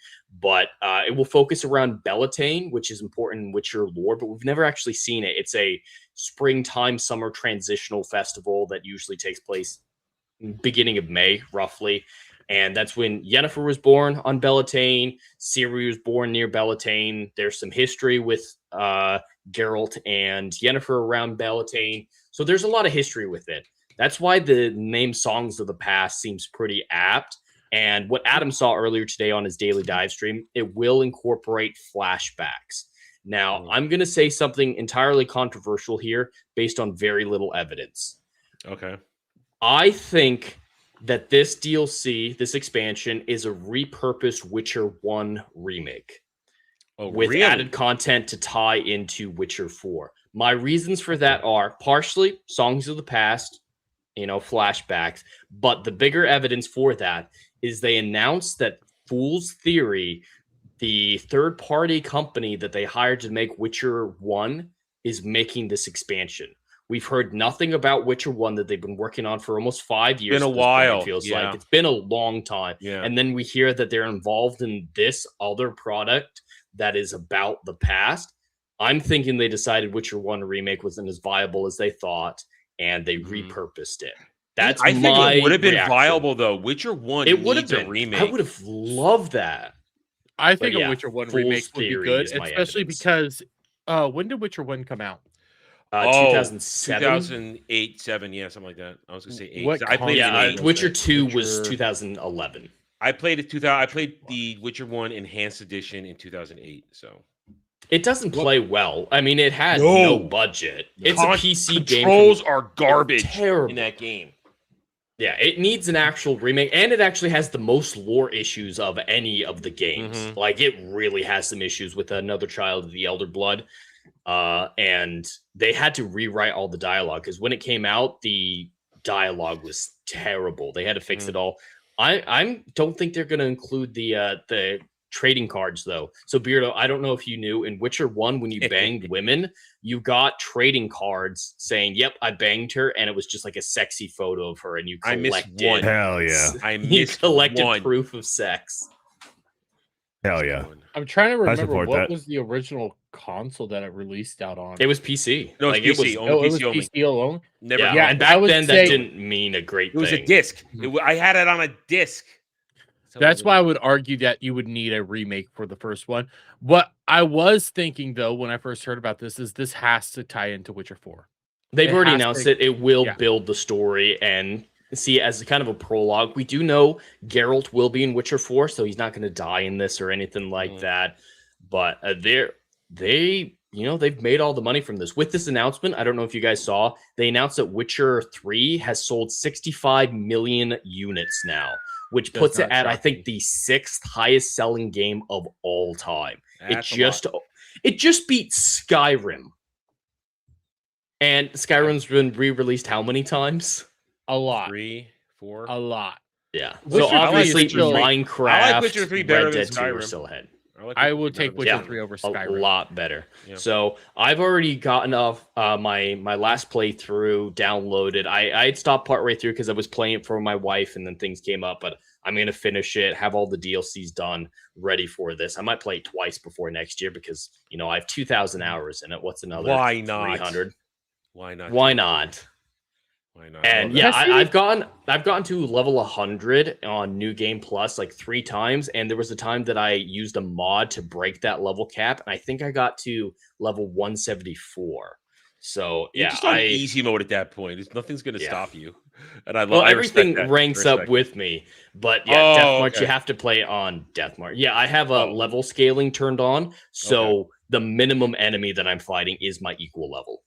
but it will focus around Beltane, which is important in Witcher lore, but we've never actually seen it. It's a springtime summer transitional festival that usually takes place beginning of May, roughly. And that's when Yennefer was born on Beltane. Ciri was born near Beltane. There's some history with Geralt and Yennefer around Beltane. So there's a lot of history with it. That's why the name Songs of the Past seems pretty apt. And what Adam saw earlier today on his daily dive stream, it will incorporate flashbacks. Now, I'm going to say something entirely controversial here based on very little evidence. Okay. I think that this DLC, this expansion, is a repurposed Witcher 1 remake with really? added content to tie into Witcher 4. My reasons for that are partially Songs of the Past, flashbacks, but the bigger evidence for that is they announced that Fool's Theory the third-party company that they hired to make Witcher 1 is making this expansion. We've heard nothing about Witcher 1 that they've been working on for almost 5 years. Been a at this point, while, it feels yeah. like. It's been a long time. Yeah. And then we hear that they're involved in this other product that is about the past. I'm thinking they decided Witcher 1 remake wasn't as viable as they thought, and they repurposed it. That's I think my it would have been reaction. viable though. Witcher 1 It would have needs a been. remake. I would have loved that. I think But yeah, a Witcher 1 Fool's remake would be Theory good, is my especially evidence. because when did Witcher 1 come out? 2007? 2008, 7, yeah, something like that. I was gonna say 8. What I played it in Yeah, 8. Witcher 2 was Witcher- 2011. I played it 2000. I played the Witcher 1 Enhanced Edition in 2008. So It doesn't play well. I mean, it had no budget. It's a PC game. Controls are garbage terrible in that game. Yeah, it needs an actual remake, and it actually has the most lore issues of any of the games. Mhm. Like, it really has some issues with Another Child of the Elder Blood, and they had to rewrite all the dialogue because when it came out, the dialogue was terrible. They had to fix it all. I don't think they're going to include the trading cards though. So Beardo, I don't know if you knew in Witcher 1 when you banged women, you got trading cards saying, "Yep, I banged her," and it was just like a sexy photo of her, and you I collected. missed one. Hell yeah. I You missed collected one. proof of sex. Hell yeah. I'm trying to remember support what that. was the original console that it released out on. It was PC. No, it's Like, it PC. was, Only it was PC only. PC alone. Never. yeah, Yeah, and I back would then say- that didn't mean a great It was thing. a disc. I had it on a disc. That's why I would argue that you would need a remake for the first one. What I was thinking though, when I first heard about this, is this has to tie into Witcher 4. They've It already has announced to- it. It will yeah. build the story and see it as a kind of a prologue. We do know Geralt will be in Witcher 4, so he's not going to die in this or anything like that. But they've made all the money from this. With this announcement, I don't know if you guys saw, they announced that Witcher 3 has sold 65 million units now, which Does puts it not at, I shock think, me. the 6th highest selling game of all time. That's a It just beat Skyrim. And Skyrim's been re-released how many times? A lot. 3, 4. A lot. Yeah. Witcher So 3 is obviously still- Minecraft, I like Witcher 3 better Red than Dead 2 are Skyrim. still ahead. I would take Witcher Yeah. 3 over A Skyrim. lot better. Yeah. So I've already gotten off my last playthrough downloaded. I had stopped partway through because I was playing it for my wife and then things came up, but I'm going to finish it, have all the DLCs done, ready for this. I might play it twice before next year because, I have 2,000 hours in it. What's another Why not? 300? Why not? Why not? Why not? And Well, yeah, Has I've gotten to level 100 on New Game Plus like 3 times, and there was a time that I used a mod to break that level cap, and I think I got to level 174. So You're yeah, just on easy mode at that point. Nothing's going to Yeah. stop you. And I love. well, I respect everything that. ranks I up respect with me, but yeah, Oh, Death March okay. you have to play on Death March. Yeah, I have a level scaling turned on, so the minimum enemy that I'm fighting is my equal level.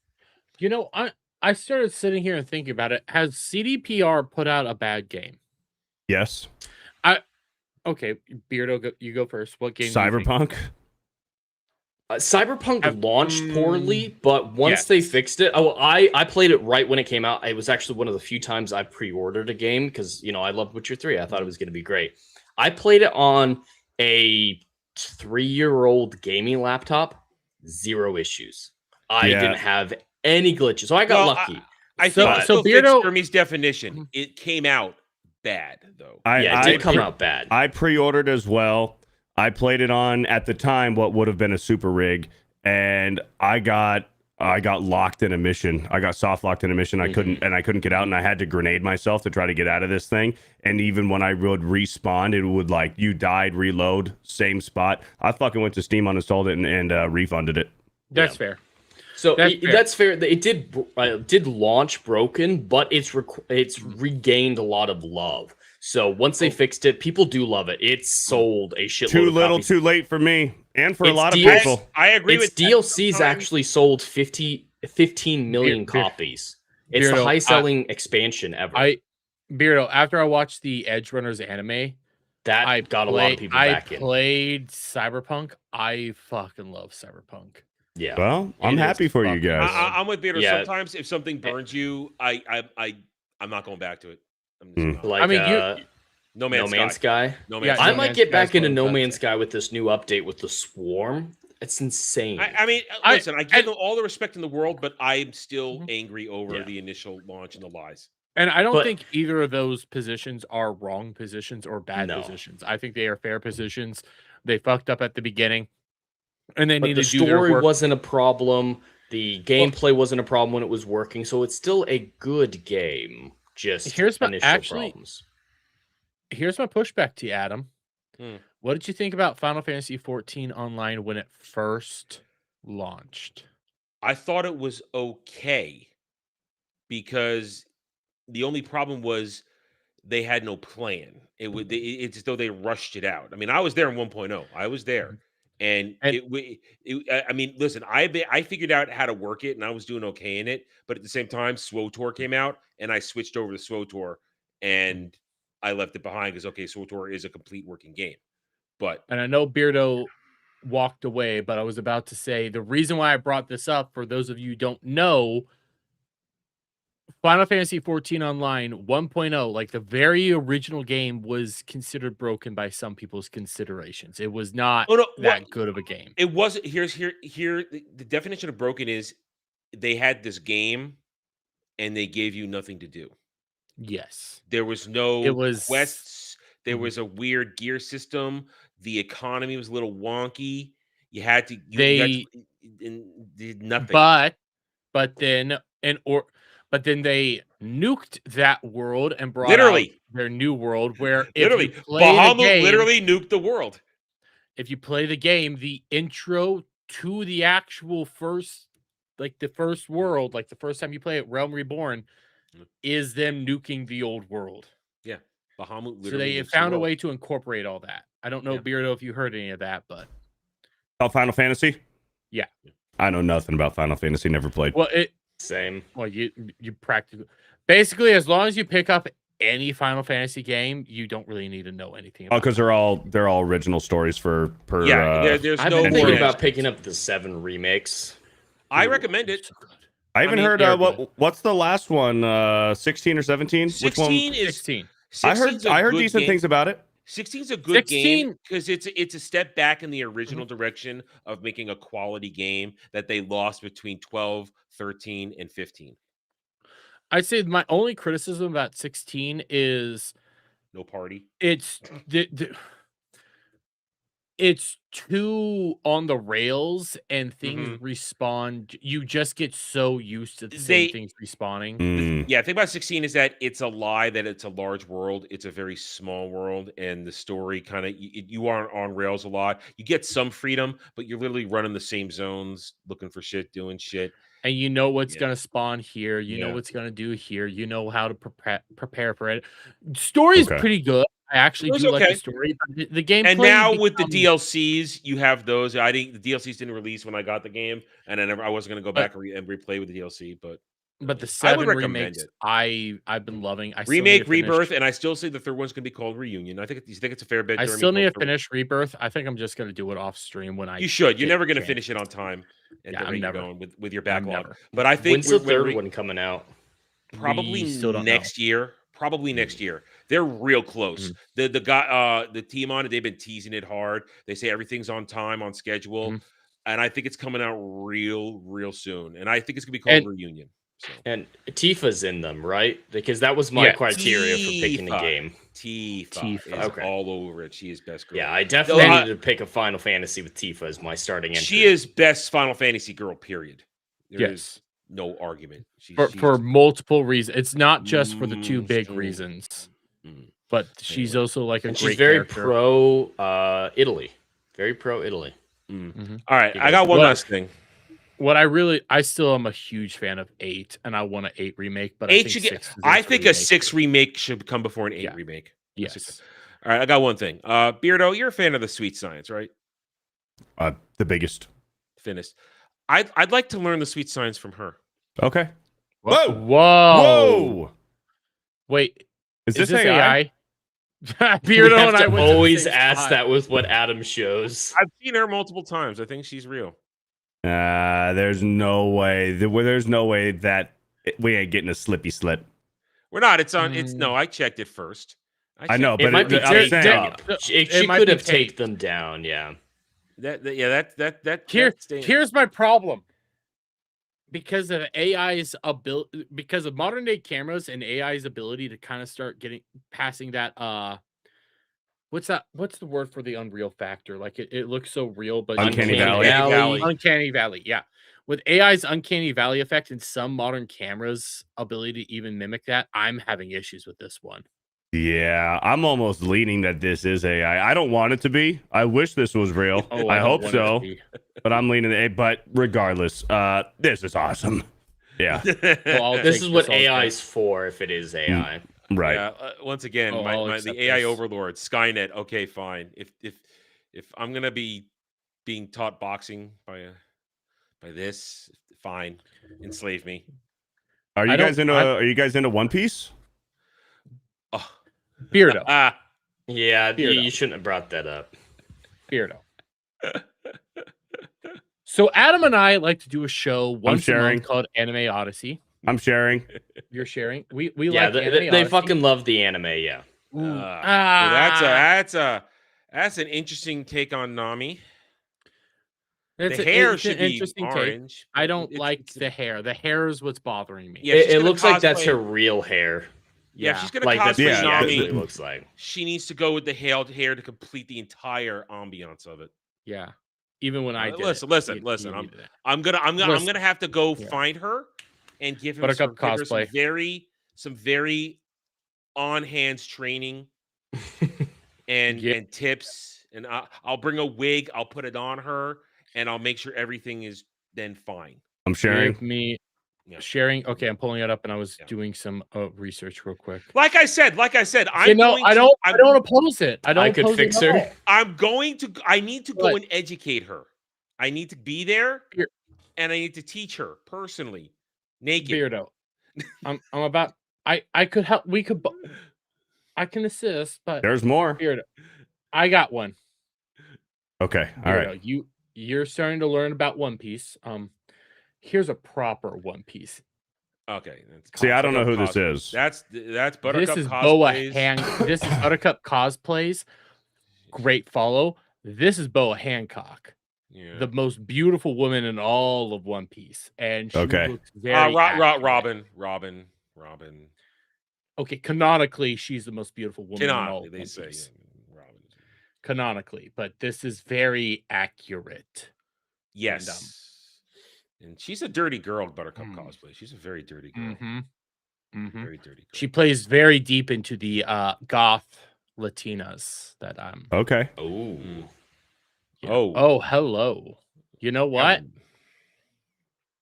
I started sitting here and thinking about it. Has CDPR put out a bad game? Yes. Okay, Beardo, you go first. What game? do you think? Cyberpunk. Cyberpunk launched poorly, but once they fixed it, I played it right when it came out. It was actually one of the few times I pre-ordered a game because I loved Witcher 3. I thought it was going to be great. I played it on a 3-year-old gaming laptop, 0 issues. I Yeah. didn't have any glitches, so I got lucky. I So- think so so. Beardo- Jeremy's definition. It came out bad though. Yeah, it did come out bad. I pre-ordered as well. I played it on at the time what would have been a super rig, and I got locked in a mission. I got soft locked in a mission. I couldn't get out, and I had to grenade myself to try to get out of this thing. And even when I would respawn, it would like you died, reload, same spot. I fucking went to Steam, uninstalled it, and refunded it. That's fair. So That's fair. fair. It did launch broken, but it's regained a lot of love. So once they fixed it, people do love it. It's sold a shitload. Too of little, copies. too late for me, and for a It's lot of DLC people. I agree its with that DLCs sometimes. actually sold 15 million copies. It's the Beardo, high selling expansion ever. Beardo, after I watched the Edge Runners anime, that got a lot of people back in. I played Cyberpunk. I fucking love Cyberpunk. Yeah. Well, I'm It is happy for you fucking guys. I'm with Beardo. Yeah. Sometimes if something burns you, I'm not going back to it. I'm just not. Like, I mean, No No Man's Man's Sky. Sky. No Man's I Sky. might get back Sky's into what No I'm Man's Sky with this new update with the Swarm. It's insane. I mean, listen, I give them all the respect in the world, but I'm still angry over the initial launch and the lies. And I don't But- think either of those positions are wrong positions or bad No. positions. I think they are fair positions. They fucked up at the beginning, and they But need the to do their story work. wasn't a problem. The gameplay wasn't a problem when it was working, so it's still a good game. Just Here's my initial problems. Here's my pushback to you, Adam. Hmm. What did you think about Final Fantasy 14 Online when it first launched? I thought it was okay because the only problem was they had no plan. It's as though they rushed it out. I mean, I was there in 1.0. I was there, and I mean, listen, I figured out how to work it, and I was doing okay in it. But at the same time, SWOTOR came out, and I switched over to SWOTOR, and I left it behind because SWOTOR is a complete working game. But And I know Beardo walked away, but I was about to say the reason why I brought this up, for those of you who don't know, Final Fantasy 14 Online 1.0, like the very original game, was considered broken by some people's considerations. It was not that good of a game. It wasn't. Here. The definition of broken is they had this game, and they gave you nothing to do. Yes, there was no It was- quests. There was a weird gear system. The economy was a little wonky. You had to. You did nothing. But then they nuked that world and brought Literally. out their new world where Literally, if you play the Bahamut game, literally nuked the world. if you play the game, the intro to the actual first world, like the first time you play it, Realm Reborn, is them nuking the old world. Yeah, Bahamut literally. So they nukes the found a world. way to incorporate all that. I don't know, Beardo, if you heard any of that, but About Final Fantasy? yeah. I know nothing about Final Fantasy. Never played. Well, Same. Well, you practically, basically, as long as you pick up any Final Fantasy game, you don't really need to know anything Oh, about because they're all original stories per. there's I've no been thinking more- about picking up the 7 remakes. I recommend it. I haven't I mean, heard they're what's the last one? 16 or 17? 16 is 16. I 16's a heard good decent game. things about it. 16's a good game 16 because it's a step back in the original direction of making a quality game that they lost between 12, 13, and 15. I'd say my only criticism about 16 is No party. it's it's too on the rails and things respawn. You just get so used to the same things respawning. Yeah, the thing about 16 is that it's a lie that it's a large world. It's a very small world, and the story kind of you aren't on rails a lot. You get some freedom, but you're literally running the same zones, looking for shit, doing shit. And you know what's gonna spawn here. You know Yeah. what's gonna do here. You know how to prepare for it. Story's pretty good. I actually It do was like okay. the story. But the gameplay. And now with the becomes- DLCs, you have those. The DLCs didn't release when I got the game, and I wasn't going to go back and replay with the DLC. But the I 7 would recommend remakes, it. I've been loving. I still need Remake, to finish- Rebirth, and I still say the third one's going to be called Reunion. You think it's a fair bet? I Jeremy, still need to called finish Rebirth. I think I'm just gonna do it off stream when I. You should. You're get never going to chance. finish it on time and Yeah, the I'm rate you're never. going with your I'm backlog. never. But I think When's the when third one coming out? Probably We still don't next year. Probably next year. They're real close. The guy, the team on it, they've been teasing it hard. They say everything's on time, on schedule, and I think it's coming out real soon. And I think it's gonna be called Reunion. So. And Tifa's in them, right? Because that was my criteria for picking a Tifa. game. Tifa is Okay. all over it. She is best girl. Yeah, I definitely needed to pick a Final Fantasy with Tifa as my starting entry. She is best Final Fantasy girl. Period. There Yes. is no argument. She's For multiple reasons. It's not just for the two big reasons, but she's also like a And great she's very character. pro Italy. Very pro Italy. All right, I got one last thing. What I still am a huge fan of 8, and I want an 8 remake. But Eight I should think get. 6 I think a 6 remake should come before an 8 remake. Yes. All right, I got one thing. Beardo, you're a fan of the Sweet Science, right? The biggest. Finished. I'd like to learn the Sweet Science from her. Okay. Whoa! Whoa! Wait, Is this AI? Beardo We have and I to went to the always same ask spot. that with what Adam shows. I've seen her multiple times. I think she's real. There's no way. There's no way that we ain't getting a slippy slip. We're not. It's on. It's no. I checked it first. I know, It but might be I'm taped saying, up. She might could be have taped. taped them down. Yeah. Here's my problem. Because of AI's ability, because of modern day cameras and AI's ability to kind of start passing that what's the word for the unreal factor? Like it looks so real, but Uncanny Valley. Uncanny Valley, yeah. With AI's Uncanny Valley effect and some modern cameras' ability to even mimic that, I'm having issues with this one. Yeah, I'm almost leaning that this is AI. I don't want it to be. I wish this was real. Oh, I don't hope want it to so. be. But I'm leaning A. But regardless, this is awesome. Yeah. This is what AI is for if it is AI. Right. Yeah, once again, I'll the accept AI this. overlord, Skynet. Okay, fine. If I'm gonna be being taught boxing by this, fine, enslave me. Are you guys into One Piece? Oh, Beardo. Yeah, Beardo. you shouldn't have brought that up. Beardo. So Adam and I like to do a show once a sharing. month called Anime Odyssey. I'm sharing. You're sharing. We Yeah, like Anime they Odyssey. fucking love the anime. Yeah. That's an interesting take on Nami. It's The hair it's an should be interesting orange. take. I don't like the hair. The hair is what's bothering me. Yeah, It looks like that's her real hair. Yeah, if she's gonna like that's cosplay what she Nami, actually looks like. she needs to go with the hair to complete the entire ambiance of it. Yeah. Even when I did listen. I'm gonna have to go find her and give him Buttercup cosplay. Some very on hands training and tips. And I'll bring a wig. I'll put it on her, and I'll make sure everything is then fine. I'm sharing. Give me sharing. Okay, I'm pulling it up, and I was doing some research real quick. Like I said, I I don't oppose it. I could fix her. I need to go and educate her. I need to be there, and I need to teach her personally, naked. Beardo. I'm about. I could help. I can assist, but There's more. Beardo. I got one. Okay. All right. You're starting to learn about One Piece. Here's a proper One Piece. Okay. See, I don't know who this is. That's Buttercup. This is cosplays. This is Buttercup cosplays. Great follow. This is Boa Hancock, the most beautiful woman in all of One Piece, and she looks very Robin. Okay, canonically, she's the most beautiful woman in all of Canonically, One they say. Piece. Canonically, but this is very accurate. Yes. And she's a dirty girl, Buttercup cosplay. She's a very dirty girl. Very dirty girl. She plays very deep into the goth Latinas that I'm. Okay. Oh, hello. You know what?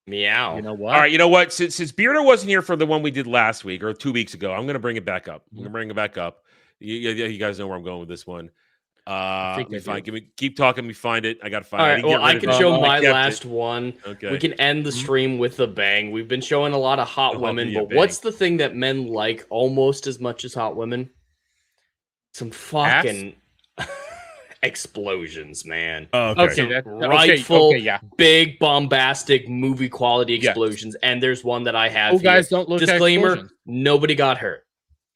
Meow. You know what? All right, you know what? Since Beardo wasn't here for the one we did last week or 2 weeks ago, I'm gonna bring it back up. I'm gonna bring it back up. You guys know where I'm going with this one. Keep talking. Let me find it. I gotta find All it. right, well, I can show my last it. one. Okay. We can end the stream with a bang. We've been showing a lot of hot women, but what's the thing that men like almost as much as hot women? Some fucking explosions, man. Oh, okay. Rightful, big, bombastic, movie quality explosions. And there's one that I have here. Guys, don't look at Disclaimer, explosions. nobody got hurt.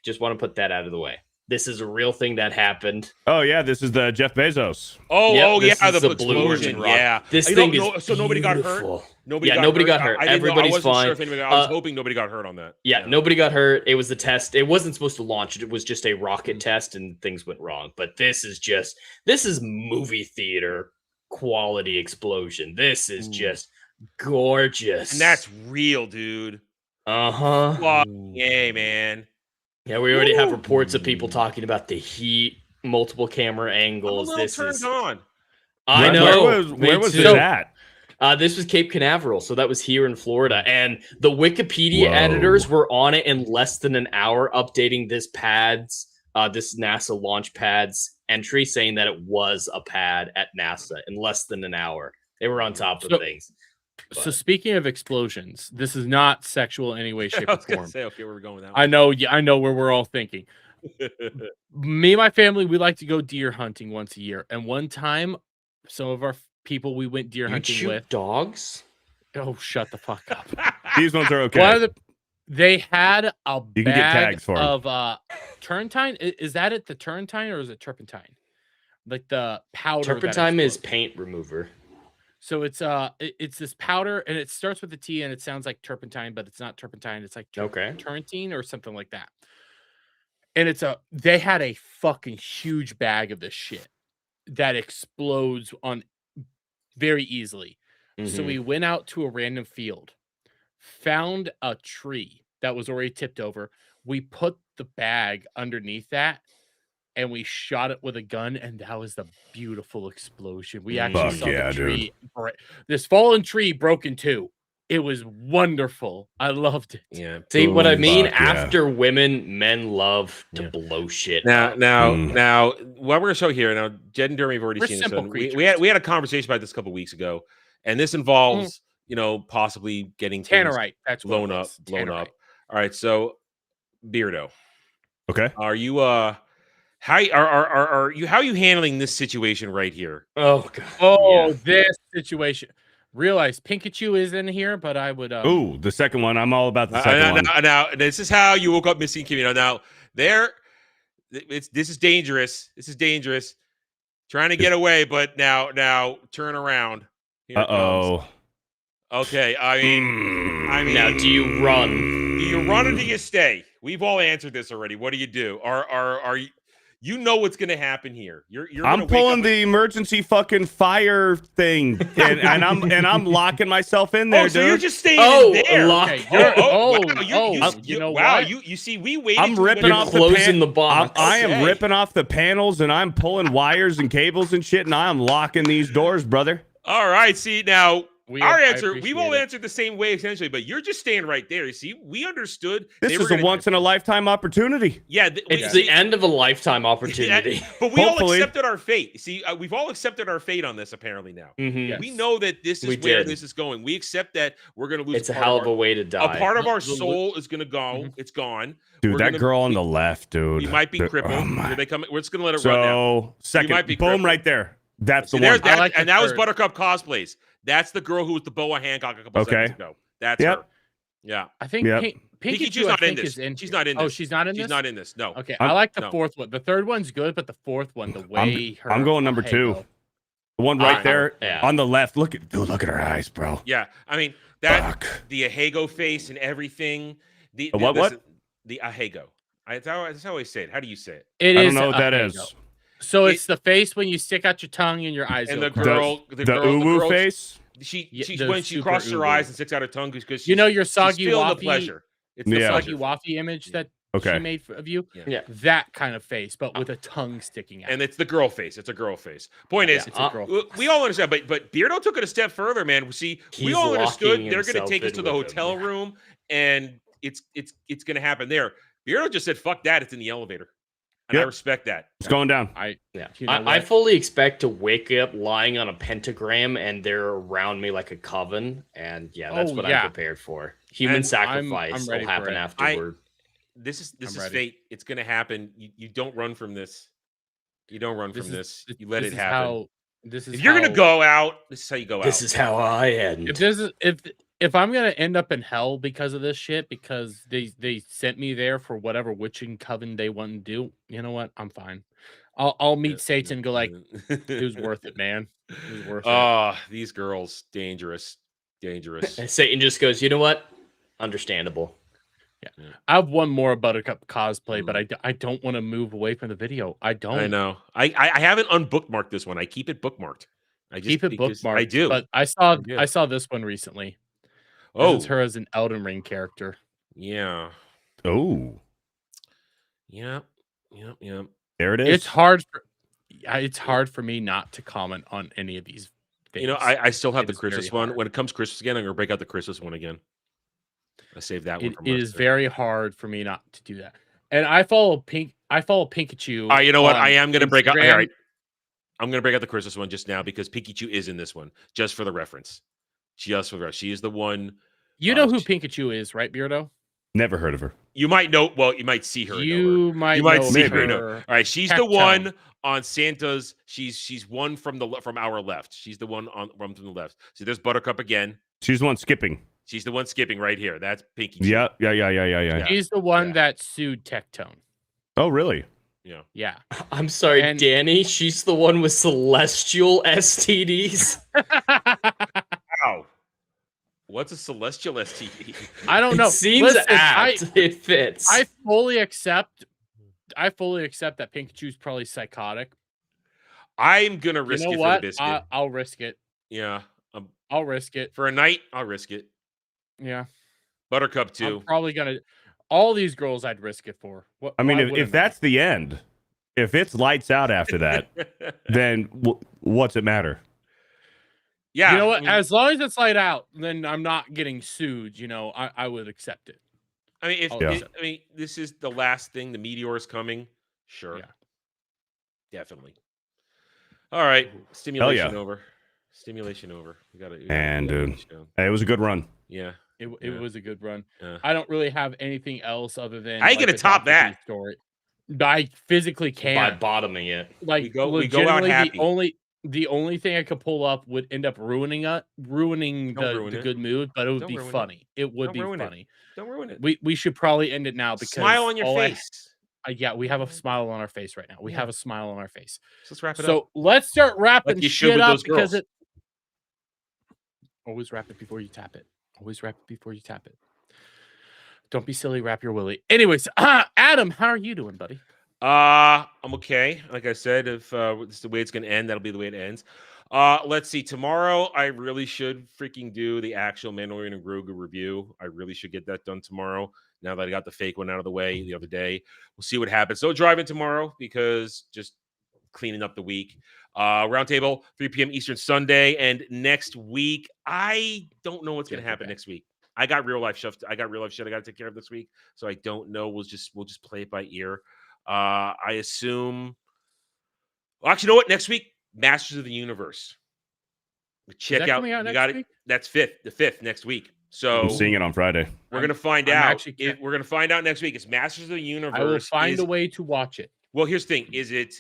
Just want to put that out of the way. This is a real thing that happened. Oh yeah, this is the Jeff Bezos. The explosion. Yeah, this thing is so nobody got hurt. Nobody got hurt. Everybody's fine. Sure if anybody, I was hoping nobody got hurt on that. Yeah, nobody got hurt. It was the test. It wasn't supposed to launch. It was just a rocket test, and things went wrong. But this is movie theater quality explosion. This is just gorgeous, and that's real, dude. Yay, man. Yeah, we already have reports of people talking about the heat, multiple camera angles. I'm a little turned on. I know. Where was it at? This was Cape Canaveral, so that was here in Florida. And the Wikipedia editors were on it in less than an hour, updating this NASA launch pad's entry, saying that it was a pad at NASA in less than an hour. They were on top of things. So speaking of explosions, this is not sexual in any way, shape, or form. Say, okay, where we're going with that. I know where we're all thinking. Me and my family, we like to go deer hunting once a year. And one time, some of our people we went deer hunting with dogs. Oh, shut the fuck up. These ones are okay. They had a You can get bag tags for 'em. of turpentine. Is that it? The turpentine or is it turpentine? Like the powder. Turpentine is paint remover. So it's this powder, and it starts with a T, and it sounds like turpentine, but it's not turpentine. It's like turrentine or something like that. And they had a fucking huge bag of this shit that explodes on very easily. So we went out to a random field, found a tree that was already tipped over. We put the bag underneath that, and we shot it with a gun, and that was the beautiful explosion. We actually saw the tree. This fallen tree broke in two. It was wonderful. I loved it. Yeah. See what I mean? After women, men love to blow shit. Now, what we're gonna show here now, Jed and Dermy have already We're seen this. simple One. creatures. We had a conversation about this a couple weeks ago, and this involves possibly getting things Tannerite. That's what blown it up. is. Blown Tannerite. up. All right, so Beardo. Okay. Are you how are you handling this situation right here? Oh god. Oh, this situation. Realize Pikachu is in here, but I would. Ooh, the second one. I'm all about the second one. Now, this is how you woke up missing Kimino. Now, this is dangerous. This is dangerous. Trying to get away, but now turn around. Here it comes. Okay, I mean, now do you run? Do you run or do you stay? We've all answered this already. What do you do? Are you? You know what's going to happen here. You're I'm pulling the emergency fucking fire thing, and I'm locking myself in there, so dude. you're just staying in there. Lock. You see, we waited. I'm ripping off the box. I am ripping off the panels, and I'm pulling wires and cables and shit, and I am locking these doors, brother. All right. See now. We've all appreciate answered the same way essentially, but you're just staying right there. You see, we understood. This is a once in a lifetime opportunity. Yeah, it's the end of a lifetime opportunity. But we all accepted our fate. See, we've all accepted our fate on this apparently now. We know that this is where this is going. We accept that we're going to lose. It's a hell of a way to die. A part of our soul is going to go. It's gone. Dude, that girl on the left, dude. You might be crippled. We're just going to let it so, run now. Second, might be boom, crippled. right there. That's the See, one. And that was Buttercup Cosplays. That's the girl who was the Boa Hancock a couple seconds ago. That's her. Yeah. I think Pikachu's not in is this. She's not in this. Oh, she's not in this? She's not in this. No. Okay, I like the fourth one. The third one's good, but the fourth one, the way I'm going number 2. The one right there on the left. Look at her eyes, bro. Yeah. I mean, that the Ahego face and everything. The Ahego. That's how I always say it. How do you say it? I don't know what that is. So it's the face when you stick out your tongue and your eyes. And the uwu face. When she crosses her eyes and sticks out her tongue because your soggy waffy the pleasure. It's the soggy waffy image that she made of you. Yeah. That kind of face, but with a tongue sticking out. And it's the girl face. It's a girl face. Point is, we all understand, but Beardo took it a step further, man. See, we all understood they're going to take us to the hotel room, and it's going to happen there. Beardo just said, "Fuck that! It's in the elevator." And I respect that. It's going down. I fully expect to wake up lying on a pentagram and they're around me like a coven. And that's what I'm prepared for. Human sacrifice will happen afterward. This is fate. It's going to happen. You don't run from this. You don't run from this. You let it happen. If you're going to go out, this is how you go out. This is how I end. If I'm gonna end up in hell because of this shit, because they sent me there for whatever witching coven they want to do, you know what? I'm fine. I'll meet Satan and go like, it was worth it, man. It was worth it. Oh, these girls, dangerous. And Satan just goes, you know what? Understandable. Yeah. I have one more Buttercup cosplay, but I don't want to move away from the video. I don't. I know. I haven't unbookmarked this one. I keep it bookmarked. Keep it bookmarked. I do. But I saw this one recently. This is her as an Elden Ring character. Yeah. Oh. Yeah. There it is. It's hard for me not to comment on any of these things. You know, I still have the Christmas one. When it comes Christmas again, I'm gonna break out the Christmas one again. I saved that one. It is very hard for me not to do that. And I follow Pikachu. You know what? I am gonna break out. All right. I'm gonna break out the Christmas one just now because Pikachu is in this one, just for the reference. She is the one. You know who Pikachu is, right, Beardo? Never heard of her. You might know. Well, you might see her. You might see her. All right, she's the one on Santa's. She's one from our left. She's the one from the left. See, there's Buttercup again. She's the one skipping. She's the one skipping right here. That's Pinky. Yeah. He's the one that sued Tectone. Oh, really? Yeah. Yeah. I'm sorry, And- Danny. She's the one with celestial STDs. Wow. What's a celestial STD? I don't know. It seems apt. It fits. I fully accept that Pikachu's probably psychotic. I'm gonna risk You know it what? for the biscuit. I'll risk it. Yeah. I'll risk it. For a night, I'll risk it. Yeah. Buttercup too. I'm probably gonna. All these girls, I'd risk it for. What, I mean, why if wouldn't I? that's the end, if it's lights out after that, then what's it matter? Yeah. You know what? As long as it's light out, then I'm not getting sued. You know, I would accept it. I mean, if Yeah. I mean, this is the last thing. The meteor is coming. Sure. Yeah. Definitely. All right. Stimulation yeah. over. Stimulation over. We got it. And hey, it was a good run. Yeah. It was a good run. Yeah. I don't really have anything else other than. I ain't gonna the top Dr. Seuss that. story. I physically By can't. bottoming it. Like we go out legitimately, happy. the only thing I could pull up would end up ruining Don't ruin the it. good mood, but it would Don't be ruin it. funny. It would Don't be ruin it. funny. Don't ruin it. We should probably end it now because Smile on your all face. yeah, we have a smile on our face right now. We Yeah. have a smile on our face. So let's wrap it up. So let's start wrapping Like you should shit with up those because girls. it. Always wrap it before you tap it. Always wrap it before you tap it. Don't be silly. Wrap your willy. Anyways, Adam, how are you doing, buddy? I'm okay. Like I said, if this is the way it's gonna end, that'll be the way it ends. Let's see. Tomorrow, I really should freaking do the actual Mandalorian and Grogu review. I really should get that done tomorrow. Now that I got the fake one out of the way the other day, we'll see what happens. So driving tomorrow because just cleaning up the week. Roundtable 3 p.m. Eastern Sunday, and next week I don't know what's gonna happen next week. I got real life stuff. I got real life shit I got to take care of this week, so I don't know. We'll just play it by ear. I assume. Well, actually, you know what? Next week, Masters of the Universe. Check that out. coming out You next got it. week? That's the 5th next week. So I'm seeing it on Friday. we're gonna find I'm out. actually We're gonna find out next week. It's Masters of the Universe. I will find is- a way to watch it. Well, here's the thing: is it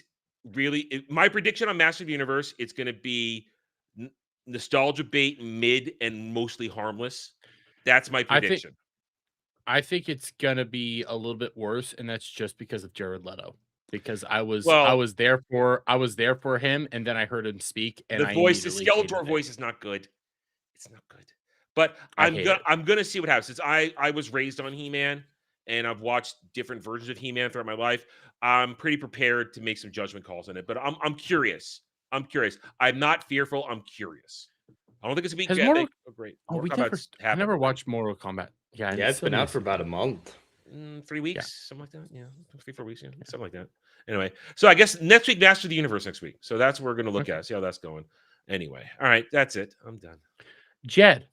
really? My prediction on Masters of the Universe? It's gonna be nostalgia bait, mid, and mostly harmless. That's my prediction. I think it's gonna be a little bit worse, and that's just because of Jared Leto. Because I was there for him, and then I heard him speak, and The I voice, the immediately Skeletor hated it. voice is not good. It's not good. But I I'm hate gonna it. I'm gonna see what happens. Since I was raised on He-Man and I've watched different versions of He-Man throughout my life, I'm pretty prepared to make some judgment calls on it. But I'm curious. I'm curious. I'm not fearful. I'm curious. I don't think it's a big Has bad Mortal- thing. Oh, great. Oh, Mortal we never. Kombat's I happened. never watched Mortal Kombat. Yeah, Yeah, it's been out for about a month. 3 weeks, something like that. Yeah, 3-4 weeks, yeah, something like that. Anyway, so I guess next week, Master of the Universe next week. So that's what we're gonna look at, see how that's going. Anyway, all right, that's it. I'm done. Jed.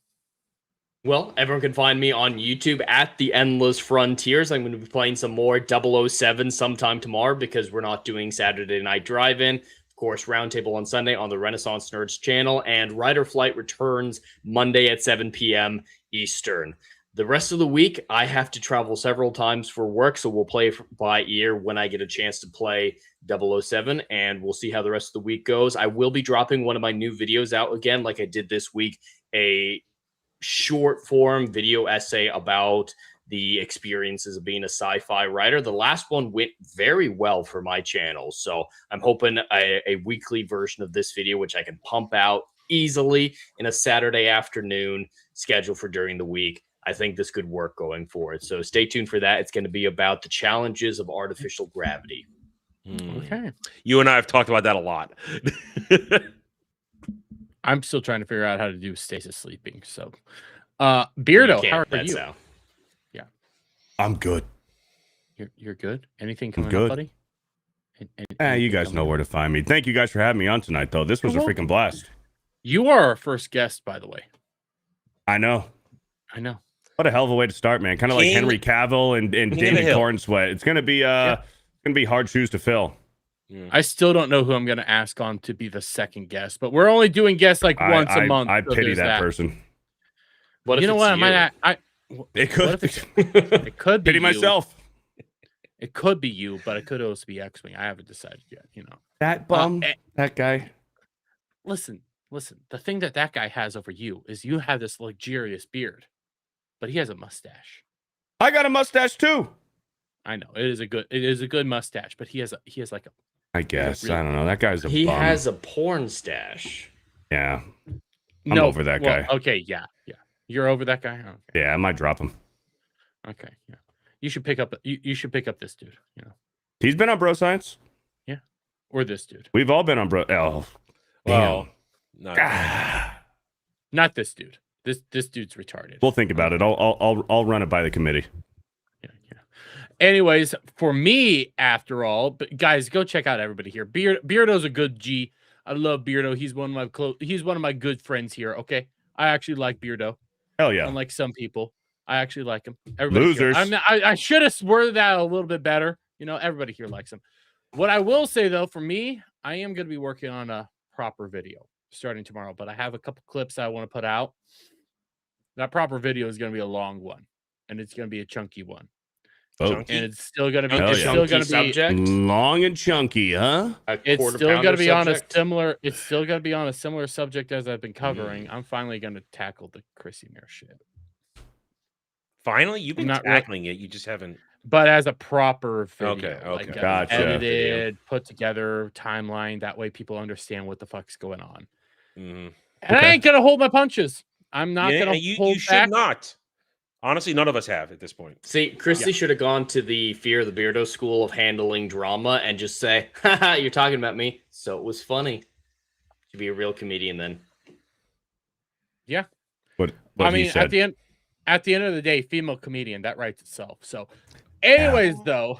Well, everyone can find me on YouTube at The Endless Frontiers. I'm going to be playing some more 007 sometime tomorrow because we're not doing Saturday Night Drive-In. Of course, Roundtable on Sunday on the Renaissance Nerds channel, and Rider Flight returns Monday at 7 p.m. Eastern. The rest of the week, I have to travel several times for work, so we'll play by ear when I get a chance to play 007, and we'll see how the rest of the week goes. I will be dropping one of my new videos out again, like I did this week, a short form video essay about the experiences of being a sci-fi writer. The last one went very well for my channel, so I'm hoping a weekly version of this video, which I can pump out easily in a Saturday afternoon schedule for during the week. I think this could work going forward. So stay tuned for that. It's going to be about the challenges of artificial gravity. Okay. You and I have talked about that a lot. I'm still trying to figure out how to do stasis sleeping. So, Beardo, how are you? Yeah, I'm good. You're good. Anything coming good. up, buddy? You guys know where to find me. Thank you guys for having me on tonight, though. This was a freaking blast. You are our first guest, by the way. I know. I know. What a hell of a way to start, man. Kind of like King- Henry Cavill and King of the David Hill. Cornsweat. It's gonna be hard shoes to fill. I still don't know who I'm going to ask on to be the second guest, but we're only doing guests like once a month. I so pity there's that person. What if you know it's what? I you? might. It could. What if it could be Pity you. myself. It could be you, but it could also be X-Wing. I haven't decided yet. You know That bum. That guy. Listen. The thing that guy has over you is you have this luxurious beard. but he has a mustache. I got a mustache too. I know it is a good mustache, but he has like a. I guess really I don't know. That guy's a He bum. has a porn stash. Yeah, I'm over that guy. Okay, yeah. You're over that guy. Okay. Yeah, I might drop him. Okay, yeah. You should pick up. You should pick up this dude. You know. He's been on Bro Science. Yeah, or this dude. We've all been on Bro. Oh, Well, not this dude. This dude's retarded. We'll think about it. I'll run it by the committee. Anyways, for me, after all, but guys, go check out everybody here. Beardo's a good G. I love Beardo. He's one of my good friends here. Okay, I actually like Beardo. Hell yeah. Unlike some people, I actually like him. Everybody here- Losers. I should have worded that a little bit better. You know, everybody here likes him. What I will say though, for me, I am going to be working on a proper video starting tomorrow, but I have a couple clips I want to put out. That proper video is going to be a long one, and it's going to be a chunky one. Oh. And it's still going to be Hell yeah. subject. Long and chunky, huh? It's still going to be on a similar. It's still going to be on a similar subject as I've been covering. I'm finally going to tackle the Chrissy Mare shit. Finally, you've been not tackling it. You just haven't. But as a proper video, Okay. like, Gotcha. edited, put together timeline. That way, people understand what the fuck's going on. Mhm. And I ain't gonna hold my punches. I'm not Yeah, gonna you hold should back. not. Honestly, none of us have at this point. See, Christy should have gone to the Fear the Beardo school of handling drama and just say, haha, you're talking about me. So it was funny. Should be a real comedian then. Yeah. What I he mean, said. at the end of the day, female comedian, that writes itself. So, anyways, though,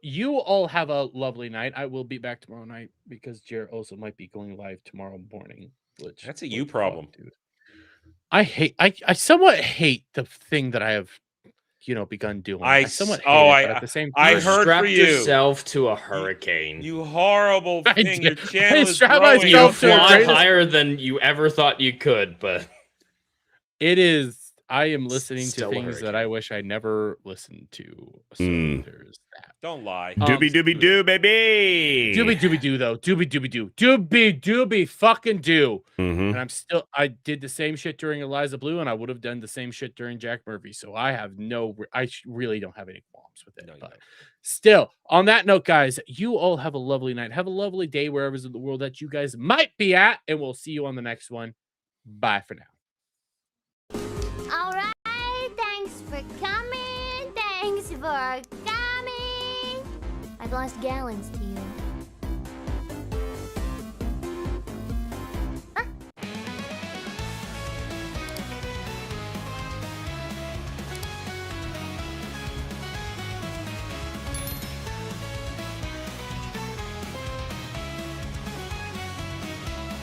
you all have a lovely night. I will be back tomorrow night because Jared also might be going live tomorrow morning. Which That's a you problem, dude. I somewhat hate the thing that I have, begun doing. I somewhat hate it, but at the same time, I heard Strap for you. yourself to a hurricane. You horrible I thing. Your did. channel I is strapped growing. myself You to a fly greatest- higher than you ever thought you could, but it is. I am listening to Still a things that I wish I never listened to. So there's that. Don't lie. Doobie doobie doo, baby. Doobie doobie do though. Doobie doobie do. Doobie fucking do. Mhm. And I did the same shit during Eliza Blue, and I would have done the same shit during Jack Murphy. So I have really don't have any qualms with it. No, you but don't. still, on that note, guys, you all have a lovely night. Have a lovely day wherever in the world that you guys might be at, and we'll see you on the next one. Bye for now. All right, thanks for coming. Thanks for coming. I've lost gallons to you.